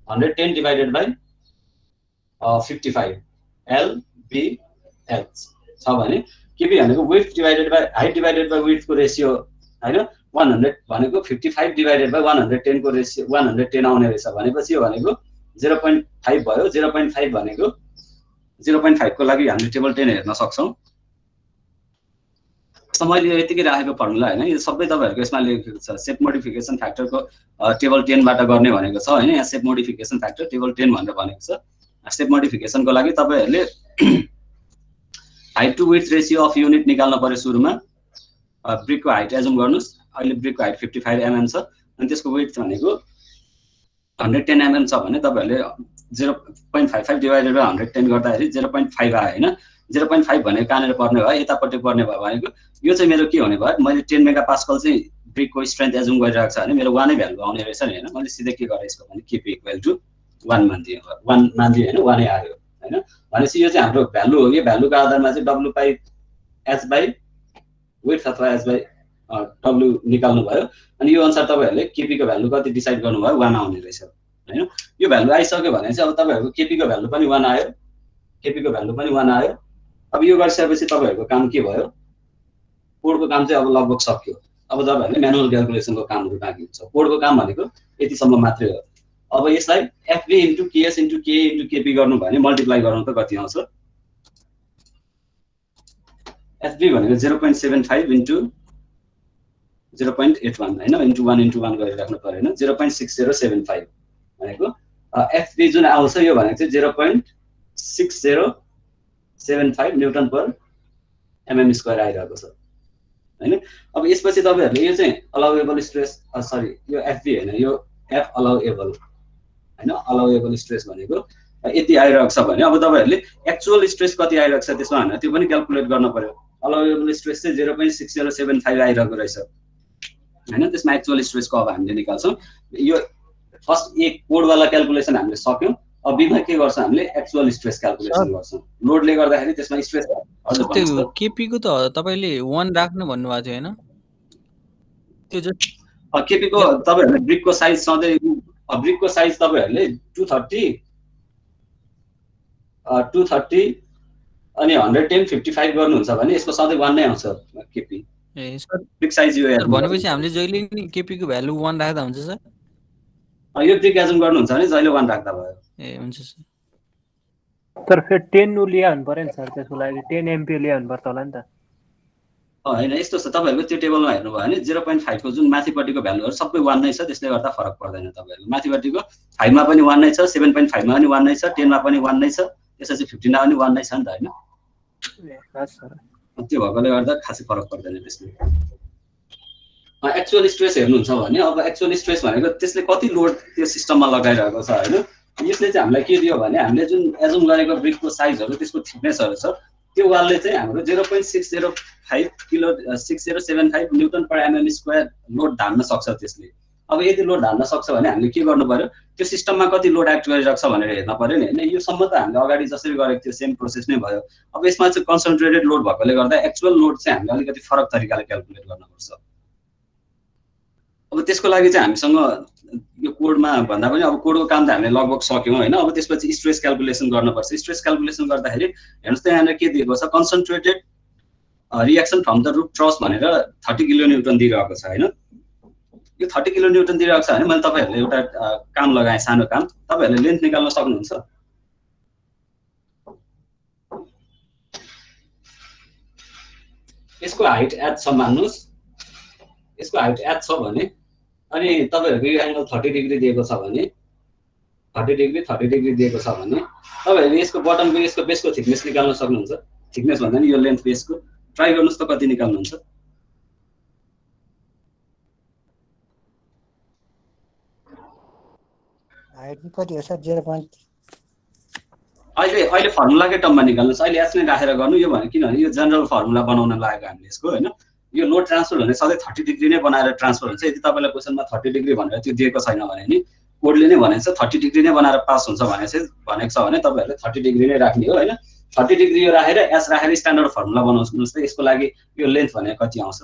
110 divided by 55 L B H छ भने केपी भनेको width divided by height divided by width को रेशियो हैन 100 भनेको 55 डिवाइडेड बाइ 110 को रेशियो 110 आउने रहेछ भनेपछि यो भनेको 0.5 भयो। 0.5 भनेको 0.5 को लागि हामीले टेबल 10 हेर्न सक्छौं। मैले यतिकै राखेको फर्मुला हैन, यो सबै तपाईहरुको यसमा लेखेको छ। सेप मोडिफिकेसन फ्याक्टरको टेबल 10 बाट गर्ने भनेको छ हैन। यहाँ सेप मोडिफिकेसन फ्याक्टर टेबल 10 भनेर भनेको छ। स्टेप मोडिफिकेसनको लागि तपाईहरुले height to width ratio of unit निकाल्न पर्यो। सुरुमा ब्रिकको हाइट एजुम गर्नुस्। अहिले ब्रिकको हाइट 55 mm छ अनि त्यसको विड्थ भनेको 110 mm छ भने तपाईहरुले 0.55 डिवाइडेड बाइ 110 गर्दाखेरि 0.5 आयो हैन। 0.5 भनेको कहाँनेर पर्ने भयो, यतापट्टि पर्ने भयो भनेको यो चाहिँ मेरो के हुने भयो, मैले 10 मेगापास्कल चाहिँ ब्रिकको स्ट्रेन्थ एजुम गरिरहेको छ भने मेरो 1 नै भ्यालु आउने रहेछ नि हैन। मैले सिधै के गरे यसको भने केपी इक्वल टु 1 मान्दिए, 1 मान्दिए हैन, 1 नै आयो हैन। भनेपछि यो चाहिँ हाम्रो भ्यालु हो। यो भ्यालुको आधारमा चाहिँ w by h by width अथवा h बाइ w निकाल्नु भयो अनि यो अनुसार तपाईहरुले केपी को भ्यालु कति डिसाइड गर्नु भयो, 1 आउने रहेछ हैन। यो भ्यालु आइसक्यो भने चाहिँ अब तपाईहरुको केपी को भ्यालु पनि 1 आयो, केपी को भ्यालु पनि 1 आयो। अब यो गरिसकेपछि तपाईहरुको काम के भयो, कोडको काम चाहिँ अब लगभग सक्यो। अब तपाईहरुले म्यानुअल क्याल्कुलेसनको कामहरु बाँकी हुन्छ। कोडको काम भनेको यतिसम्म मात्रै हो। अब यसलाई एफबी इन्टु केएस इन्टु के इन्टु केपी गर्नु भने मल्टिप्लाई गर्नु त कति आउँछ, एफबी भनेको 0.75 इन्टु 0.81 हैन, इन्टु 1 इन्टु 1 गरिराख्नु पर्यो हैन। 0.6075 भनेको एफबी जुन आउँछ यो भनेको चाहिँ 0.6075 न्युटन पर एमएम स्क्वायर आइरहेको छ हैन। अब यसपछि तपाईहरुले यो चाहिँ अलाउएबल स्ट्रेस सरी यो एफबी हैन, यो एफ अलाउएबल हैन, अलाउएबल स्ट्रेस भनेको यति आइरहेको छ भने अब तपाईहरुले एक्चुअल स्ट्रेस कति आइरहेको छ त्यसमा हैन त्यो पनि क्याल्कुलेट गर्न पर्यो। अलाउएबल स्ट्रेस चाहिँ 0.6075 आइरहेको रहेछ हैन। त्यसमा एक्चुअल स्ट्रेसको अब हामीले निकाल्छौं। यो फर्स्ट एक कोड वाला क्याल्कुलेसन हामीले सक्यौं। अब बीमा के गर्छ हामीले एक्चुअल स्ट्रेस क्याल्कुलेसन गर्छौं। लोडले गर्दाखेरि त्यसमा स्ट्रेस हजुर त्यो केपी को त तपाईले 1 राख्नु भन्नु भएको थियो हैन, त्यो जस्ट केपी को तपाईहरुले ब्रिकको साइज सधैँ ब्रिकको साइज तपाईहरुले 230 अनि 110 55 गर्नुहुन्छ भने यसको सधैँ 1 नै आउँछ केपी। ए सर ब्रिक साइज यो भनेपछि हामीले जहिले नि केपी को भ्यालु 1 राख्दा हुन्छ सर। यो ब्रिक एजुम गर्नुहुन्छ भने जहिले 1 राख्दा भयो। ए हुन्छ सर। तर फेरि 10 नु लिया हुनु पर्यो नि सर, त्यसको लागि 10 एम्पियर लिया हुनु पर्छ होला नि त। हैन यस्तो छ, तपाईहरुको त्यो टेबलमा हेर्नु भयो भने 0.5 को जुन माथिपट्टिको भ्यालुहरु सबै 1 नै छ, त्यसले गर्दा फरक पर्दैन। तपाईहरुको माथिपट्टिको 5 मा पनि 1 नै छ, 7.5 मा पनि 1 नै छ, 10 मा पनि 1 नै छ, त्यसपछि 15 मा पनि 1 नै छ नि त हैन। त्यो भएकोले गर्दा खासै फरक पर्दैन त्यसले। एक्चुअल स्ट्रेस हेर्नुहुन्छ भने अब एक्चुअल स्ट्रेस भनेको त्यसले कति लोड त्यो सिस्टममा लगाइरहेको छ हैन। यसले चाहिँ हामीलाई के दियो भने हामीले जुन एजुम गरेको ब्रिकको साइजहरु त्यसको थिकनेसहरु छ त्यो वालले चाहिँ हाम्रो 0.605 kilo 6075 newton per mm square load धान्न सक्छ त्यसले। अब यदि लोड धान्न सक्छ भने हामीले के गर्नु पर्यो, त्यो सिस्टममा कति लोड एक्ट गरिरहेको छ भनेर हेर्न पर्यो नि हैन। यो सम्म त हामीले अगाडि जसरी गरेको थियो सेम प्रोसेस नै भयो। अब यसमा चाहिँ कन्सन्ट्रेटेड लोड भएकोले गर्दा एक्चुअल लोड चाहिँ हामीले अलिकति फरक तरिकाले क्याल्कुलेट गर्नुपर्छ। अब त्यसको लागि चाहिँ हामीसँग यो कोडमा भन्दा पनि अब कोडको काम त हामीले लगभग सक्यौं हैन। अब त्यसपछि स्ट्रेस क्याल्कुलेसन गर्नुपर्छ। स्ट्रेस क्याल्कुलेसन गर्दाखेरि हेर्नुस् त यहाँले के दिएको छ, concentrated reaction from the roof truss भनेर 30 किलो न्युटन दिइरहेको छ हैन। यो 30 किलो न्युटन दिइरहेको छ भने मैले तपाईहरुले एउटा काम लगाए, सानो काम। तपाईहरुले लेन्थ निकाल्न सक्नुहुन्छ। यसको हाइट h छ मान्नुस्, यसको हाइट h छ भने अनि तपाईहरुको यो एंगल 30 डिग्री दिएको छ भने 30 डिग्री दिएको छ भने तपाईहरुले यसको बटमको यसको बेसको थिकनेस निकाल्न सक्नुहुन्छ। थिकनेस भन्दा नि यो लेन्थ बेसको ट्राई गर्नुस् त कति निकाल्नुहुन्छ। हाइट कति हो सर? 0. अहिले फर्मुलाकै टर्ममा निकाल्नुस्। अहिले एच नै राखेर गर्नु। यो भने किनभने यो जनरल फर्मुला बनाउन लागेको हामीले यसको हैन। यो लोड ट्रान्सफर भने सधैँ 30 डिग्री नै बनाएर ट्रान्सफर हुन्छ। यदि तपाईलाई क्वेशनमा 30 डिग्री भनेर त्यो दिएको छैन भने नि कोडले नै भनेको छ 30 डिग्री नै बनाएर पास हुन्छ भनेको छ भने तपाईहरुले 30 डिग्री नै राख्ने हो हैन 30 डिग्री यो राखेर एस राखेर स्ट्यान्डर्ड फर्मुला बनाउनुस् त यसको लागि यो लेन्थ भनेको कति आउँछ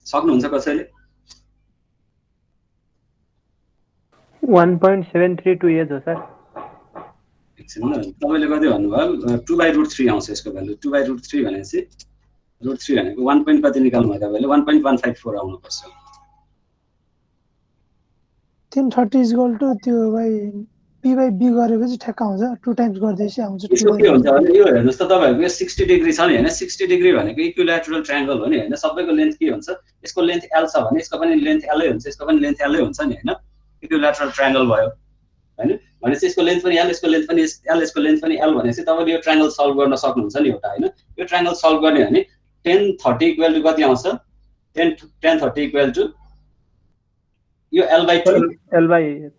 सक्नुहुन्छ कसैले 1.732 हो सर एकछिन तपाईले कति भन्नुभयो 2/√3 आउँछ यसको भ्यालु 2/√3 भनेपछि √3 भनेको 1 point कति निकाल्नु भयो तपाईले 1.154 आउनु पर्छ 330 इक्वल टु त्यो भाइ p/b गरेपछि ठ्याक्क आउँछ 2 टाइम्स गर्दैछ आउँछ यसको के हुन्छ भने यो हेर्नुस् त तपाईहरुको यो 60 डिग्री छ नि हैन 60 डिग्री भनेको इक्विल्याटरल ट्रायंगल हो नि हैन सबैको लेन्थ के हुन्छ यसको लेन्थ l छ भने यसको पनि लेन्थ l हुन्छ यसको पनि लेन्थ l हुन्छ नि हैन इक्विल्याटरल ट्रायंगल भयो हैन भनेपछि यसको लेन्थ पनि l यसको लेन्थ पनि l यसको लेन्थ पनि l भनेपछि तपाईले यो ट्रायंगल सल्भ गर्न सक्नुहुन्छ नि एउटा हैन यो ट्रायंगल सल्भ गर्ने भने 1030 इक्वल टु कति आउँछ 1030 इक्वल टु यो l/2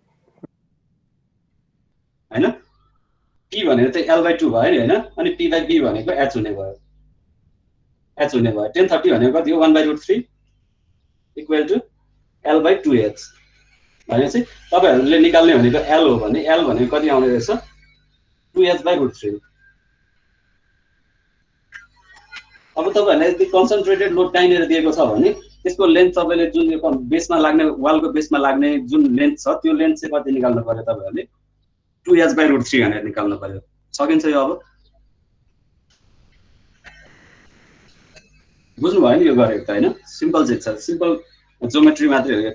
हैन p भनेको चाहिँ l/2 भयो नि हैन अनि p/b भनेको h हुने भयो 1030 भनेको कति हो 1/√3 इक्वल टु l/2h भनेपछि तपाईहरुले निकाल्ने भनेको l हो भने l भनेको कति आउने रहेछ 2h/√3 अब तपाईहरुलाई यदि कन्सन्ट्रेटेड लोड काइनेर दिएको छ भने त्यसको लेन्थ तपाईले जुन यो बेसमा लाग्ने वालको बेसमा लाग्ने जुन लेन्थ छ त्यो लेन्थ चाहिँ कति निकाल्नु पर्यो तपाईहरुले 2h/√3 भनेर निकाल्नु पर्यो सकिन्छ यो अब बुझ्नु भयो नि यो गरेको त हैन सिम्पल चाहिँ छ सिम्पल ज्योमेट्री मात्रै हो यो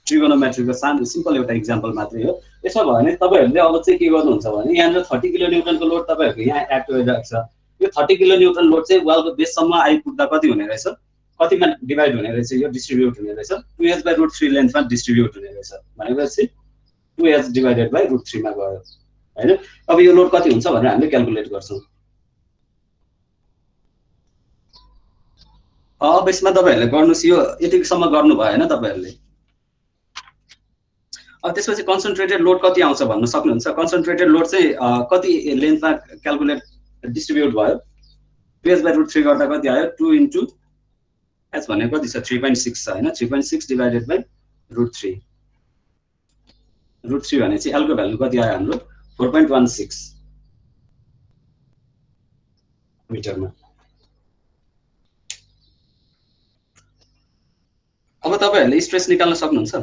ट्रिगोनोमेट्रीको सानो सिम्पल एउटा एक्जाम्पल मात्रै हो यसो भयो भने तपाईहरुले अब चाहिँ के गर्नुहुन्छ भने यहाँ 30 किलो न्यूटनको लोड तपाईहरुको यहाँ एक्ट गरिरहेको छ यो 30 किलो न्यूटन लोड चाहिँ वालको बेससम्म आइपुग्दा कति हुने रहेछ कतिमा डिभाइड हुने रहेछ यो डिस्ट्रिब्युट हुने रहेछ 2h/√3 लेन्थमा डिस्ट्रिब्युट हुने रहेछ भनेपछि 2h डिवाइडेड बाइ √3 मा गयो हैन अब यो लोड कति हुन्छ भनेर हामीले क्याल्कुलेट गर्छौं अब यसमा तपाईहरुले गर्नुस् यो यतिसम्म गर्नु भयो हैन तपाईहरुले अब त्यसपछि कन्सन्ट्रेटेड लोड कति आउँछ भन्न सक्नुहुन्छ कन्सन्ट्रेटेड लोड चाहिँ कति लेन्थमा क्याल्कुलेट डिस्ट्रिब्युट भयो 2h/√3 गर्दा कति आयो 2 इन्टु h भनेको कति छ 3.6 छ हैन 3.6 डिवाइडेड बाइ √3 √3 भने चाहिँ l को भ्यालु कति आयो हाम्रो 4.16 मिटरमा अब तपाईहरुले स्ट्रेस निकाल्न सक्नुहुन्छ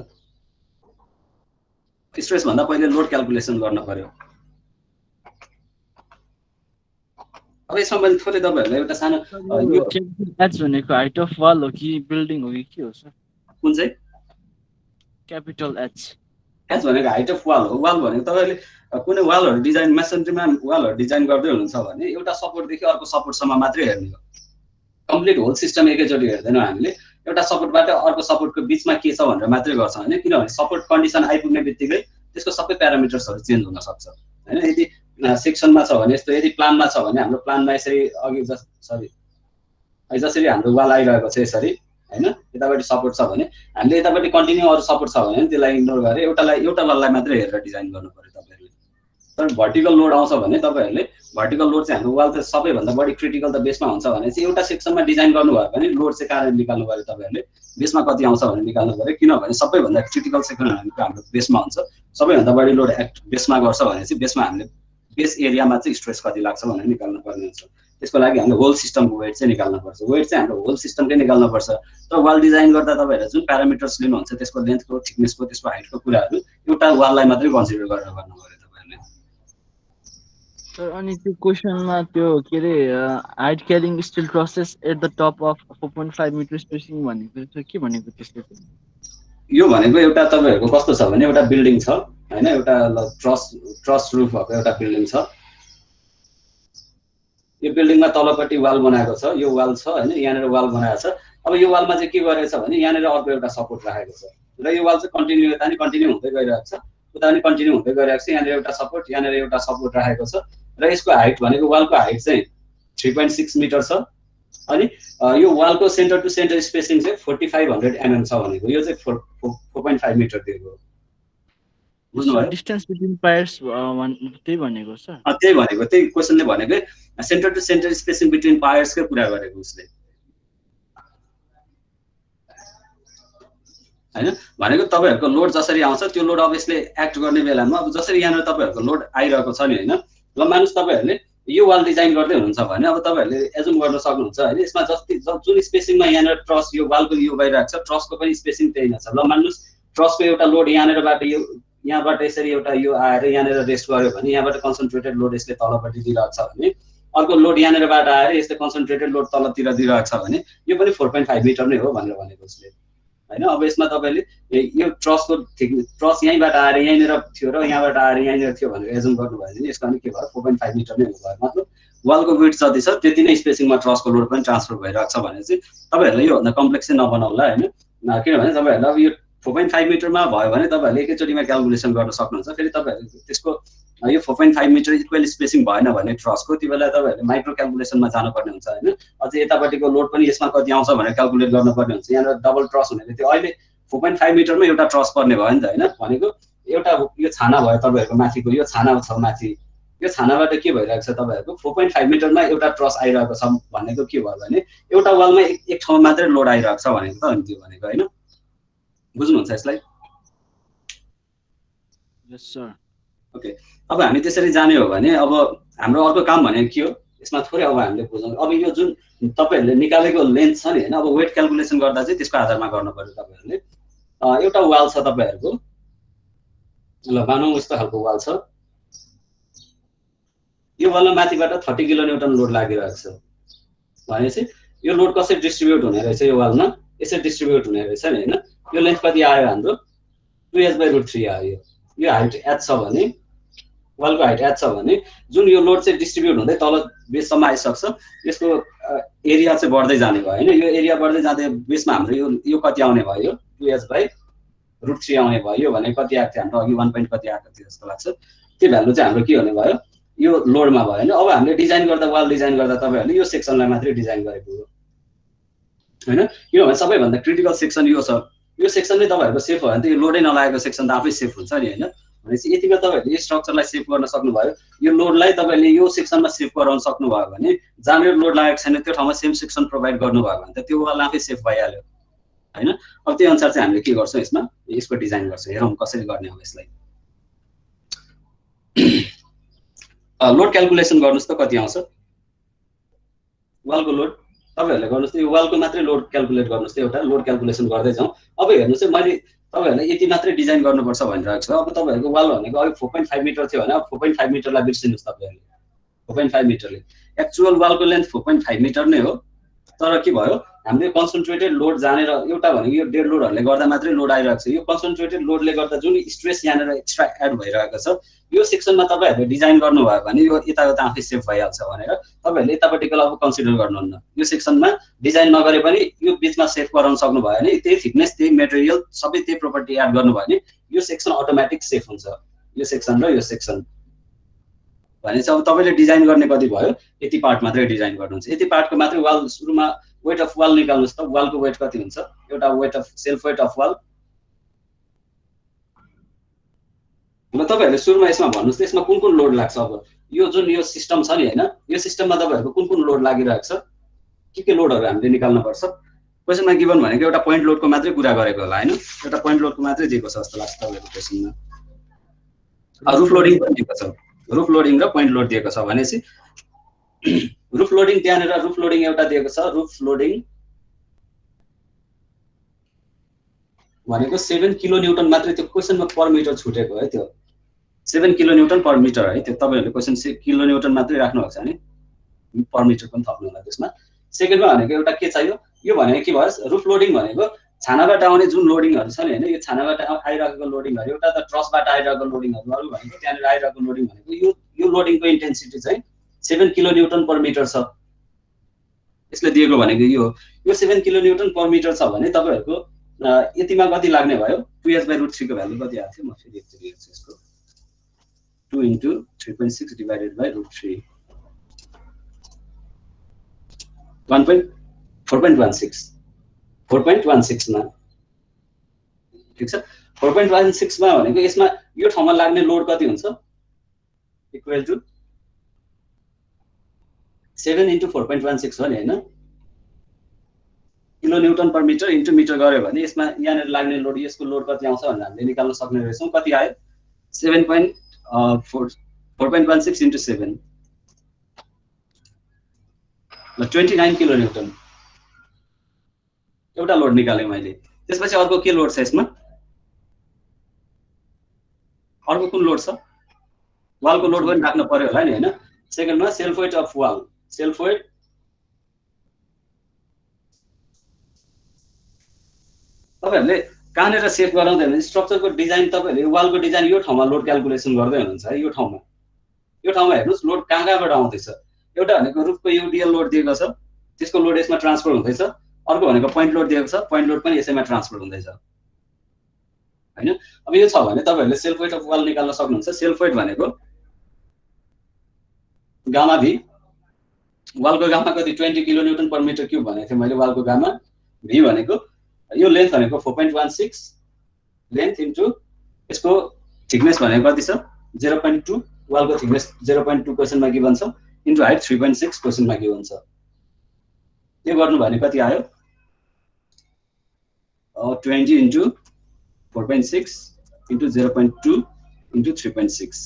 स्ट्रेस भन्दा पहिले लोड क्याल्कुलेसन गर्न पर्यो अब यसमा मैले थोरै तपाईहरुलाई एउटा सानो यो h भनेको हाइट अफ वाल हो कि बिल्डिङ हो कि के हो सर कुन चाहिँ क्यापिटल h h भनेको हाइट अफ वाल हो वाल भनेको तपाईले कुनै वालहरु डिजाइन मेसनरीमा वालहरु डिजाइन गर्दै हुनुहुन्छ भने एउटा सपोर्ट देखि अर्को सपोर्टसम्म मात्रै हेर्ने हो कम्प्लिट होल सिस्टम एकैचोटी हेर्दैनौं हामीले एउटा सपोर्टबाट अर्को सपोर्टको बीचमा के छ भनेर मात्रै गर्छौं हैन किनभने सपोर्ट कन्डिसन आइपुग्ने बित्तिकै त्यसको सबै प्यारामिटर्सहरु चेन्ज हुन सक्छ हैन यदि सेक्सनमा छ भने यस्तो यदि प्लानमा छ भने हाम्रो प्लानमा यसरी अघि जसरी हाम्रो वाल आइरहेको छ यसरी हैन यतापटि सपोर्ट छ भने हामीले यतापटि कन्टिन्यू अरु सपोर्ट छ भने त्यसलाई इग्नोर गरेर एउटा वाललाई मात्रै हेरेर डिजाइन गर्नु पर्यो तपाईहरुले तर भर्टिकल लोड आउँछ भने तपाईहरुले भर्टिकल लोड चाहिँ हाम्रो वाल त सबैभन्दा बढी क्रिटिकल त बेसमा हुन्छ भने चाहिँ एउटा सेक्सनमा डिजाइन गर्नु भयो भने लोड चाहिँ कहाँ निकाल्नु पर्यो तपाईहरुले बेसमा कति आउँछ भनेर निकाल्नु पर्यो किनभने सबैभन्दा क्रिटिकल सेक्सन भनेको हाम्रो बेसमा हुन्छ सबैभन्दा बढी लोड एक्ट बेसमा गर्छ भने चाहिँ बेसमा हामीले बेस एरियामा चाहिँ स्ट्रेस कति लाग्छ भनेर निकाल्नु पर्ने हुन्छ त्यसको लागि हामीले होल सिस्टमको वेट चाहिँ निकाल्नु पर्छ वेट चाहिँ हाम्रो होल सिस्टमकै निकाल्नु पर्छ तर वाल डिजाइन गर्दा तपाईहरुले जुन प्यारामिटर्स लिनुहुन्छ त्यसको लेन्थको थिकनेसको त्यसको हाइटको कुराहरु एउटा वाललाई मात्रै कन्सिडर गरेर गर्नु पर्यो तपाईहरुले सर अनि त्यो क्वेशनमा त्यो के रे height carrying steel trusses at the top of 4.5 metre spacing भनेको चाहिँ के भनेको त्यसले यो भनेको एउटा तपाईहरुको कस्तो छ भने एउटा बिल्डिङ छ हैन एउटा ट्रस रुफ भएको एउटा बिल्डिङ छ यो बिल्डिङमा तलपट्टि वाल बनाएको छ यो वाल छ हैन यहाँनेर वाल बनाएको छ अब यो वालमा चाहिँ के गरेछ भने यहाँनेर अर्को एउटा सपोर्ट राखेको छ र यो वाल चाहिँ कन्टिन्यू यता नि कन्टिन्यू हुँदै गइरहेको छ उता नि कन्टिन्यू हुँदै गइरहेको छ यहाँनेर एउटा सपोर्ट यहाँनेर एउटा सपोर्ट राखेको छ र यसको हाइट भनेको वालको हाइट चाहिँ 3.6 मिटर छ अनि यो वालको सेन्टर टु सेन्टर स्पेसिङ चाहिँ 4500 mm छ भनेको यो चाहिँ 4.5 मिटर दिएको बुझ्नुभयो? डिस्टेन्स बिट्विन पायर्स त्यही भनेको सर। त्यही भनेको, त्यही क्वेसनले भनेकै centre to centre spacing between पायर्सकै कुरा गरेको उसले हैन। भनेको तपाईहरुको लोड जसरी आउँछ त्यो लोड अभियसली एक्ट गर्ने बेलामा अब जसरी यहाँ तपाईहरुको लोड आइरहेको छ नि हैन, ल मानुस तपाईहरुले यो वाल डिजाइन गर्दै हुनुहुन्छ भने अब तपाईहरुले एजुम गर्न सक्नुहुन्छ हैन, यसमा जुन स्पेसिङमा यहाँ ट्रस यो वालको यो गइरहेको छ ट्रसको पनि स्पेसिङ त्यही नै छ। ल मानुस ट्रसको एउटा लोड यहाँबाट यो यहाँबाट यसरी एउटा यो आएर यहाँनेर रेस्ट गर्यो भने यहाँबाट कन्सन्ट्रेटेड लोड यसले तलपट्टि दिइरहेको छ भने अर्को लोड यहाँनेरबाट आएर यसले कन्सन्ट्रेटेड लोड तलतिर दिइरहेको छ भने यो पनि 4.5 मिटर नै हो भनेर भनेको उसले हैन। अब यसमा तपाईले यो ट्रसको ट्रस यहीँबाट आएर यहीँनेर थियो र यहाँबाट आएर यहीँनेर थियो भनेर एजुम गर्नुभयो भने यसको अनि के भयो 4.5 मिटर नै भयो। मतलब वालको विड्थ जति छ त्यति नै स्पेसिङमा ट्रसको लोड पनि ट्रान्सफर भइरहेको छ भने चाहिँ तपाईहरुले यो भन्दा कम्प्लेक्स चाहिँ नबनाउला हैन, किनभने तपाईहरुले अब यो 4.5 मिटरमा भयो भने तपाईहरुले एकैचोटीमा क्याल्कुलेसन गर्न सक्नुहुन्छ। फेरि तपाईहरुले त्यसको यो 4.5 मिटर इक्वल स्पेसिङ भएन भने ट्रसको त्यो बेला तपाईहरुले माइक्रो क्याल्कुलेसनमा जानुपर्ने हुन्छ हैन। अझै यतापट्टिको लोड पनि यसमा कति आउँछ भनेर क्याल्कुलेट गर्नुपर्ने हुन्छ। यहाँ डबल ट्रस हुनेले त्यो अहिले 4.5 मिटरमा एउटा ट्रस पर्ने भयो नि त हैन। भनेको एउटा यो छाना भयो तपाईहरुको माथिको यो छाना छ माथि, यो छानाबाट के भइरहेको छ तपाईहरुको 4.5 मिटरमा एउटा ट्रस आइरहेको छ भनेको के भयो भने एउटा वालमा एक ठाउँमा मात्रै लोड आइरहेको छ भनेको त अनि त्यो भनेको हैन। बुझ्नुहुन्छ यसलाई? यस सर। ओके, अब हामी त्यसरी जाने हो भने अब हाम्रो अर्को काम भनेको के हो यसमा थोरै अब हामीले बुझौँ। अब यो जुन तपाईहरुले निकालेको लेन्थ छ नि हैन, अब वेट क्याल्कुलेसन गर्दा चाहिँ त्यसको आधारमा गर्नु पर्यो तपाईहरुले। एउटा वाल छ तपाईहरुको, ल मानौँ यस्तो खालको वाल छ, यो वालमा माथिबाट 30 किलो न्यूटन लोड लागिरहेको छ भनेपछि यो लोड कसरी डिस्ट्रिब्युट हुने रहेछ यो वालमा यसरी डिस्ट्रिब्युट हुने रहेछ नि हैन। यो लेन्थ कति आयो हाम्रो 2h/√3 आयो। यो हाइट h छ भने वालको हाइट h छ भने जुन यो लोड चाहिँ डिस्ट्रिब्युट हुँदै तल बेससम्म आइसक्छ यसको एरिया चाहिँ बढ्दै जाने भयो हैन। यो एरिया बढ्दै जाँदै बेसमा हाम्रो यो कति आउने भयो 2h/√3 आउने भयो। यो भने कति आएको थियो हाम्रो अघि 1 point कति आएको थियो जस्तो लाग्छ। त्यो भ्यालु चाहिँ हाम्रो के हुने भयो यो लोडमा भयो हैन। अब हामीले डिजाइन गर्दा वाल डिजाइन गर्दा तपाईहरुले यो सेक्सनलाई मात्रै डिजाइन गरेको हो हैन, किनभने सबैभन्दा क्रिटिकल सेक्सन यो छ। यो सेक्सन नै तपाईहरुको सेफ भयो भने त यो लोडै नलागेको सेक्सन त आफै सेफ हुन्छ नि हैन। भनेपछि यतिमा तपाईहरुले यो स्ट्रक्चरलाई सेफ गर्न सक्नुभयो, यो लोडलाई तपाईले यो सेक्सनमा सेफ गराउन सक्नुभयो भने जहाँनेर लोड लागेको छैन त्यो ठाउँमा सेम सेक्सन प्रोभाइड गर्नुभयो भने त त्यो वाल आफै सेफ भइहाल्यो हैन। अब त्यो अनुसार चाहिँ हामीले के गर्छौं यसमा यसको डिजाइन गर्छौं। हेरौँ कसरी गर्ने हो यसलाई। लोड क्याल्कुलेसन गर्नुस् त कति आउँछ वालको लोड तपाईहरुले गर्नुस् त यो वालको मात्रै लोड क्याल्कुलेट गर्नुस् त एउटा लोड क्याल्कुलेसन गर्दै जाउँ। अब हेर्नुस् है मैले तपाईहरुलाई यति मात्रै डिजाइन गर्नुपर्छ भनिरहेको छु। अब तपाईहरुको वाल भनेको अघि 4.5 मिटर थियो भने अब 4.5 मिटरलाई बिर्सिनुस् तपाईहरुले। 4.5 मिटरले एक्चुअल वालको लेन्थ 4.5 मिटर नै हो, तर के भयो हामीले कन्सन्ट्रेटेड लोड जानेर एउटा भनेको यो डेड लोडहरुले गर्दा मात्रै लोड आइरहेको छ। यो कन्सन्ट्रेटेड लोडले गर्दा जुन स्ट्रेस यहाँनेर एक्स्ट्रा एड भइरहेको छ यो सेक्सनमा तपाईहरुले डिजाइन गर्नुभयो भने यो यताउता आफै सेफ भइहाल्छ भनेर तपाईहरुले यतापट्टिको अब कन्सिडर गर्नुहुन्न। यो सेक्सनमा डिजाइन नगरे पनि यो बीचमा सेफ गराउन सक्नु भयो भने त्यही थिकनेस त्यही मटेरियल सबै त्यही प्रोपर्टी एड गर्नु भयो भने यो सेक्सन अटोमेटिक सेफ हुन्छ। यो सेक्सन र यो सेक्सन भनेपछि अब तपाईले डिजाइन गर्ने कति भयो यति पार्ट मात्रै डिजाइन गर्नुहुन्छ। यति पार्टको मात्रै वाल सुरुमा वेट अफ वाल निकाल्नुस् त वालको वेट कति हुन्छ एउटा weight of self weight of wall. ल तपाईहरुले सुरुमा यसमा भन्नुस् त यसमा कुन कुन लोड लाग्छ। अब यो जुन यो सिस्टम छ नि हैन, यो सिस्टममा तपाईहरुको कुन कुन लोड लागिरहेको छ के लोडहरु हामीले निकाल्नु पर्छ। क्वेशनमा गिभन भनेको एउटा पोइन्ट लोडको मात्रै कुरा गरेको होला हैन, एउटा पोइन्ट लोडको मात्रै दिएको छ जस्तो लाग्छ तपाईहरुको क्वेशनमा। रुफ लोडिङ पनि दिएको छ, रुफ लोडिङ र पोइन्ट लोड दिएको छ भनेपछि रुफ लोडिङ त्यहाँनेर रुफ लोडिङ एउटा दिएको छ। रुफ लोडिङ भनेको 7 किलो न्यूटन मात्रै त्यो क्वेशनमा पर मिटर छुटेको है। त्यो 7 किलो न्यूटन पर मिटर है। त्यो तपाईहरुले क्वेशन किलो न्यूटन मात्रै राख्नु भएको छ नि पर मिटर पनि थप्नु होला त्यसमा। सेकेन्डमा भनेको एउटा के चाहियो यो भनेको के भयो रुफ लोडिङ भनेको छानाबाट आउने जुन लोडिङहरु छ नि हैन, यो छानाबाट आइरहेको लोडिङहरु एउटा त ट्रसबाट आइरहेको लोडिङहरु अरु भनेको त्यहाँनेर आइरहेको लोडिङ भनेको यो लोडिङको इन्टेन्सिटी चाहिँ 7 किलो न्यूटन पर मिटर छ। यसले दिएको भनेको यो 7 किलो न्यूटन पर मिटर छ भने तपाईहरुको यतिमा कति लाग्ने भयो 2h/√3 को भ्यालु कति आएको थियो म फेरि एकचोटी हेर्छु यसको 2 * 3.6 divided by √3 4.16 मा ठीक छ। 4.16 मा भनेको यसमा यो ठाउँमा लाग्ने लोड कति हुन्छ इक्वल टु 7 × 4.16 हो नि हैन kilo newton per metre into metre गर्यो भने यसमा यहाँनिर लाग्ने लोड यसको लोड कति आउँछ भनेर हामीले निकाल्न सक्ने रहेछौँ कति आयो 4.16 × 7 29 किलो न्यूटन एउटा लोड निकाले मैले त्यसपछि अर्को के लोड छ यसमा अर्को कुन लोड छ वालको लोड पनि राख्न पर्यो होला नि हैन सेकेन्डमा self weight of wall self weight तपाईहरुले कहाँनेर सेट गराउँदै भने स्ट्रक्चरको डिजाइन तपाईहरुले वालको डिजाइन यो ठाउँमा लोड क्याल्कुलेसन गर्दै हुनुहुन्छ है यो ठाउँमा हेर्नुस् लोड कहाँबाट आउँदैछ एउटा भनेको रुफको युडिएल लोड दिएको छ त्यसको लोड यसमा ट्रान्सफर हुँदैछ अर्को भनेको पोइन्ट लोड दिएको छ पोइन्ट लोड पनि यसैमा ट्रान्सफर हुँदैछ हैन अब यो छ भने तपाईहरुले सेल्फ वेट अफ वाल निकाल्न सक्नुहुन्छ सेल्फ वेट भनेको गामा भी वालको गामा कति 20 kilo newton per metre cube भनेको थिए मैले वालको गामा भी भनेको यो लेन्थ भनेको 4.16 लेन्थ इन्टु यसको थिकनेस भनेको कति छ 0.2 वालको थिकनेस 0.2 क्वेशनमा गिभन छ इन्टु हाइट 3.6 क्वेशनमा गिभन छ यो गर्नु भने कति आयो 20 इन्टु 4.6 इन्टु 0.2 इन्टु 3.6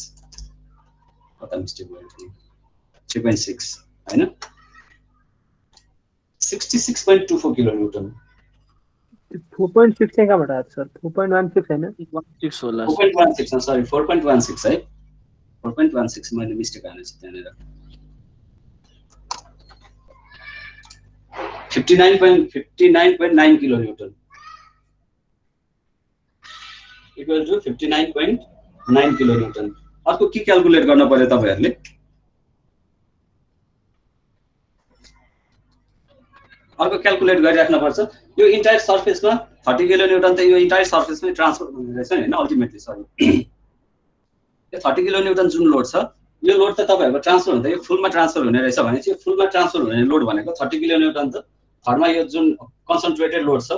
कता मिस्टेक भयो 3.6 हैन 66.24 किलो न्यूटन 4.6 चाहिँ कहाँबाट आयो सर 4.16 हैन 16 होला 4.16 सरी 4.16 है 4.16 मैले मिस्टेक हालेछु त्यहाँनेर 59.9 kilo newton equal to 59.9 kilo newton अर्को के क्याल्कुलेट गर्न पर्यो तपाईहरुले अर्को क्याल्कुलेट गरिराख्न पर्छ यो इन्टायर सर्फेसमा 30 किलो न्यूटन त यो इन्टायर सर्फेसमै ट्रान्सफर हुने रहेछ हैन अल्टिमेटली सरी यो 30 किलो न्यूटन जुन लोड छ यो लोड त तपाईहरुको ट्रान्सफर हुँदै यो फुलमा ट्रान्सफर हुने रहेछ भने चाहिँ फुलमा ट्रान्सफर हुने लोड भनेको 30 किलो न्यूटन त थर्डमा यो जुन कन्सन्ट्रेटेड लोड छ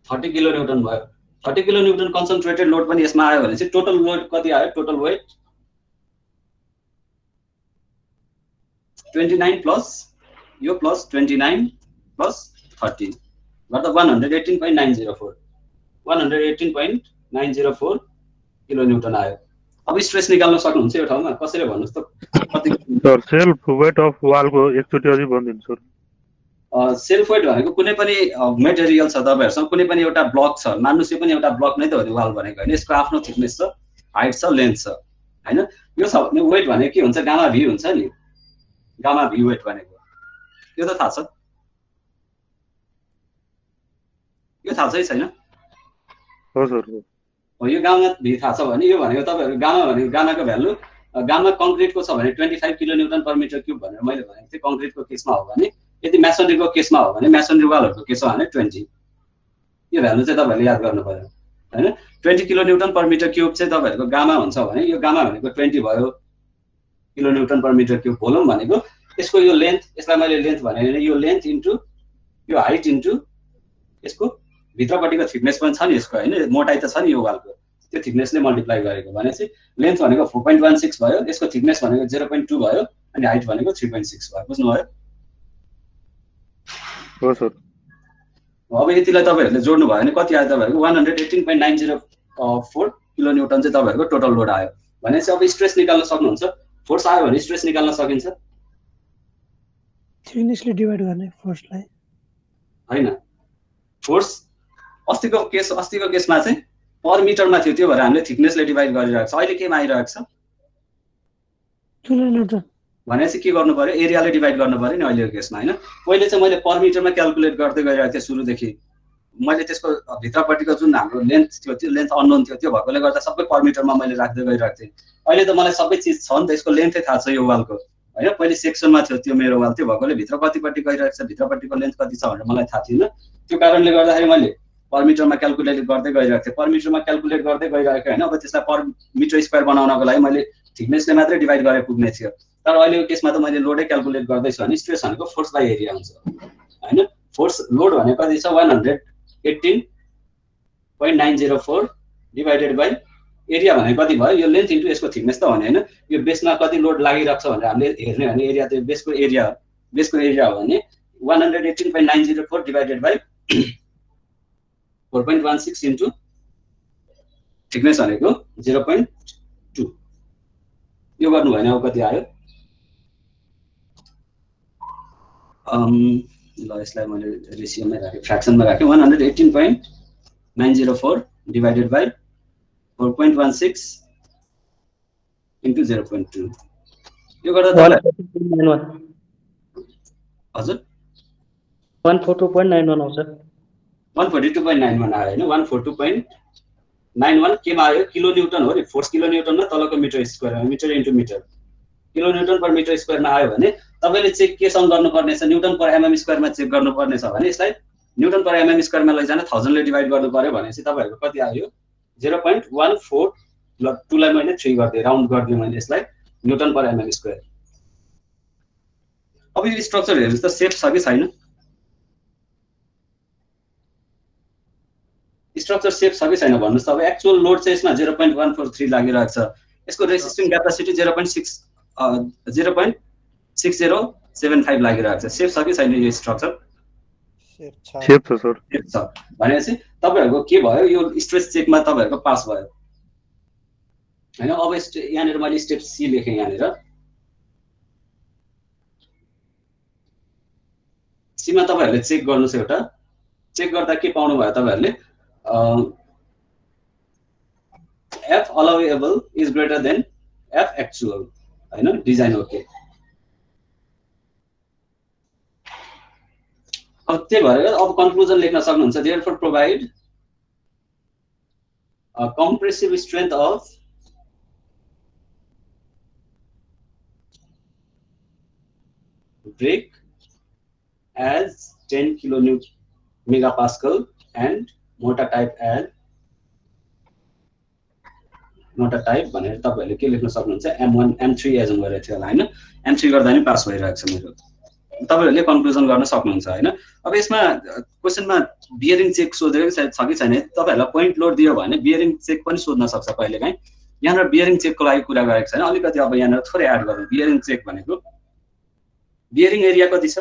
30 किलो न्यूटन भयो 30 किलो न्यूटन कन्सन्ट्रेटेड लोड पनि यसमा आयो भने चाहिँ टोटल लोड कति आयो टोटल वेट 29 प्लस यो प्लस 29 प्लस 30 गर्दा 118.904 किलो न्यूटन आयो अब स्ट्रेस निकाल्न सक्नुहुन्छ यो ठाउँमा कसैले भन्नुस् त कति सर सेल्फ वेट अफ वालको एकचोटी अझै भनिदिनु सर सेल्फ वेट भनेको कुनै पनि मेटेरियल छ तपाईहरुसँग कुनै पनि एउटा ब्लक छ मान्नुस् यो पनि एउटा ब्लक नै त हो नि वाल भनेको हैन यसको आफ्नो थिकनेस छ हाइट छ लेन्थ छ हैन यो छ भने वेट भनेको के हुन्छ गामा भी हुन्छ नि गामा भी वेट भनेको यो त थाहा छ यो थाहा छ है छैन हो सर हो यो गामा भी थाहा छ भने यो भनेको तपाईहरु गामा भनेको गामाको भ्यालु गामा कंक्रिटको छ भने 25 kilo newton per metre cube भनेर मैले भनेको थिएँ कंक्रिटको केसमा हो भने यदि मेसनरीको केसमा हो भने मेसनरी वालहरुको केसमा भने 20 यो भ्यालु चाहिँ तपाईहरुले याद गर्नु पर्यो हैन 20 kilo newton per metre cube चाहिँ तपाईहरुको गामा हुन्छ भने यो गामा भनेको 20 भयो kilo newton per metre cube volume भनेको यसको यो लेन्थ यसलाई मैले लेन्थ भने यो लेन्थ इन्टु यो हाइट इन्टु यसको भित्रपट्टिको थिकनेस पनि छ नि यसको हैन मोटाइ त छ नि यो वालको त्यो थिकनेसले मल्टिप्लाई गरेको भनेपछि लेन्थ भनेको 4.16 भयो यसको थिकनेस भनेको 0.2 भयो अनि हाइट भनेको 3.6 भयो बुझ्नु भयो हो सर अब यतिलाई तपाईहरुले जोड्नु भयो भने कति आयो तपाईहरुको 118.904 किलो न्यूटन चाहिँ तपाईहरुको टोटल लोड आयो भनेपछि अब स्ट्रेस निकाल्न सक्नुहुन्छ फोर्स आयो भने स्ट्रेस निकाल्न सकिन्छ थिकनेसले डिवाइड गर्ने फोर्सलाई हैन फोर्स अस्तिको केसमा चाहिँ पर मिटरमा थियो त्यो भएर हामीले थिकनेसले डिवाइड गरिरहेको छ अहिले केमा आइरहेको छ किलो न्यूटन भनेपछि के गर्नु पर्यो एरियाले डिवाइड गर्नु पर्यो नि अहिलेको केसमा हैन पहिले चाहिँ मैले पर मिटरमा क्याल्कुलेट गर्दै गइरहेको थिएँ सुरुदेखि मैले त्यसको भित्रपट्टिको जुन हाम्रो लेन्थ थियो त्यो लेन्थ अननोन थियो त्यो भएकोले गर्दा सबै पर मिटरमा मैले राख्दै गइरहेको थिएँ अहिले त मलाई सबै चीज छ नि त यसको लेन्थै थाहा छ यो वालको हैन पहिले सेक्सनमा थियो त्यो मेरो वाल त्यो भएकोले भित्र कतिपट्टि गइरहेको छ भित्रपट्टिको लेन्थ कति छ भनेर मलाई थाहा थिएन त्यो कारणले गर्दाखेरि मैले पर मिटरमा क्याल्कुलेट गर्दै गइरहेको थिएँ पर मिटरमा क्याल्कुलेट गर्दै गइरहेको हैन अब त्यसलाई पर मिटर स्क्वायर बनाउनको लागि मैले थिकनेसले मात्रै डिवाइड गरे पुग्ने थियो तर अहिलेको केसमा त मैले लोडै क्याल्कुलेट गर्दैछु भने स्ट्रेस भनेको फोर्स बाइ एरिया हुन्छ हैन फोर्स लोड भनेको कति छ 118.904 डिभाइडेड बाई एरिया भनेको कति भयो यो लेन्थ इन्टु यसको थिकनेस त हो नि हैन यो बेसमा कति लोड लागिरहेको छ भनेर हामीले हेर्ने भने एरिया त बेसको एरिया हो भने 118.904 डिभाइडेड बाई 4.16 इन्टु थिकनेस भनेको 0.2 यो गर्नु भएन अब कति आयो ल यसलाई मैले रेसियोमा राखे फ्र्याक्सनमा राखे 118.904 डिभाइडेड बाई 4.16 इन्टु 0.2 यो गर्दा हजुर 142.91 आउँछ 142.91 आयो हैन 142.91 केमा आयो किलो न्युटन हो नि फोर्स किलो न्युटनमा तलको metre square metre into metre kilo newton per metre स्क्वायरमा आयो भने तपाईले चेक केसँग गर्नुपर्ने छ न्युटन पर एमएम स्क्वायरमा चेक गर्नुपर्ने छ भने यसलाई न्युटन पर एमएम स्क्वायरमा लैजान 1000 ले डिभाइड गर्नु पर्यो भनेपछि तपाईहरुको कति आयो 0.14 ल 2 लाई मैले 3 गर्दै राउन्ड गर्दै मैले यसलाई न्युटन पर एमएम स्क्वायर अब यो स्ट्रक्चर हेर्नुस् त सेफ छ कि छैन स्ट्रक्चर सेफ छ कि छैन भन्नुस् त अब एक्चुअल लोड चाहिँ यसमा 0.143 लागिरहेको छ यसको रेसिस्टिङ क्यापासिटी 0.6075 लागिरहेको छ सेफ छ कि छैन यो स्ट्रक्चर सेफ छ सर सेफ छ भनेपछि तपाईहरुको के भयो यो स्ट्रेस चेकमा तपाईहरुको पास भयो हैन अब यहाँनिर मैले स्टेप सी लेखे यहाँनिर सीमा तपाईहरुले चेक गर्नुस् एउटा चेक गर्दा के पाउनु भयो तपाईहरुले F allowable is greater than F actual हैन डिजाइन ओके अब त्यही भएर अब कन्क्लुजन लेख्न सक्नुहुन्छ therefore provide a compressive strength of brick as 10 kilonewton megapascal and mortar type as motor type भनेर तपाईहरुले के लेख्न सक्नुहुन्छ M1 M3 एजुम गरेर थियो होला हैन M3 गर्दा नि पास भइरहेको छ मेरो तपाईहरुले कन्क्लुजन गर्न सक्नुहुन्छ हैन अब यसमा क्वेशनमा बियरिङ चेक सोधेको छ कि छैन तपाईहरुलाई पोइन्ट लोड दियो भने बियरिङ चेक पनि सोध्न सक्छ कहिलेकाहीँ यहाँ बियरिङ चेकको लागि कुरा गरेको छैन अलिकति अब यहाँ थोरै एड गरौँ बियरिङ चेक भनेको बियरिङ एरिया कति छ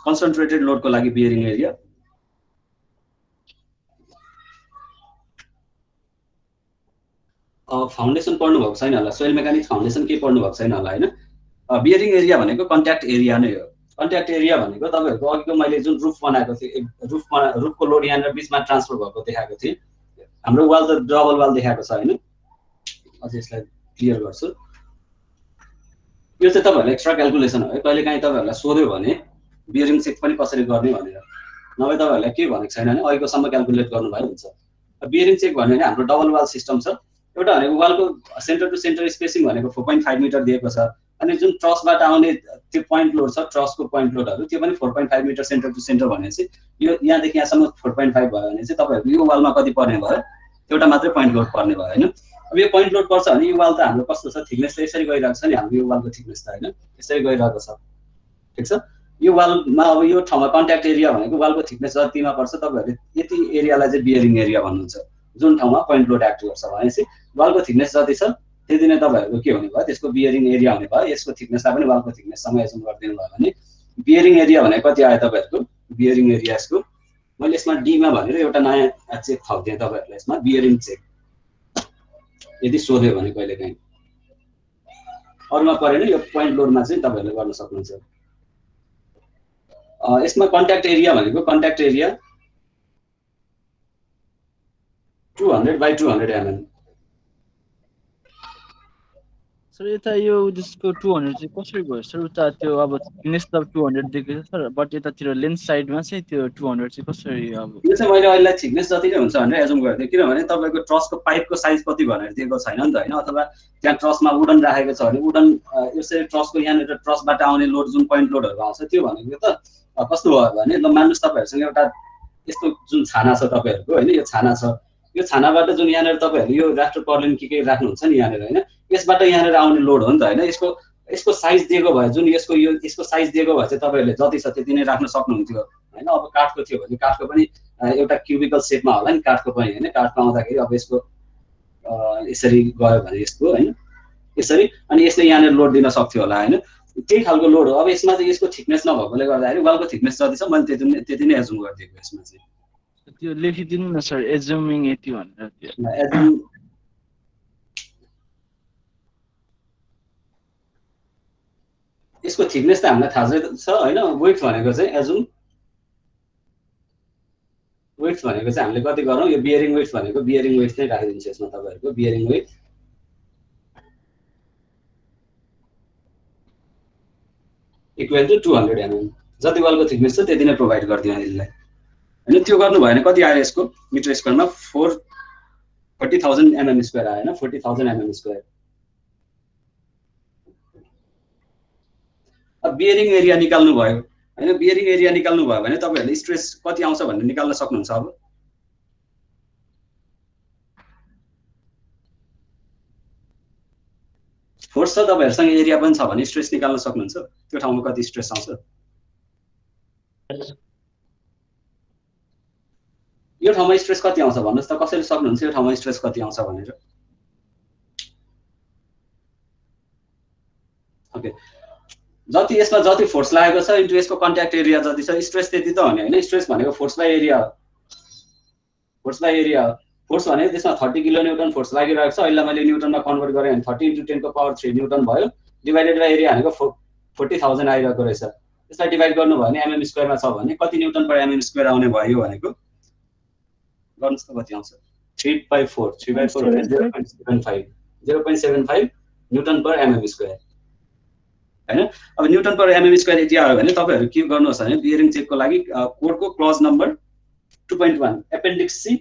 कन्सन्ट्रेटेड लोडको लागि बियरिङ एरिया फाउन्डेसन पढ्नु भएको छैन होला सोइल मेकानिक्स फाउन्डेसन के पढ्नु भएको छैन होला हैन बियरिङ एरिया भनेको कन्ट्याक्ट एरिया नै हो कन्ट्याक्ट एरिया भनेको तपाईहरुको अघिको मैले जुन रुफ बनाएको थिए रुफको लोड यहाँ बीचमा ट्रान्सफर भएको देखाएको थिए हाम्रो वाल त डबल वाल देखाएको छ हैन अझ यसलाई क्लियर गर्छु यो चाहिँ तपाईहरुले एक्स्ट्रा क्याल्कुलेसन हो है कहिलेकाहीँ तपाईहरुलाई सोध्यो भने बियरिङ चेक पनि कसरी गर्ने भनेर नभए तपाईहरुलाई के भनेको छैन भने अहिलेसम्म क्याल्कुलेट गर्नुभयो हुन्छ बियरिङ चेक भन्ने हाम्रो डबल वाल सिस्टम छ एउटा भनेको वालको सेन्टर टु सेन्टर स्पेसिङ भनेको 4.5 मिटर दिएको छ अनि जुन ट्रसबाट आउने त्यो पोइन्ट लोड छ ट्रसको पोइन्ट लोडहरु त्यो पनि 4.5 मिटर सेन्टर टु सेन्टर भनेपछि यो यहाँदेखि यहाँसम्म 4.5 भयो भने चाहिँ तपाईहरुको यो वालमा कति पर्ने भयो एउटा मात्रै पोइन्ट लोड पर्ने भयो हैन अब यो पोइन्ट लोड पर्छ भने यो वाल त हाम्रो कस्तो छ थिकनेस त यसरी गइरहेको छ नि हाम्रो यो वालको थिकनेस त हैन यसरी गइरहेको छ ठीक छ यो वालमा अब यो ठाउँमा कन्ट्याक्ट एरिया भनेको वालको थिकनेस जतिमा पर्छ तपाईहरुले यति एरियालाई चाहिँ बियरिङ एरिया भन्नुहुन्छ जुन ठाउँमा पोइन्ट लोड एक्ट गर्छ भनेपछि वालको थिकनेस जति छ त्यति नै तपाईहरुको के हुने भयो त्यसको बियरिङ एरिया हुने भयो यसको थिकनेसलाई पनि वालको थिकनेससँग एजुम गरिदिनु भयो भने बियरिङ एरिया भनेको कति आयो तपाईहरुको बियरिङ एरिया यसको मैले यसमा डी मा भनेर एउटा नयाँ चेक थप्दिए तपाईहरुलाई यसमा बियरिङ चेक यदि सोध्यो भने कहिलेकाहीँ अरुमा परेन यो पोइन्ट लोडमा चाहिँ तपाईहरुले गर्न सक्नुहुन्छ यसमा कन्ट्याक्ट एरिया भनेको contact area 200 by 200 mm sir यता यो जसको 200 चाहिँ कसरी भयो सर उता त्यो अब थिकनेस त 200 दिएको छ सर बट यतातिर लेन्थ साइडमा चाहिँ त्यो 200 चाहिँ कसरी अब यो चाहिँ मैले अहिले थिकनेस जति नै हुन्छ भनेर एजुम गर्दै किनभने तपाईको ट्रसको पाइपको साइज कति भनेर दिएको छैन नि त हैन अथवा त्यहाँ ट्रसमा वुडन राखेको छ भने वुडन यसरी ट्रसको यहाँनिर ट्रसबाट आउने लोड जुन पोइन्ट लोडहरु आउँछ त्यो भनेको त कस्तो भयो भने ल मान्नुस् तपाईहरुसँग एउटा यस्तो जुन छाना छ तपाईहरुको हैन यो छाना छ यो छानाबाट जुन यहाँनिर तपाईहरुले यो राफ्टर पर्लिन के राख्नुहुन्छ नि यहाँनिर हैन यसबाट यहाँनिर आउने लोड हो नि त हैन यसको यसको साइज दिएको भए जुन यसको साइज दिएको भए चाहिँ तपाईँहरूले जति छ त्यति नै राख्न सक्नुहुन्थ्यो होइन। अब काठको थियो भने काठको पनि एउटा क्युबिकल सेपमा होला नि काठको पनि होइन। काठको आउँदाखेरि अब यसको यसरी गयो भने यसको होइन यसरी अनि यसले यहाँनिर लोड दिन सक्थ्यो होला होइन। त्यही खालको लोड हो। अब यसमा चाहिँ यसको थिकनेस नभएकोले गर्दाखेरि वालको थिकनेस जति छ मैले त्यति नै एजुम गरिदिएको यसमा चाहिँ। त्यो लेखिदिनु न सर, एजुमिङ यति भनेर। एजुम यसको थिकनेस त हामीलाई थाहा छ होइन। वेट भनेको चाहिँ एजुम वेट भनेको चाहिँ हामीले कति गरौँ, यो बियरिङ वेट भनेको बियरिङ वेट नै राखिदिन्छु यसमा तपाईँहरूको bearing weight equal to 200 mm। जति वालको थिकनेस छ त्यति नै प्रोभाइड गरिदिउँ यसलाई होइन। त्यो गर्नु भएन कति आयो यसको मिटर स्क्वायरमा 40,000 mm² आयो होइन। 40,000 mm²। अब बियरिङ एरिया निकाल्नु भयो होइन। बियरिङ एरिया निकाल्नु भयो भने तपाईँहरूले स्ट्रेस कति आउँछ भनेर निकाल्न सक्नुहुन्छ। अब फोर्स छ तपाईँहरूसँग एरिया पनि छ भने स्ट्रेस निकाल्न सक्नुहुन्छ। त्यो ठाउँमा कति स्ट्रेस आउँछ यो ठाउँमा स्ट्रेस कति आउँछ भन्नुहोस् त। कसैले सक्नुहुन्छ यो ठाउँमा स्ट्रेस कति आउँछ भनेर? ओके जति यसमा जति फोर्स लागेको छ इन्टु यसको कन्ट्याक्ट एरिया जति छ स्ट्रेस त्यति त हो नि होइन। स्ट्रेस भनेको फोर्स बाई एरिया फोर्स भनेको त्यसमा 30 किलोन्युटन फोर्स लागिरहेको छ। अहिले मैले न्युटनमा कन्भर्ट गरेँ भने 30 × 10⁻³ न्युटन भयो। डिभाइडेड बाई एरिया भनेको 40,000 आइरहेको रहेछ। त्यसलाई डिभाइड गर्नु भयो भने mm² मा छ भने कति न्युटन पर mm² आउने भयो भनेको गर्नुस् त कति आउँछ। 3/4 3/4 0.75 न्युटन पर mm² हैन। अब न्युटन पर mm² यति आयो भने तपाईहरु के गर्नुहोस् भने बियरिङ चेकको लागि कोडको clause number 2.1 appendix C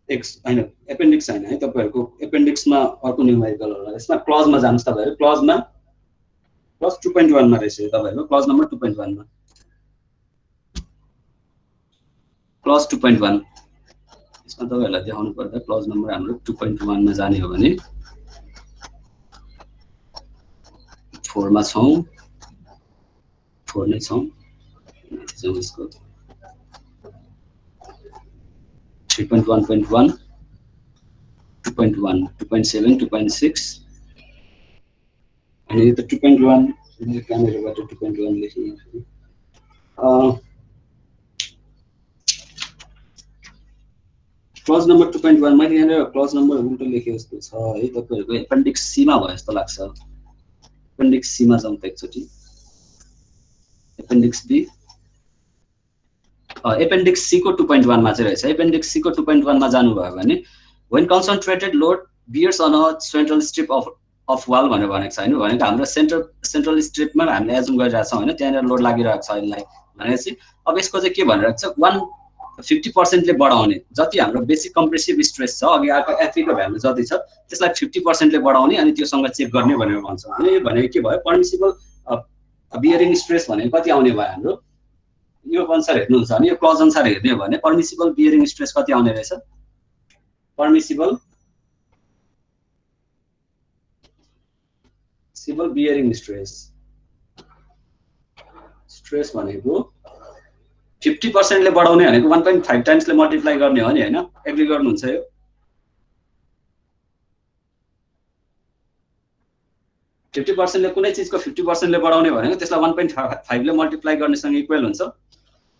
X हैन एपेन्डिक्स हैन है तपाईहरुको एपेन्डिक्समा अर्को न्यूमेरिकल होला। यसमा क्लजमा जानुस् तपाईहरु क्लजमा क्लज 2.1 मा रहेछ तपाईहरुको क्लज नम्बर 2.1 मा क्लज 2.1 यसमा तपाईहरुलाई देखाउनु पर्दा क्लज नम्बर हाम्रो 2.1 मा जाने हो भने 4 मा छौं 4 नै छौं यसको 3.1.1 2.1 2.7 2.6 अनि यो त 2.1 मैले क्यामेराबाट 2.1 लेखेँ क्लज नम्बर 2.1 मैले यहाँ क्लज नम्बर उल्टो लेखे जस्तो छ है तपाईहरुको एपेन्डिक्स सी मा भयो जस्तो लाग्छ। एपेन्डिक्स सी मा जाउँ त एकचोटी एपेन्डिक्स बी एपेन्डिक्स सी को 2.1 मा चाहिँ रहेछ। एपेन्डिक्स सी को 2.1 मा जानु भयो भने when concentrated load bears on a central strip of wall भनेर भनेको छ हैन। भनेको हाम्रो सेन्ट्रल स्ट्रिपमा हामीले एजुम गरिरहेको छौं हैन त्यहाँ लोड लागिरहेको छ यसलाई भनेपछि अब यसको चाहिँ के भनिरहेको छ 150% ले बढाउने जति हाम्रो बेसिक कम्प्रेसिभ स्ट्रेस छ अघि आको एफई को भ्यालु जति छ त्यसलाई 50% ले बढाउने अनि त्योसँग चेक गर्ने भनेर भन्छौं। अनि यो भनेको के भयो पर्मिसिबल बियरिङ स्ट्रेस भनेको कति आउने भयो हाम्रो यो अनुसार हेर्नुहुन्छ भने यो क्लज अनुसार हेर्ने हो भने पर्मिसिबल बियरिङ स्ट्रेस कति आउने रहेछ। पर्मिसिबल बियरिङ स्ट्रेस भनेको 50% ले बढाउने भनेको 1.5 टाइम्स ले मल्टिप्लाई गर्ने हो नि हैन। एग्री गर्नुहुन्छ यो 50% ले कुनै चीजको 50% ले बढाउने भनेको त्यसलाई 1.5 ले मल्टिप्लाई गर्नेसँग इक्वल हुन्छ।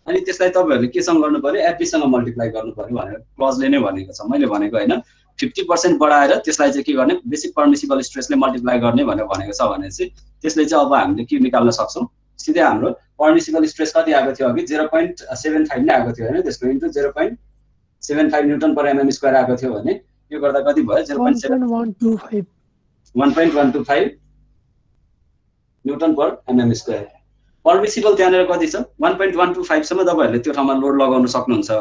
अनि त्यसलाई तपाईहरुले केसँग गर्नु पर्यो एफबी सँग मल्टिप्लाई गर्नु पर्यो भनेर क्लजले नै भनेको छ। मैले भनेको हैन 50% बढाएर त्यसलाई चाहिँ के गर्ने बेसिक पर्मिसिबल स्ट्रेसले मल्टिप्लाई गर्ने भनेर भनेको छ भने चाहिँ त्यसले चाहिँ अब हामीले के निकाल्न सक्छौं सिधै हाम्रो पर्मिसिबल स्ट्रेस कति आएको थियो अघि 0.75 नै आएको थियो हैन त्यसको into 0.75 newton per mm square आएको थियो भने यो गर्दा कति भयो 0.125 newton per mm square. Permissible त्यहाँनेर कति छ 1.125 सम्म तपाईहरुले त्यो ठाउँमा लोड लगाउन सक्नुहुन्छ।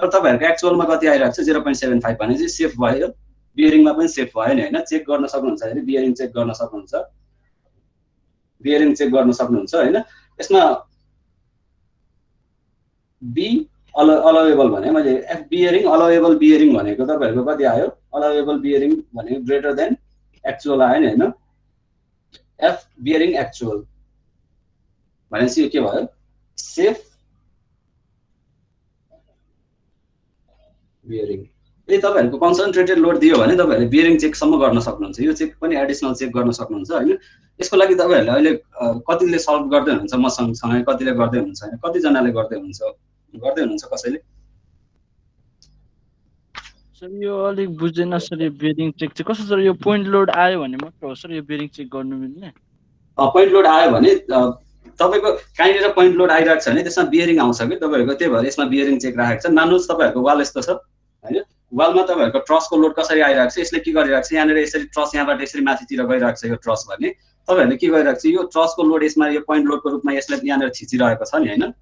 तर तपाईहरुको एक्चुअलमा कति आइराको छ 0.75 भने चाहिँ सेफ भयो बियरिङमा पनि सेफ भयो नि हैन। चेक गर्न सक्नुहुन्छ हैन बियरिङ चेक गर्न सक्नुहुन्छ हैन। यसमा बी अलाउएबल भने मैले एफ बियरिङ अलाउएबल बियरिङ भनेको तपाईहरुको कति आयो अलाउएबल बियरिङ भनेको ग्रेटर देन एक्चुअल आयो नि हैन एफ बियरिङ एक्चुअल भनेपछि यो के भयो सेफ बियरिङ यदि तपाईहरुको कन्सन्ट्रेटेड लोड दियो भने तपाईहरुले बियरिङ चेक सम्म गर्न सक्नुहुन्छ यो चेक पनि एडिसनल चेक गर्न सक्नुहुन्छ हैन यसको लागि तपाईहरुले अहिले कतिले सल्भ गर्दै हुनुहुन्छ मसँग सँगै कतिले गर्दै हुनुहुन्छ हैन कति जनाले गर्दै हुनुहुन्छ कसैले सर यो अलिक बुझेन सर यो बियरिङ चेक चाहिँ कस्तो सर यो पोइन्ट लोड आयो भने मात्र हो सर यो बियरिङ चेक गर्नु मिल्ने पोइन्ट लोड आयो भने तपाईको कहीँनिर पोइन्ट लोड आइरहेको छ भने त्यसमा बियरिङ आउँछ कि तपाईहरुको त्यही भएर यसमा बियरिङ चेक राखेको छ मान्नुहोस् तपाईहरुको वाल यस्तो छ हैन वालमा तपाईहरुको ट्रसको लोड कसरी आइरहेको छ यसले के गरिरहेको छ यहाँनिर यसरी ट्रस यहाँबाट यसरी माथितिर गइरहेको छ यो ट्रस भने तपाईहरुले के गरिरहेको छ यो ट्रसको लोड यसमा यो पोइन्ट लोडको रूपमा यसले यहाँनिर थिचिरहेको छ नि हैन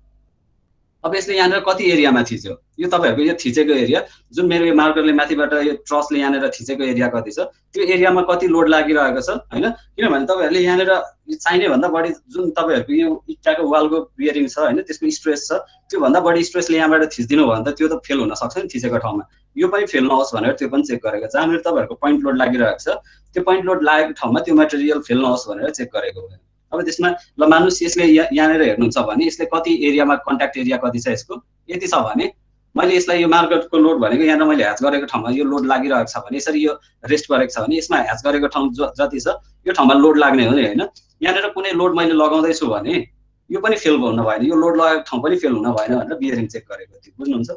अब यसले यहाँनिर कति एरियामा थिच्यो यो तपाईहरुको यो थिचेको एरिया जुन मेरो यो मार्करले माथिबाट यो ट्रसले यहाँनिर थिचेको एरिया कति छ त्यो एरियामा कति लोड लागिरहेको छ हैन किनभने तपाईहरुले यहाँनिर चाहिने भन्दा बढी जुन तपाईहरुको यो इट्टाको वालको बियरिङ छ हैन त्यसको स्ट्रेस छ त्यो भन्दा बढी स्ट्रेसले यहाँबाट थिच्दिनु भयो भने त त्यो त फेल हुन सक्छ नि थिचेको ठाउँमा यो पनि फेल नहोस् भनेर त्यो पनि चेक गरेको जहाँनिर तपाईहरुको पोइन्ट लोड लागिरहेको छ त्यो पोइन्ट लोड लागेको ठाउँमा त्यो मटेरियल फेल नहोस् भनेर चेक गरेको हो अब त्यसमा ल मान्नुस् यसले यहाँनिर हेर्नुहुन्छ भने यसले कति एरियामा कन्ट्याक्ट एरिया कति छ यसको यति छ भने मैले यसलाई यो मार्करको लोड भनेको यहाँनिर मैले ह्याच गरेको ठाउँमा यो लोड लागिरहेको छ भने यसरी यो रेस्ट गरेको छ भने यसमा ह्याच गरेको ठाउँ जति छ यो ठाउँमा लोड लाग्ने हो नि हैन यहाँनिर कुनै लोड मैले लगाउँदैछु भने यो पनि फेल हुन भएन यो लोड लगाएको ठाउँ पनि फेल हुन भएन भनेर बियरिङ चेक गरेको थियो बुझ्नुहुन्छ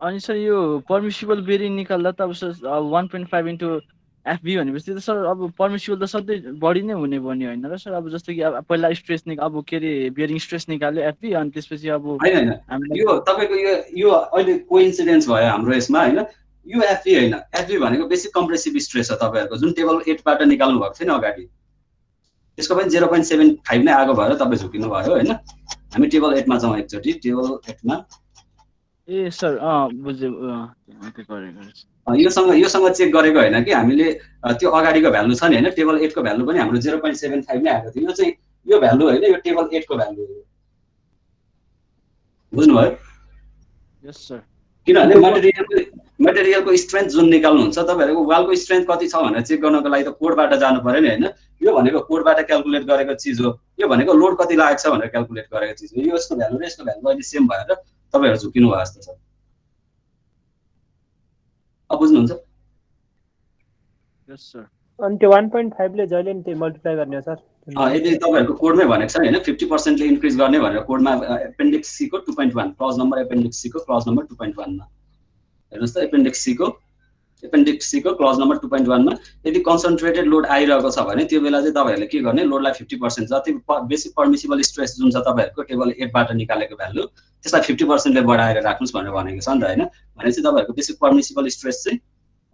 अनि सर यो पर्मिसिबल बियरिङ निकाल्दा त अब सर 1.5 इन्टु एफबी भनेपछि त सर अब पर्मिसिबल त सधैँ बढी नै हुने भन्ने होइन र सर अब जस्तो कि अब पहिला स्ट्रेस अब के अरे बियरिङ स्ट्रेस निकाल्यो एफबी अनि त्यसपछि अब हैन यो तपाईको यो अहिले कोइन्सिडेन्स भयो हाम्रो यसमा हैन यो एफबी हैन एफबी भनेको बेसिक कम्प्रेसिभ स्ट्रेस हो तपाईहरुको जुन टेबल 8 बाट निकाल्नु भएको थियो नि अगाडि त्यसको पनि 0.75 नै आगो भएर तपाई झुकिनु भयो हैन हामी टेबल 8 मा जाउँ एकचोटी टेबल 8 मा ए सर बुझे योसँग चेक गरेको हैन कि हामीले त्यो अगाडिको भ्यालु छ नि हैन टेबल 8 को भ्यालु पनि हाम्रो 0.75 नै आएको थियो यो चाहिँ यो भ्यालु हैन यो टेबल 8 को भ्यालु हो बुझ्नुभयो यस सर किनभने मटेरियलको स्ट्रेन्थ जुन निकाल्नुहुन्छ तपाईहरुको वालको स्ट्रेन्थ कति छ भनेर चेक गर्नको लागि त कोडबाट जानु पर्यो नि हैन यो भनेको कोडबाट क्याल्कुलेट गरेको चीज हो यो भनेको लोड कति लागेको छ भनेर क्याल्कुलेट गरेको चीज हो यो यसको भ्यालु र यसको भ्यालु अहिले सेम भएर तपाईहरु झुकिनु भयो जस्तो छ अब बुझ्नुहुन्छ यस सर अनि त्यो 1.5 ले जहिले नि त्यो मल्टिप्लाई गर्ने हो सर यदि तपाईहरुको कोडमै भनेको छ हैन 50% ले इन्क्रिज गर्ने भनेर कोडमा एपेन्डिक्स सी को 2.1 क्लज नम्बर एपेन्डिक्स सी को क्लज नम्बर 2.1 मा हेर्नुस् त एपेन्डिक्स सी को क्लज नम्बर 2.1 मा यदि कन्सन्ट्रेटेड लोड आइरहेको छ भने त्यो बेला चाहिँ तपाईहरुले के गर्ने लोडलाई 50% जति बेसिक पर्मिसिबल स्ट्रेस जुन छ तपाईहरुको टेबल 8 बाट निकालेको भ्यालु त्यसलाई 50% ले बढाएर राख्नुस् भनेर भनेको छ नि त हैन भनेपछि तपाईहरुको बेसिक पर्मिसिबल स्ट्रेस चाहिँ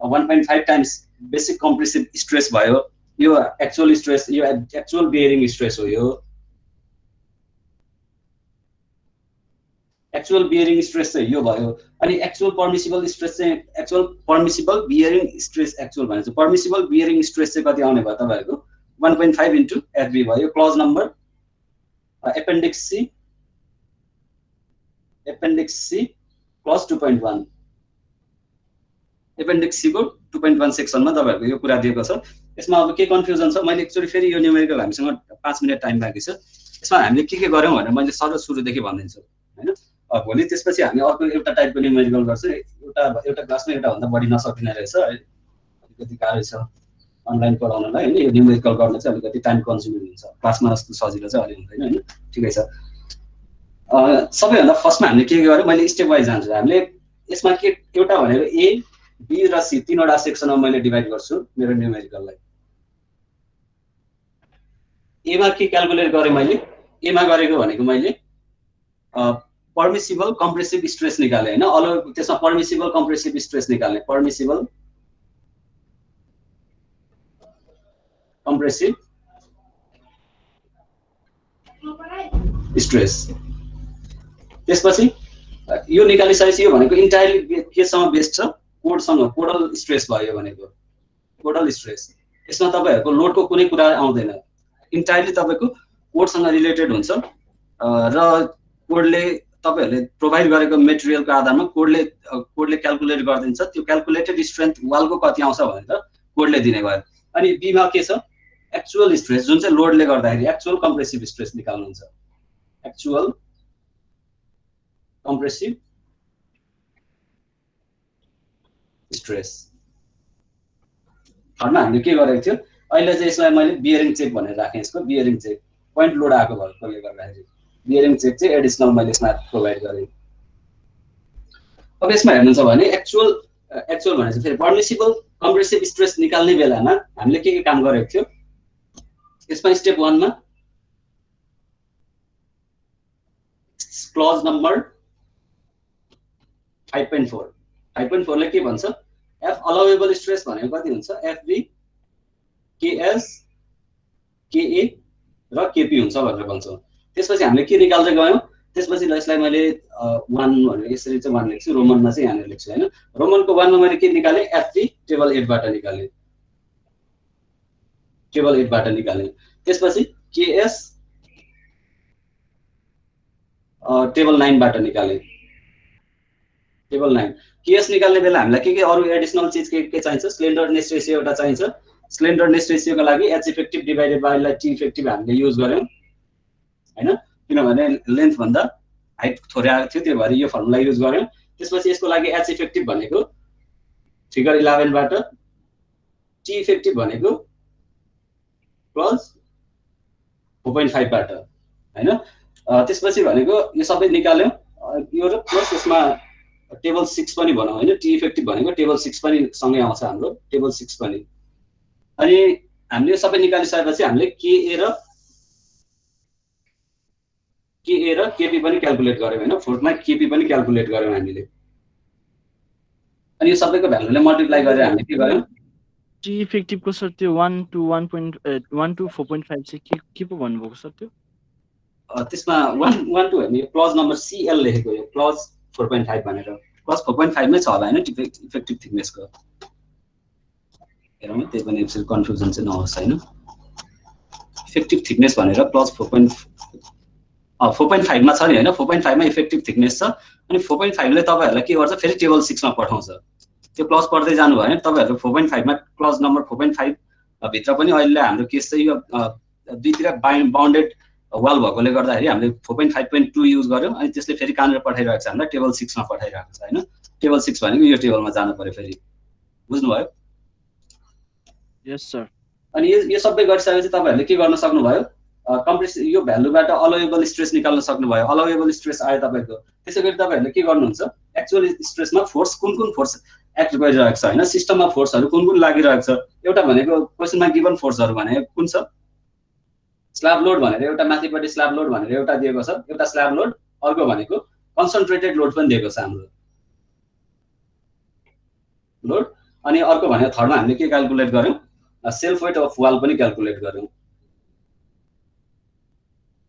1.5 टाइम्स बेसिक कम्प्रेसिभ स्ट्रेस भयो यो एक्चुअल स्ट्रेस यो एक्चुअल बियरिङ स्ट्रेस हो यो एक्चुअल बियरिङ स्ट्रेस चाहिँ यो भयो अनि एक्चुअल पर्मिसिबल स्ट्रेस चाहिँ actual permissible bearing stress actual भनेको पर्मिसिबल बियरिङ स्ट्रेस चाहिँ कति आउने भयो तपाईहरुको 1.5 इन्टु एफबी भयो clause number appendix C plus 2.1 appendix C को 2.1 सेक्सनमा तपाईहरुको यो कुरा दिएको छ यसमा अब के कन्फ्युजन छ मैले एक्चुअली फेरि यो न्यूमेरिकल हामीसँग 5 मिनेट टाइम बाँकी छ यसमा हामीले के गर्यौं भनेर मैले सर्व सुरुदेखि भन्दिन्छु हैन भोलि त्यसपछि हामी अर्को एउटा टाइपको न्यूमेरिकल गर्छौं एउटा क्लासमा एउटा भन्दा बढी नसकिने रहेछ अलिकति गाह्रो छ अनलाइन पढाउनलाई हैन यो न्यूमेरिकल गर्न चाहिँ अलिकति टाइम कन्ज्युमिङ हुन्छ क्लासमा जस्तो सजिलो चाहिँ अलि हुँदैन हैन ठिकै छ सबैभन्दा फर्स्टमा हामीले के गर्यौं मैले स्टेप वाइज जान्छु हामीले यसमा के एउटा भनेको ए बी र सी तीनवटा सेक्सनमा मैले डिभाइड गर्छु मेरो न्यूमेरिकललाई ए मा के क्याल्कुलेट गरे मैले ए मा गरेको भनेको मैले पर्मिसिबल कम्प्रेसिभ स्ट्रेस निकाले हैन अल त्यसमा पर्मिसिबल कम्प्रेसिभ स्ट्रेस निकाल्ने पर्मिसिबल कम्प्रेसिभ स्ट्रेस त्यसपछि यो निकालिसकेपछि यो भनेको इन्टायरली केसँग बेस्ड छ कोडसँग कोडल स्ट्रेस भयो भनेको कोडल स्ट्रेस यसमा तपाईहरुको लोडको कुनै कुरा आउँदैन इन्टायरली तपाईको कोडसँग रिलेटेड हुन्छ र कोडले तपाईहरुले प्रोभाइड गरेको मेटेरियलको आधारमा कोडले क्याल्कुलेट गरिदिन्छ त्यो क्याल्कुलेटेड स्ट्रेन्थ वालको कति आउँछ भनेर कोडले दिने भयो। अनि बी मा के छ एक्चुअल स्ट्रेस जुन चाहिँ लोडले गर्दाखेरि एक्चुअल कम्प्रेसिभ स्ट्रेस निकाल्नुहुन्छ। एक्चुअल कम्प्रेसिभ स्ट्रेस हरमा हामीले के गरेको थियो अहिले चाहिँ यसलाई मैले बियरिङ चेक भनेर राखेँ। यसको बियरिङ चेक पोइन्ट लोड आएको भएकोले गर्दाखेरि बियरिङ चेक चाहिँ एडिसनल मैले यसमा प्रोभाइड गरेँ। अब यसमा हेर्नुहुन्छ भने एक्चुअल भने चाहिँ फेरि पर्मिसिबल कम्प्रेसिभ स्ट्रेस निकाल्ने बेलामा हामीले के काम गरेको थियो यसमा स्टेप 1 मा क्लज नम्बर 5.4 ले के भन्छ एफ अलाउएबल स्ट्रेस भनेको कति हुन्छ एफबी केएस केए र केपी हुन्छ भनेर भन्छौँ। त्यसपछि हामीले के निकाल्दै गयौँ त्यसपछि यसलाई मैले 1 भनेर यसरी चाहिँ 1 लेख्छु रोमनमा चाहिँ यहाँनिर लेख्छु हैन। रोमनको 1 मा मैले के निकाले एफबी टेबल 8 बाट निकाले त्यसपछि केएस टेबल 9 बाट निकाले टेबल 9 केएस निकाल्ने बेला हामीलाई के अरु एडिसनल चीज के चाहिन्छ स्लेन्डरनेस रेशियो एउटा चाहिन्छ। स्लेन्डरनेस रेशियोको लागि H effective divided by T effective हामीले युज गर्यौं हैन किनभने लेन्थ भन्दा हाइट थोरै आएको थियो त्यो भएर यो फर्मुला युज गर्यौं। त्यसपछि यसको लागि एच इफेक्टिभ भनेको फिगर 11 बाट टी इफेक्टिभ भनेको प्लस 4.5 बाट हैन। त्यसपछि भनेको यो सबै निकाल्यौं यो र प्लस यसमा टेबल 6 पनि भनौं हैन टी इफेक्टिभ भनेको टेबल 6 पनि सँगै आउँछ हाम्रो टेबल 6 पनि। अनि हामीले यो सबै निकालिसकेपछि हामीले केए र केपी पनि क्याल्कुलेट गर्यौं हैन फोर्थमा केपी पनि क्याल्कुलेट गर्यौं हामीले। अनि यो सबैको भ्यालुले मल्टिप्लाई गरेर हामीले के गर्यौं टी इफेक्टिभ को सर त्यो 1 to 1 to 4.5 चाहिँ के पो भन्नुभएको सर त्यो त्यसमा 1 to हामी क्लज नम्बर सीएल लेखेको यो क्लज 4.5 भनेर क्लज 4.5 मै छ होला हैन इफेक्टिभ थिकनेसको हेरौँ त्यही पनि यसरी कन्फ्युजन चाहिँ नहोस् हैन। इफेक्टिभ थिकनेस भनेर क्लज 4.5 मा छ नि हैन 4.5 मा इफेक्टिभ थिकनेस छ अनि 4.5 ले तपाईहरुलाई के गर्छ फेरि टेबल 6 मा पठाउँछ त्यो क्लज पढ्दै जानु भयो भने तपाईहरु 4.5 मा क्लज नम्बर 4.5 भित्र पनि अहिले हाम्रो केस चाहिँ यो दुईतिर बाउन्डेड वाल भएकोले गर्दाखेरि हामीले 4.5.2 युज गर्यौं अनि त्यसले फेरि कहाँनिर पठाइरहेको छ हामीलाई टेबल 6 मा पठाइरहेको छ हैन। टेबल 6 भनेको यो टेबलमा जानु पर्यो फेरि बुझ्नु भयो। यस सर। अनि यो सबै गरिसकेपछि तपाईहरुले के गर्न सक्नु भयो कम्प्रेस यो भ्यालुबाट अलाउएबल स्ट्रेस निकाल्न सक्नु भयो। अलाउएबल स्ट्रेस आयो तपाईको त्यसैगरी तपाईहरुले के गर्नुहुन्छ एक्चुअल स्ट्रेसमा फोर्स कुन फोर्स एक्ट गरिरहेको छ हैन सिस्टममा फोर्सहरु कुन लागिरहेको छ एउटा भनेको क्वेशनमा गिवन फोर्सहरु भनेको कुन छ स्ल्याब लोड भनेर एउटा माथिपट्टि स्ल्याब लोड भनेर एउटा दिएको छ एउटा स्ल्याब लोड अर्को भनेको कन्सन्ट्रेटेड लोड पनि दिएको छ हाम्रो लोड अनि अर्को भनेको थर्डमा हामीले के क्याल्कुलेट गर्यौं सेल्फ वेट अफ वाल पनि क्याल्कुलेट गर्यौं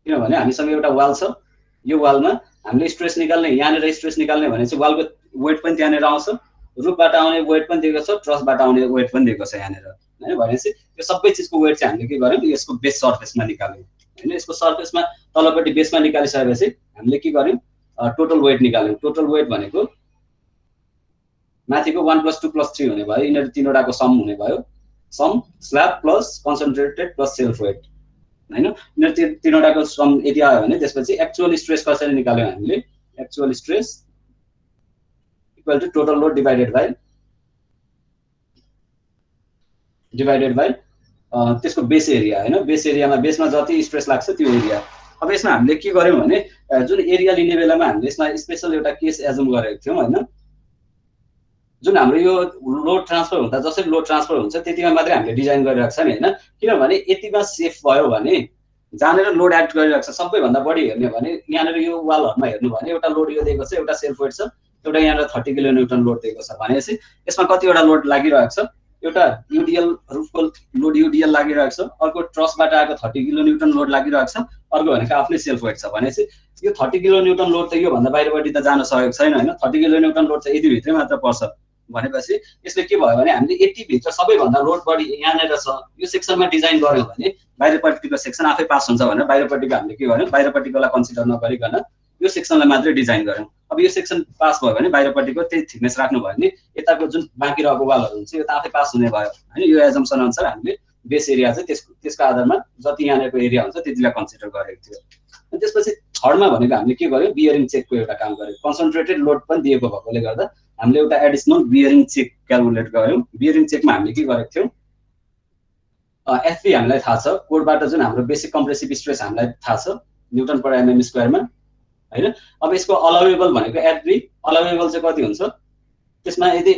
किनभने हामीसँग एउटा वाल छ यो वालमा हामीले स्ट्रेस निकाल्ने यहाँनिर स्ट्रेस निकाल्ने भने चाहिँ वालको वेट पनि त्यहाँनिर आउँछ रुफबाट आउने वेट पनि दिएको छ ट्रसबाट आउने वेट पनि दिएको छ यहाँनिर हैन भनेपछि यो सबै चीजको वेट चाहिँ हामीले के गर्यौं यसको बेस सर्फेसमा निकाल्यौं हैन यसको सर्फेसमा तलपट्टि बेसमा निकालिसकेपछि हामीले के गर्यौं टोटल वेट निकाल्यौं। टोटल वेट भनेको माथिको 1 + 2 + 3 हुने भयो यिनीहरु तीनवटाको सम हुने भयो sum slab plus concentrated plus self weight हैन यिनीहरु तीनवटाको सम यदि आयो भने त्यसपछि एक्चुअल स्ट्रेस कसरी निकाल्यौं हामीले actual stress equal to total load divided by त्यसको बेस एरिया हैन बेस एरियामा बेसमा जति स्ट्रेस लाग्छ त्यो एरिया। अब यसमा हामीले के गर्यौं भने जुन एरिया लिने बेलामा हामीले यसमा स्पेशल एउटा केस एजुम गरेको थियौं हैन जुन हाम्रो यो लोड ट्रान्सफर हुँदा जसरी लोड ट्रान्सफर हुन्छ त्यतिमा मात्रै हामीले डिजाइन गरिरहेको छ नि हैन किनभने यतिमा सेफ भयो भने जानेर लोड एक्ट गरिरहेको छ सबैभन्दा बढी हेर्ने भने यहाँनिर यो वालहरुमा हेर्नु भने एउटा लोड यो दिएको छ एउटा सेल्फ वेट छ एउटा यहाँनिर 30 किलो न्यूटन लोड दिएको छ भनेपछि यसमा कतिवटा लोड लागिरहेको छ एउटा युडीएल रुफको लोड युडीएल लागिरहेको छ अर्को ट्रसबाट आएको 30 किलो न्यूटन लोड लागिरहेको छ अर्को भनेको आफ्नै सेल्फ वेट छ भनेपछि यो 30 किलो न्यूटन लोड त यो भन्दा बाहिरपट्टि त जान सकेको छैन हैन 30 किलो न्यूटन लोड चाहिँ यति भित्रै मात्र पर्छ भनेपछि यसले के भयो भने हामीले यति भित्र सबैभन्दा लोड बढी यहाँनिर छ यो सेक्सनमा डिजाइन गर्यौं भने बाहिरपट्टिको सेक्सन आफै पास हुन्छ भनेर बाहिरपट्टिको हामीले के गर्यौं बाहिरपट्टिकोलाई कन्सिडर नगरिकन यो यो सेक्सनलाई मात्रै डिजाइन गऱ्यौँ। अब यो सेक्सन पास भयो भने बाहिरपट्टिको त्यही थिकनेस राख्नु भयो भने यताको जुन बाँकी रहेको वालहरू हुन्छ यो त आफै पास हुने भयो होइन। यो एजम्सन अनुसार हामीले बेस एरिया चाहिँ त्यसको आधारमा जति यहाँको एरिया हुन्छ त्यतिलाई कन्सिडर गरेको थियो। अनि त्यसपछि थर्डमा भनेको हामीले के गर्यो, बियरिङ चेकको एउटा काम गर्यो। कन्सन्ट्रेटेड लोड पनि दिएको भएकोले गर्दा हामीले एउटा एडिसनल बियरिङ चेक क्यालकुलेट गर्यौँ। बियरिङ चेकमा हामीले के गरेको थियौँ, एफपी हामीलाई थाहा छ, कोडबाट जुन हाम्रो बेसिक कम्प्रेसिभ स्ट्रेस हामीलाई थाहा छ न्युटन पर एमएम स्क्वायरमा होइन। अब यसको अलाउएबल भनेको एफबी अलाउएबल चाहिँ कति हुन्छ, त्यसमा यदि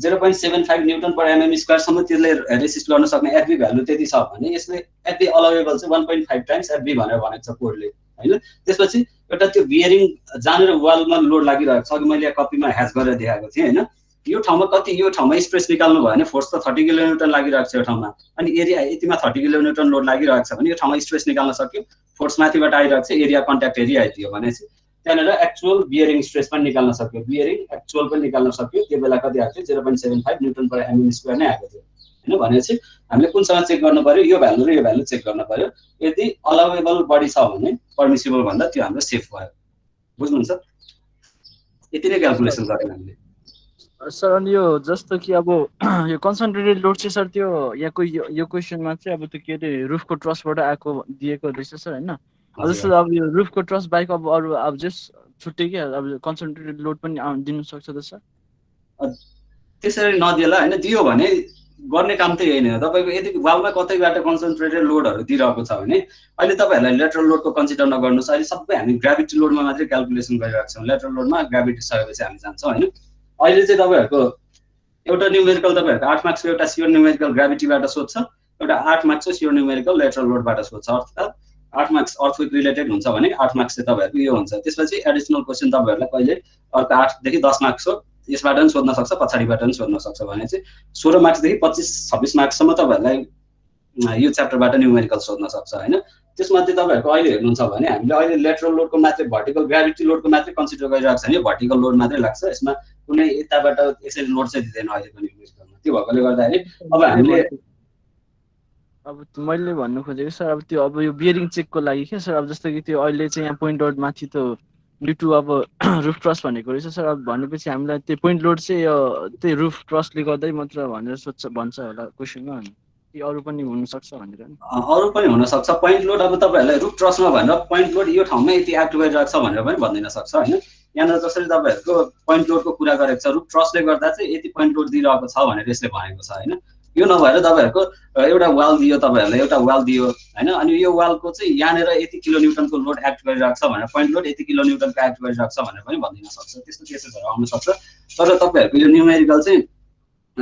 0.75 न्युटन पर एमएम स्क्वायरसम्म त्यसले रेसिस्ट गर्न सक्ने एफबी भ्यालु त्यति छ भने यसले एफबी अलाउएबल चाहिँ 1.5 टाइम्स एफबी भनेर भनेको छ कोडले होइन। त्यसपछि एउटा त्यो बियरिङ जहाँनिर वालमा लोड लागिरहेको छ, अघि मैले कपीमा ह्याच गरेर देखाएको थिएँ होइन। यो ठाउँमा कति, यो ठाउँमा स्ट्रेस निकाल्नु भयो भने फोर्स त 30 किलोन्युटन लागिरहेको छ यो ठाउँमा, अनि एरिया यतिमा 30 किलोन्युटन लोड लागिरहेको छ भने यो ठाउँमा स्ट्रेस निकाल्न सक्यो, फोर्स माथिबाट आइरहेको छ, एरिया कन्ट्याक्ट एरिया आइदियो भने चाहिँ त्यहाँनिर एक्चुअल बियरिङ स्ट्रेस पनि निकाल्न सक्यो, बियरिङ एक्चुअल पनि निकाल्न सक्यो। त्यो बेला कति आएको थियो, 0.75 न्युटन पर एमएम स्क्वायर नै आएको थियो होइन। भनेपछि हामीले कुनसँग चेक गर्नु पर्यो, यो भ्यालु र यो भ्यालु चेक गर्नु पर्यो। यदि अलाउएबल बढी छ भने पर्मिसिबल भन्दा त्यो हाम्रो सेफ भयो। बुझ्नुहुन्छ, यति नै क्यालकुलेसन गर्यौँ हामीले सर। अनि यो जस्तो कि अब यो कन्सन्ट्रेटेड लोड चाहिँ सर त्यो यहाँको यो क्वेसनमा चाहिँ अब त्यो के अरे रुफको ट्रसबाट आएको दिएको रहेछ सर होइन। जस्तो अब यो रुफको ट्रस बाहेक अब अरू अब जस्ट छुट्टै क्या अब कन्सन्ट्रेटेड लोड पनि दिनु सक्छ त सर? त्यसरी नदिएला होइन, दियो भने गर्ने काम त यही नै हो तपाईँको। यदि वालमा कतैबाट कन्सन्ट्रेटेड लोडहरू दिइरहेको छ भने अहिले तपाईँहरूलाई लेटरल लोडको कन्सिडर नगर्नुहोस्। अहिले सबै हामी ग्राभिटी लोडमा मात्रै क्यालकुलेसन गरिरहेको छौँ। लेटरल लोडमा ग्राभिटी सकेपछि हामी जान्छौँ होइन। अहिले चाहिँ तपाईँहरूको एउटा न्युमेरिकल तपाईँहरूको 8 मार्क्सको एउटा स्योर न्युमेरिकल ग्राभिटीबाट सोध्छ, एउटा 8 मार्क्सको स्योर न्युमेरिकल लेटरल लोडबाट सोध्छ। अर्थात् 8 मार्क्स अर्थक्वेक रिलेटेड हुन्छ भने 8 मार्क्स चाहिँ तपाईँहरूको यो हुन्छ। त्यसपछि एडिसनल क्वेसन तपाईँहरूलाई कहिले अर्को 8 देखि 10 मार्क्सको यसबाट पनि सोध्न सक्छ, पछाडिबाट पनि सोध्न सक्छ भने चाहिँ 16 मार्क्सदेखि 25-26 मार्क्ससम्म तपाईँहरूलाई यो च्याप्टरबाट न्युमेरिकल सोध्न सक्छ होइन। त्यसमध्ये तपाईँहरूको अहिले हेर्नुहुन्छ भने हामीले अहिले लेटरल लोडको मात्रै भर्टिकल ग्राभिटी लोडको मात्रै कन्सिडर गरिरहेको छ भने भर्टिकल लोड मात्रै लाग्छ, यसमा कुनै यताबाट यसरी लोड चाहिँ दिँदैन अहिले पनि न्युमेरिकलमा। त्यो भएकोले गर्दाखेरि अब हामीले अब मैले भन्नु खोजेको सर अब त्यो अब यो बियरिङ चेकको लागि क्या सर, अब जस्तो कि त्यो अहिले चाहिँ यहाँ पोइन्ट लोड माथि त ड्यु टु अब रुफ ट्रस भनेको रहेछ सर। अब भनेपछि हामीलाई त्यो पोइन्ट लोड चाहिँ त्यही रुफ ट्रसले गर्दै मात्र भनेर भन्छ होला क्वेसनमा, कि अरू पनि हुनसक्छ भनेर? अरू पनि हुनसक्छ। पोइन्ट लोड अब तपाईँहरूलाई रुफ ट्रसमा भनेर पोइन्ट लोड यो ठाउँमा यति एक्ट गरिरहेको छ भनेर पनि भनिदिन सक्छ होइन। यहाँनिर जसरी तपाईँहरूको पोइन्ट लोडको कुरा गरेको छ, रुफ ट्रसले गर्दा चाहिँ यति पोइन्ट लोड दिइरहेको छ भनेर यसले भनेको छ होइन। यो नभएर तपाईँहरूको एउटा वाल दियो, तपाईँहरूलाई एउटा वाल दियो होइन, अनि यो वालको चाहिँ यहाँनिर यति किलोन्युटनको लोड एक्ट गरिरहेको छ भनेर पोइन्ट लोड यति किलोन्युटनको एक्ट गरिरहेको छ भनेर पनि भनिदिन सक्छ। त्यस्तो केसेसहरू आउन सक्छ। तर तपाईँहरूको यो न्युमेरिकल चाहिँ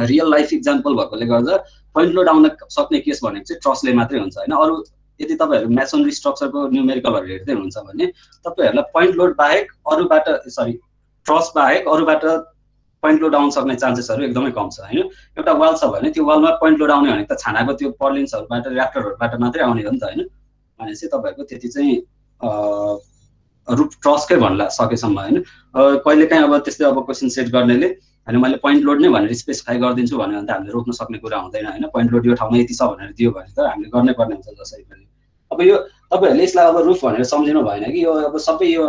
रियल लाइफ इक्जाम्पल भएकोले गर्दा पोइन्ट लोड आउन सक्ने केस भनेको चाहिँ ट्रसले मात्रै हुन्छ होइन। अरू यदि तपाईँहरू मेसनरी स्ट्रक्चरको न्युमेरिकलहरू हेर्दै हुनुहुन्छ भने तपाईँहरूलाई पोइन्ट लोड बाहेक अरूबाट ट्रस बाहेक अरूबाट पोइन्ट लोड आउन सक्ने चान्सेसहरू एकदमै कम छ होइन। एउटा वाल छ भने त्यो वालमा पोइन्ट लोड आउने भनेको त छानाको त्यो पर्लिन्सहरूबाट ऱ्याफ्टरहरूबाट मात्रै आउने हो नि त होइन। भनेपछि तपाईँहरूको त्यति चाहिँ रुफ ट्रसकै भन्ला सकेसम्म होइन। कहिलेकाहीँ अब त्यस्तै अब क्वेसन सेट गर्नेले होइन मैले पोइन्ट लोड नै भनेर स्पेसिफाई गरिदिन्छु भन्यो भने त हामीले रोक्न सक्ने कुरा हुँदैन होइन। पोइन्ट लोड यो ठाउँमा यति छ भनेर दियो भने त हामीले गर्नै पर्ने हुन्छ जसरी पनि। अब यो तपाईँहरूले यसलाई अब रुफ भनेर सम्झिनु भएन कि यो अब सबै यो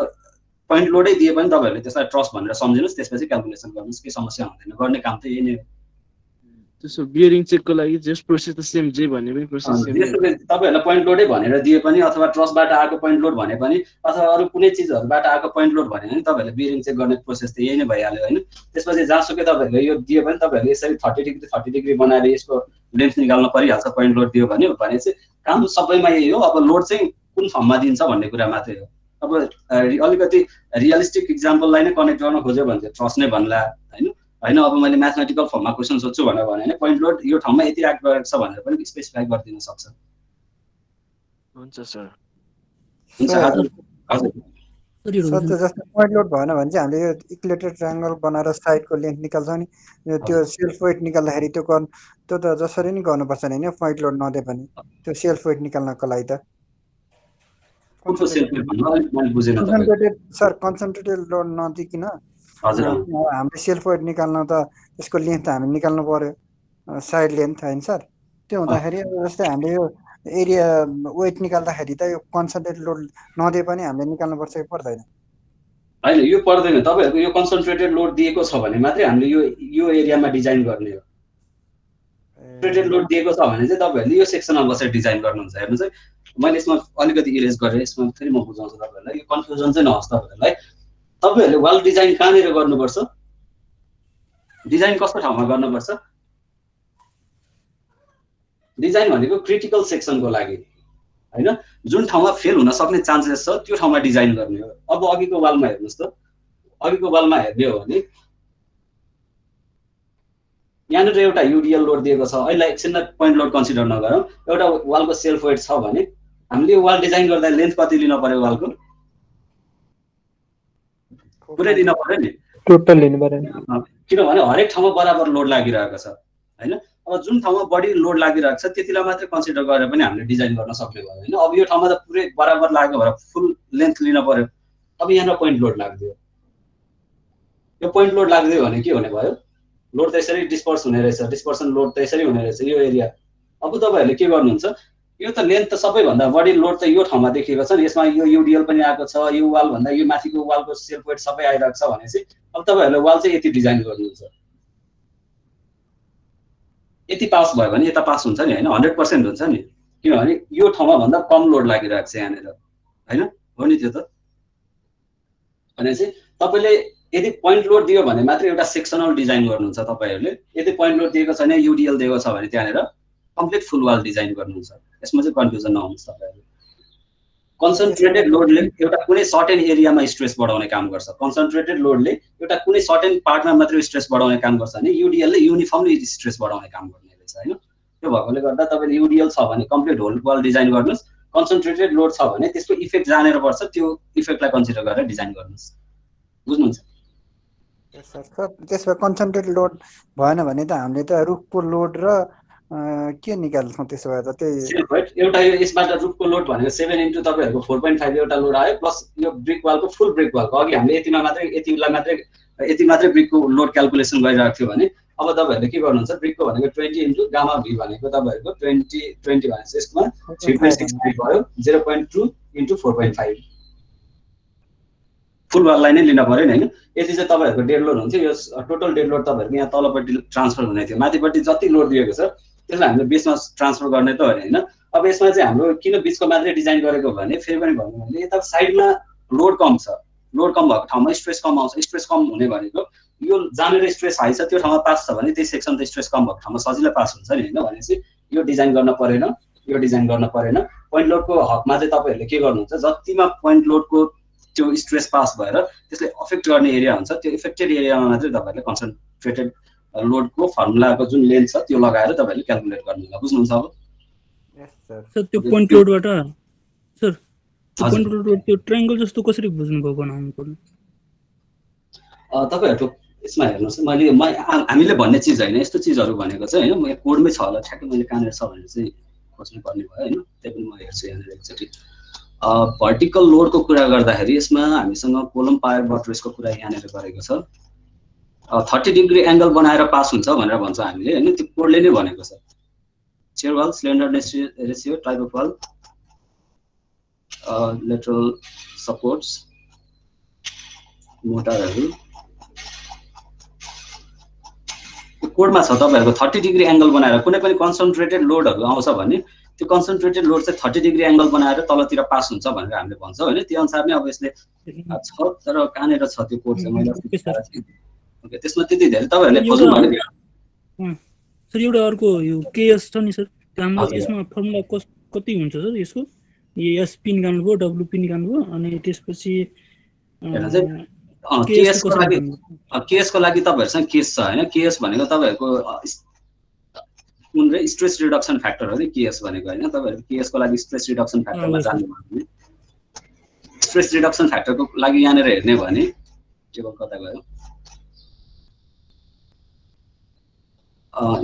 पोइन्ट लोडै दिए पनि तपाईँहरूले त्यसलाई ट्रस भनेर सम्झिनुहोस्, त्यसपछि क्यालकुलेसन गर्नुहोस्, के समस्या हुँदैन। गर्ने काम त यही नै हो। त्यसो बियरिङ चेकको लागि जस्ट प्रोसेस त सेम जे भने पनि प्रोसेस सेम। तपाईँहरूलाई पोइन्ट लोडै भनेर दिए पनि अथवा ट्रसबाट आएको पोइन्ट लोड भने पनि अथवा अरू कुनै चिजहरूबाट आएको पोइन्ट लोड भने पनि तपाईँहरूले बियरिङ चेक गर्ने प्रोसेस त यही नै भइहाल्यो होइन। त्यसपछि जहाँसुकै तपाईँहरूले यो दियो भने तपाईँहरूले यसरी 30 डिग्री बनाएर यसको लेन्थ निकाल्न परिहाल्छ। पोइन्ट लोड दियो भने चाहिँ काम सबैमा यही हो। अब लोड चाहिँ कुन फर्ममा दिन्छ भन्ने कुरा मात्रै हो। अब अलिकति रियलिस्टिक इक्जाम्पललाई नै कनेक्ट गर्न खोज्यो भने चाहिँ ट्रस नै भन्ला होइन। होइन अब मैले म्याथमेटिकल फर्ममा क्वेसन सोध्छु भनेर भने पोइन्ट लोड यो ठाउँमा यति एक्ट गरेको छ भनेर पनि स्पेसिफाई गरिदिन सक्छ। हुन्छ सर। हुन्छ हजुर हजुर। जस्तो पोइन्ट लोड भएन भने चाहिँ हामीले यो इक्वेटेड ट्रायंगल बनाएर साइडको लेन्थ निकाल्छौँ नि, त्यो सेल्फ वेट निकाल्दाखेरि त्यो त जसरी नै गर्नुपर्छ नि होइन। पोइन्ट लोड नदिए पनि त्यो सेल्फ वेट निकाल्नको लागि त कन्सन्ट्रेटेड सर कन्सन्ट्रेटेड लोड नदिकन हामीले सेल्फ वेट निकाल्न त त्यसको लेन्थ हामी निकाल्नु पर्यो, साइड लेन्थ होइन सर। त्यो हुँदाखेरि जस्तै हामीले यो एरिया वेट निकाल्दाखेरि त यो कन्सन्ट्रेटेड लोड नदिए पनि हामीले निकाल्नुपर्छ कि पर्दैन? होइन यो पर्दैन। तपाईँहरूको यो कन्सन्ट्रेटेड लोड दिएको छ भने मात्रै हामीले यो एरियामा डिजाइन गर्ने हो। कन्सन्ट्रेटेड लोड दिएको छ भने चाहिँ तपाईँहरूले यो सेक्सनमा बसेर डिजाइन गर्नुहुन्छ। हेर्नुहोस् है, मैले यसमा अलिकति इरेज गरेँ, यसमा फेरि म बुझाउँछु तपाईँहरूलाई, यो कन्फ्युजन चाहिँ नहोस् तपाईँहरूलाई। तपाईँहरूले वाल डिजाइन कहाँनिर गर्नुपर्छ, डिजाइन कस्तो ठाउँमा गर्नुपर्छ? डिजाइन भनेको क्रिटिकल सेक्सनको लागि होइन, जुन ठाउँमा फेल हुन सक्ने चान्सेस छ त्यो ठाउँमा डिजाइन गर्ने हो। अब अघिको वालमा हेर्नुहोस् त, अघिको वालमा हेर्ने हो भने यहाँनिर एउटा युडिएल लोड दिएको छ। अहिले एकछिन पोइन्ट लोड कन्सिडर नगरौँ, एउटा वालको सेल्फ वेट छ भने हामीले यो वाल डिजाइन गर्दा लेन्थ कति लिनु पर्यो? वालको पुरै लिनु पर्यो नि, टोटल लिनु पर्यो, किनभने हरेक ठाउँमा बराबर लोड लागिरहेको छ होइन। अब जुन ठाउँमा बढी लोड लागिरहेको छ त्यतिलाई मात्रै कन्सिडर गरेर पनि हामीले डिजाइन गर्न सक्ने भयो होइन। अब यो ठाउँमा त पुरै बराबर लाग्यो भएर फुल लेन्थ लिनु पर्यो। अब यहाँनिर पोइन्ट लोड लाग्दियो, यो पोइन्ट लोड लाग्दियो भने के हुने भयो? लोड त यसरी डिस्पर्स हुने रहेछ, डिस्पर्सन लोड त यसरी हुने रहेछ यो एरिया। अब तपाईँहरूले के गर्नुहुन्छ, यो त लेन्थ त सबैभन्दा बढी लोड त यो ठाउँमा देखिएको छ नि, यसमा यो युडिएल पनि आएको छ, यो वाल भन्दा यो माथिको वालको सेल्फ वेट सबै आइरहेको छ भनेपछि अब तपाईँहरूले वाल चाहिँ यति डिजाइन गर्नुहुन्छ। यति पास भयो भने यता पास हुन्छ नि होइन, 100% हुन्छ नि, किनभने यो ठाउँमा भन्दा कम लोड लागिरहेको छ यहाँनिर होइन, हो नि त्यो त। भनेपछि तपाईँले यदि पोइन्ट लोड दियो भने मात्रै एउटा सेक्सनल डिजाइन गर्नुहुन्छ तपाईँहरूले। यदि पोइन्ट लोड दिएको छैन, युडिएल दिएको छ भने त्यहाँनिर कम्प्लिट फुल वाल डिजाइन गर्नुहुन्छ। यसमा चाहिँ कन्फ्युजन नहुनुहोस् तपाईँहरू। कन्सन्ट्रेटेड लोडले एउटा कुनै सर्टेन एरियामा स्ट्रेस बढाउने काम गर्छ, कन्सन्ट्रेटेड लोडले एउटा कुनै सर्टेन पार्टमा मात्रै स्ट्रेस बढाउने काम गर्छ भने युडिएलले युनिफर्मली स्ट्रेस बढाउने काम गर्ने रहेछ होइन। त्यो भएकोले गर्दा तपाईँले युडिएल छ भने कम्प्लिट होल वाल डिजाइन गर्नुहोस्, कन्सन्ट्रेटेड लोड छ भने त्यसको इफेक्ट जानेर पर्छ, त्यो इफेक्टलाई कन्सिडर गरेर डिजाइन गर्नुहोस्। बुझ्नुहुन्छ? सर त्यसमा कन्सन्ट्रेटेड लोड भएन भने त हामीले त रुखको लोड र के निकाल्छौँ त्यसो भए त? त्यही एउटा यसबाट रुखको लोड भनेको 7 इन्टु तपाईँहरूको 4.5 एउटा लोड आयो प्लस यो ब्रिक वालको फुल ब्रिक वालको। अघि हामीले यति मात्रै ब्रिकको लोड क्यालकुलेसन गरिरहेको थियो भने अब तपाईँहरूले के गर्नुहुन्छ, ब्रिकको भनेको 20 इन्टु गामा भी भनेको तपाईँहरूको 20 भनेपछि यसमा 3.6 भयो, 0.2 इन्टु 4.5 फुल वाललाई नै लिन पर्यो नि होइन। यति चाहिँ तपाईँहरूको डेड लोड हुन्थ्यो। यो टोटल डेड लोड तपाईँहरूको यहाँ तलपट्टि ट्रान्सफर हुने थियो, माथिपट्टि जति लोड दिएको छ त्यसलाई हामीले बिचमा ट्रान्सफर गर्ने त होइन। अब यसमा चाहिँ हाम्रो किन बिचको मात्रै डिजाइन गरेको भने फेरि पनि भन्नु भने यता साइडमा लोड कम छ, लोड कम भएको ठाउँमा स्ट्रेस कम आउँछ। स्ट्रेस कम हुने भनेको यो जहाँनिर स्ट्रेस हाई छ त्यो ठाउँमा पास छ भने त्यही सेक्सन त स्ट्रेस कम भएको ठाउँमा सजिलै पास हुन्छ नि होइन। भनेपछि यो डिजाइन गर्न परेन, यो डिजाइन गर्न परेन। पोइन्ट लोडको हकमा चाहिँ तपाईँहरूले के गर्नुहुन्छ, जतिमा पोइन्ट लोडको त्यो स्ट्रेस पास भएर त्यसले अफेक्ट गर्ने एरिया हुन्छ त्यो इफेक्टेड एरियामा मात्रै तपाईँहरूले कन्सन्ट्रेटेड लोडको फर्मुलाको जुन लेन्थ छ त्यो लगाएर तपाईँहरूले क्यालकुलेट गर्नु होला। बुझ्नुहुन्छ? अब सर त्यो पोइन्ट लोडबाट सर पोइन्ट लोड त्यो ट्रायंगल जस्तो कसरी बुझ्नुभयो बनाउनु पर्ने? तपाईँहरूको यसमा हेर्नुहोस्, हामीले भन्ने चिज होइन, यस्तो चिजहरू भनेको चाहिँ होइन, म कोडमै छ होला ठ्याक्कै मैले कहाँनिर छ भनेर चाहिँ खोज्नु पर्ने भयो होइन। त्यही पनि म हेर्छु यहाँनिर एकचोटि। भर्टिकल लोडको कुरा गर्दाखेरि यसमा हामीसँग कोलम पावर बट्रेसको कुरा यहाँनिर गरेको छ। 30 डिग्री एङ्गल बनाएर पास हुन्छ भनेर भन्छ हामीले होइन, त्यो कोडले नै भनेको छ। Shear wall, slenderness ratio, type of wall, lateral supports, मोटारहरू कोडमा छ। तपाईँहरूको 30 डिग्री एङ्गल बनाएर कुनै पनि कन्सन्ट्रेटेड लोडहरू आउँछ भने त्यो कन्सन्ट्रेटेड लोड चाहिँ 30 डिग्री एङ्गल बनाएर तलतिर पास हुन्छ भनेर हामीले भन्छौँ होइन। त्यो अनुसार नै अब यसले छ, तर कहाँनिर छ त्यो कोड चाहिँ मैले ओके त्यसमा त्यति धेरै तपाईँहरूले खोज्नु भने सर एउटा अर्को यो केएस छ नि सर, हाम्रो यसमा फर्मुला कति हुन्छ सर यसको? एस पिन निकाल्नुभयो, डब्लु पिन निकाल्नुभयो अनि त्यसपछि केएसको लागि तपाईँहरूसँग केस छ होइन। केएस भनेको तपाईँहरूको कुन रे स्ट्रेस रिडक्सन फ्याक्टर हो नि केएस भनेको होइन। तपाईँहरू केएसको लागि स्ट्रेस रिडक्सन फ्याक्टरमा जानुभयो भने स्ट्रेस रिडक्सन फ्याक्टरको लागि यहाँनिर हेर्ने भने टेबल कता गयो,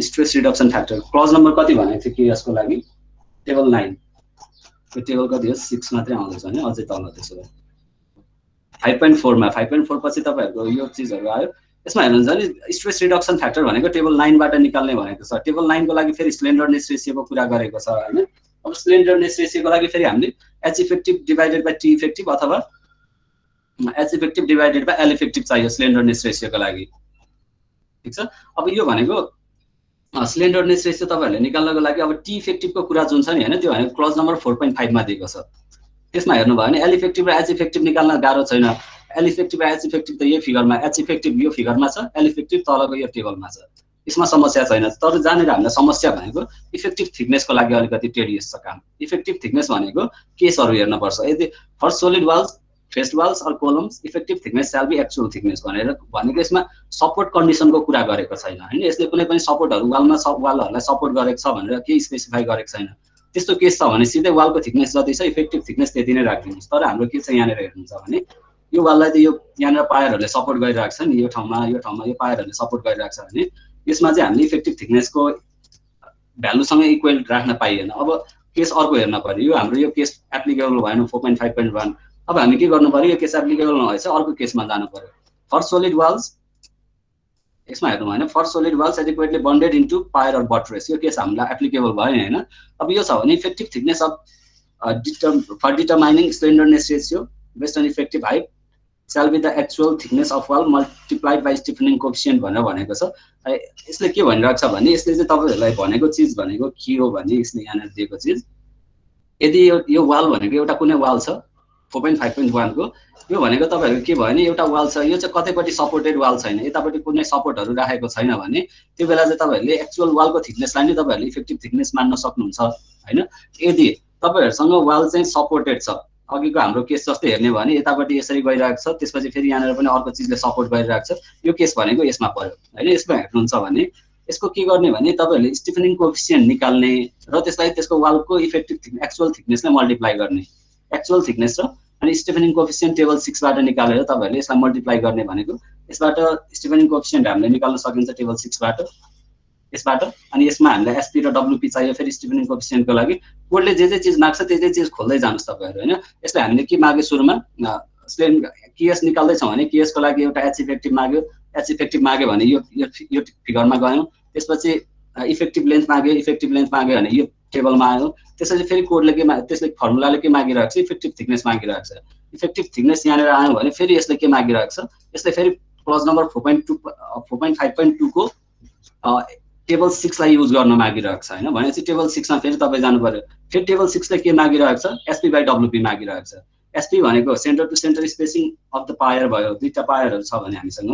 stress reduction factor clause number कति भनेको थियो केएसको लागि? टेबल 9। त्यो टेबल कति हो? 6 मात्रै आउँदैछ होइन, अझै तल त्यसो भए 5.4 मा 5.4 पछि तपाईँहरूको यो चिजहरू आयो। यसमा हेर्नुहुन्छ नि स्ट्रेस रिडक्सन फ्याक्टर भनेको टेबल 9बाट निकाल्ने भनेको छ। टेबल 9 को लागि फेरि स्लेन्डरनेस रेसियोको कुरा गरेको छ होइन। अब स्लेन्डरनेस रेसियोको लागि फेरि हामीले H effective divided by T effective अथवा H effective divided by L effective चाहियो स्लेन्डरनेस रेसियोको लागि, ठिक छ। अब यो भनेको स्लेन्डरनेस रेसियो तपाईँहरूले निकाल्नको लागि अब टी इफेक्टिभको कुरा जुन छ नि होइन, त्यो भनेको क्लज नम्बर 4.5 मा दिएको छ। त्यसमा हेर्नुभयो भने एल इफेक्टिभ र एच इफेक्टिभ निकाल्न गाह्रो छैन। एल इफेक्टिभ र एच इफेक्टिभ त यही फिगरमा, एच इफेक्टिभ यो फिगरमा छ, एल इफेक्टिभ तलको यो टेबलमा छ, यसमा समस्या छैन। तर जहाँनिर हामीलाई समस्या भनेको इफेक्टिभ थिकनेसको लागि अलिकति टेडियस छ काम। इफेक्टिभ थिकनेस भनेको केसहरू हेर्नुपर्छ। यदि for solid walls, faced walls or columns effective thickness shall be actual thickness भनेको यसमा सपोर्ट कन्डिसनको कुरा गरेको छैन होइन। यसले कुनै पनि सपोर्टहरू वालहरूलाई सपोर्ट गरेको छ भनेर केही स्पेसिफाई गरेको छैन। त्यस्तो केस छ भने सिधै वालको थिकनेस जति छ इफेक्टिभ थिकनेस त्यति नै राखिदिनुहोस्। तर हाम्रो के छ यहाँनिर हेर्नुहुन्छ भने यो वाललाई त यो यहाँनिर पायरहरूले सपोर्ट गरिरहेको छ नि, यो ठाउँमा यो पायरहरूले सपोर्ट गरिरहेको छ भने यसमा चाहिँ हामीले इफेक्टिभ थिकनेसको भ्यालुसँग इक्वल राख्न पाइएन। अब केस अर्को हेर्न पर्यो। यो हाम्रो यो केस एप्लिकेबल भएन 4.5.1। अब हामी के गर्नु पर्यो, यो केस एप्लिकेबल नभएछ अर्को केसमा जानु पर्यो। फर सोलिड वाल्स, यसमा हेर्नु भएन, for solid walls adequately bonded into pier or buttress, यो केस हामीलाई एप्लिकेबल भयो नि होइन। अब यो छ भने effective thickness of for determining slenderness ratio based on effective height shall be the actual thickness of wall multiplied by stiffening coefficient भनेर भनेको छ। यसले के भनिरहेको छ भने यसले चाहिँ तपाईहरुलाई भनेको चीज भनेको के हो भने यसले यहाँ दिएको चीज, यदि यो वाल भनेको एउटा कुनै वाल छ 4.5.1 को, यो भनेको तपाईहरु के भयो नि एउटा वाल छ, यो चाहिँ कतैपट्टि सपोर्टेड वाल छैन, यतापट्टि कुनै सपोर्टहरु राखेको छैन भने त्यो बेला चाहिँ तपाईहरुले एक्चुअल वालको थिकनेसलाई नै तपाईहरुले इफेक्टिभ थिकनेस मान्न सक्नुहुन्छ हैन। यदि तपाईहरुसँग वाल चाहिँ सपोर्टेड छ, अघिको हाम्रो केस जस्तै हेर्ने भने यतापट्टि यसरी गइरहेको छ, त्यसपछि फेरि यहाँनिर पनि अर्को चीजले सपोर्ट गरिरहेको छ, यो केस भनेको यसमा पर्यो हैन। यसमा हेर्नुहुन्छ भने यसको के गर्ने भने तपाईहरुले स्टिफनिङ कोएफिसिएन्ट निकाल्ने र त्यसलाई त्यसको वालको इफेक्टिभ एक्चुअल थिकनेसले मल्टिप्लाई गर्ने, एक्चुअल थिकनेस र अनि स्टिफनिङ कोएफिसिएन्ट टेबल 6 बाट निकालेर तपाईहरुले यसलाई मल्टिप्लाई गर्ने भनेको यसबाट स्टिफनिङ कोएफिसिएन्ट हामीले निकाल्न सकिन्छ टेबल 6 बाट यसबाट। अनि यसमा हामीलाई एसपी र डब्ल्युपी चाहियो फेरि स्टिफनिङ कोएफिसिएन्टको लागि। कोडले जे चीज माग्छ त्यही चीज खोल्दै जानुस् तपाईहरु हैन। यसले हामीले के मागे सुरुमा स्लेन केएस निकाल्दै छौं भने केएस को लागि एउटा एच इफेक्टिभ माग्यो, एच इफेक्टिभ माग्यो भने यो फिगरमा गयौं, त्यसपछि इफेक्टिभ लेन्थ माग्यो, इफेक्टिभ लेन्थ माग्यो भने यो टेबलमा आयो, त्यसपछि फेरि कोडले के त्यसले फर्मुलाले के मागिरहेको छ इफेक्टिभ थिकनेस मागिरहेको छ। इफेक्टिभ थिकनेस यहाँनिर आयो भने फेरि यसले के मागिरहेको छ, यसले फेरि क्लज नम्बर 4.5.2 को टेबल 6 लाई युज गर्न मागिरहेको छ हैन। भनेपछि टेबल 6 मा फेरि तपाई जानु पर्यो, फेरि टेबल 6 ले के मागिरहेको छ एसपी बाइ डब्ल्युपी मागिरहेको छ। एसपी भनेको centre to centre spacing of the pier भयो, दुईटा पायरहरु छ भने हामीसँग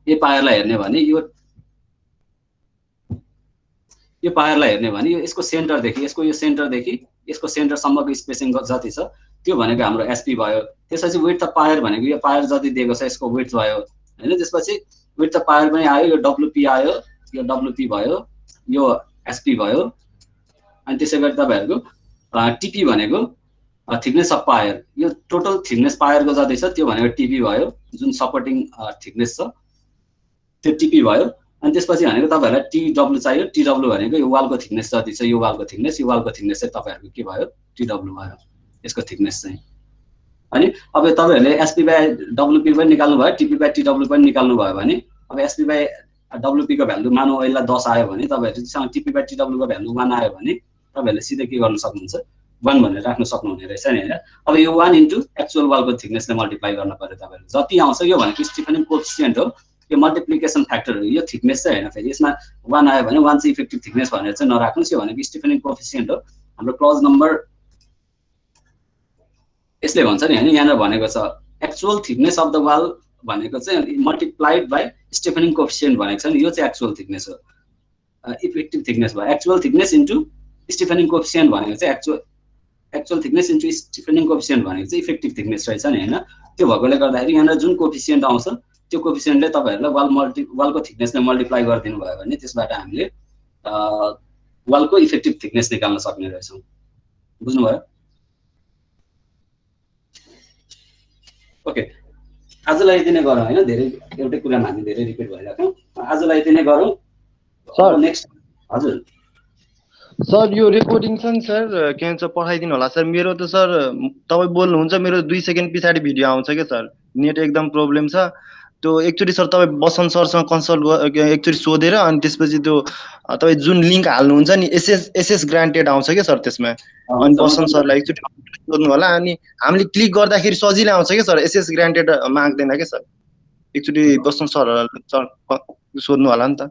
यो पायरलाई हेर्ने भने यो पायरलाई हेर्ने भने यो यसको सेन्टर देखि यो सेन्टर देखि यसको सेन्टर सम्मको स्पेसिङ जति छ त्यो भनेको हाम्रो एसपी भयो। त्यसपछि विड्थ अफ पायर भनेको यो पायर जति दिएको छ यसको विड्थ भयो हैन। त्यसपछि विड्थ अफ पायर पनि आयो, यो डब्ल्युपी आयो, यो डब्ल्युपी भयो, यो एसपी भयो। अनि त्यसैगरी तपाईहरुको टीपी भनेको थिकनेस अफ पायर, यो टोटल थिकनेस पायरको जति छ त्यो भनेको टीपी भयो, जुन सपोर्टिङ थिकनेस छ त्यो टीपी भयो। अनि त्यसपछि भनेको तपाईहरुलाई टीडब्ल्यू चाहियो, टीडब्ल्यू भनेको यो वालको थिकनेस जति छ, यो वालको थिकनेस चाहिँ तपाईहरुको के भयो टीडब्ल्यू भयो, यसको थिकनेस चाहिँ। अनि अब तपाईहरुले एसपी बाइ डब्ल्युपी पनि निकाल्नु भयो, टीपी बाइ टीडब्ल्यू पनि निकाल्नु भयो भने अब एसपी बाइ डब्ल्युपी को भ्यालु मानौ अहिले 10 आयो भने तपाईहरुसँग टीपी बाइ टीडब्ल्यू को भ्यालु 1 आयो भने तपाईहरुले सिधै के गर्न सक्नुहुन्छ 1 भनेर राख्न सक्नुहुने रहेछ नि हैन। अब यो 1 इन्टु एक्चुअल वालको थिकनेसले मल्टिप्लाई गर्न पर्यो तपाईहरु, जति आउँछ यो भनेको स्टिफनिङ कोएफिसिएन्ट हो, यो मल्टिप्लिकेसन फ्याक्टर हो, यो थिकनेस चाहिँ हैन। फेरि यसमा 1 आयो भने 1 चाहिँ इफेक्टिभ थिकनेस भनेर चाहिँ नराख्नुस्, यो भनेको स्टिफनिङ कोएफिसिएन्ट हो। हाम्रो क्लज नम्बर यसले भन्छ नि हैन, यहाँ भनेको छ actual thickness of the wall भनेको चाहिँ मल्टिप्लाइड बाइ स्टिफनिङ कोएफिसिएन्ट भनेको छ नि, यो चाहिँ एक्चुअल थिकनेस हो, इफेक्टिभ थिकनेस भयो। एक्चुअल थिकनेस इन्टु स्टिफनिङ कोएफिसिएन्ट भनेको चाहिँ एक्चुअल थिकनेस इन्टु स्टिफनिङ कोएफिसिएन्ट भनेको चाहिँ इफेक्टिभ थिकनेस रहेछ नि हैन। त्यो भएकोले गर्दाखेरि यहाँ जुन कोएफिसिएन्ट आउँछ त्यो कोएफिसिएन्टले तपाईहरुलाई वालको थिकनेसले मल्टिप्लाई गरिदिनु भयो भने त्यसबाट हामीले वालको इफेक्टिभ थिकनेस निकाल्न सक्ने रहेछौं। बुझ्नुभयो? ओके, आजलाई यति नै गरौँ हैन, धेरै एउटै कुरामा हामी धेरै रिपिट भइरहेको छौं। आजलाई यति नै गरौँ सर। नेक्स्ट हजुर सर यो रेकर्डिङ छ नि सर, के भन्छ पठाइदिनु होला सर। मेरो त सर तपाई बोल्नुहुन्छ मेरो 2 सेकेन्ड पछाडी भिडियो आउँछ के सर, नेट एकदम प्रब्लम छ। त्यो एकचोटि सर तपाईँ बसन्त सरसँग कन्सल्ट एकचोटि सोधेर अनि त्यसपछि त्यो तपाईँ जुन लिङ्क हाल्नुहुन्छ नि एसएस ग्रान्टेड आउँछ क्या सर त्यसमा अनि बसन्त सरलाई एकचोटि सोध्नु होला अनि हामीले क्लिक गर्दाखेरि सजिलै आउँछ क्या सर एसएस ग्रान्टेड माग्दैन क्या सर एकचोटि बसन्त सरहरूलाई सोध्नु होला नि त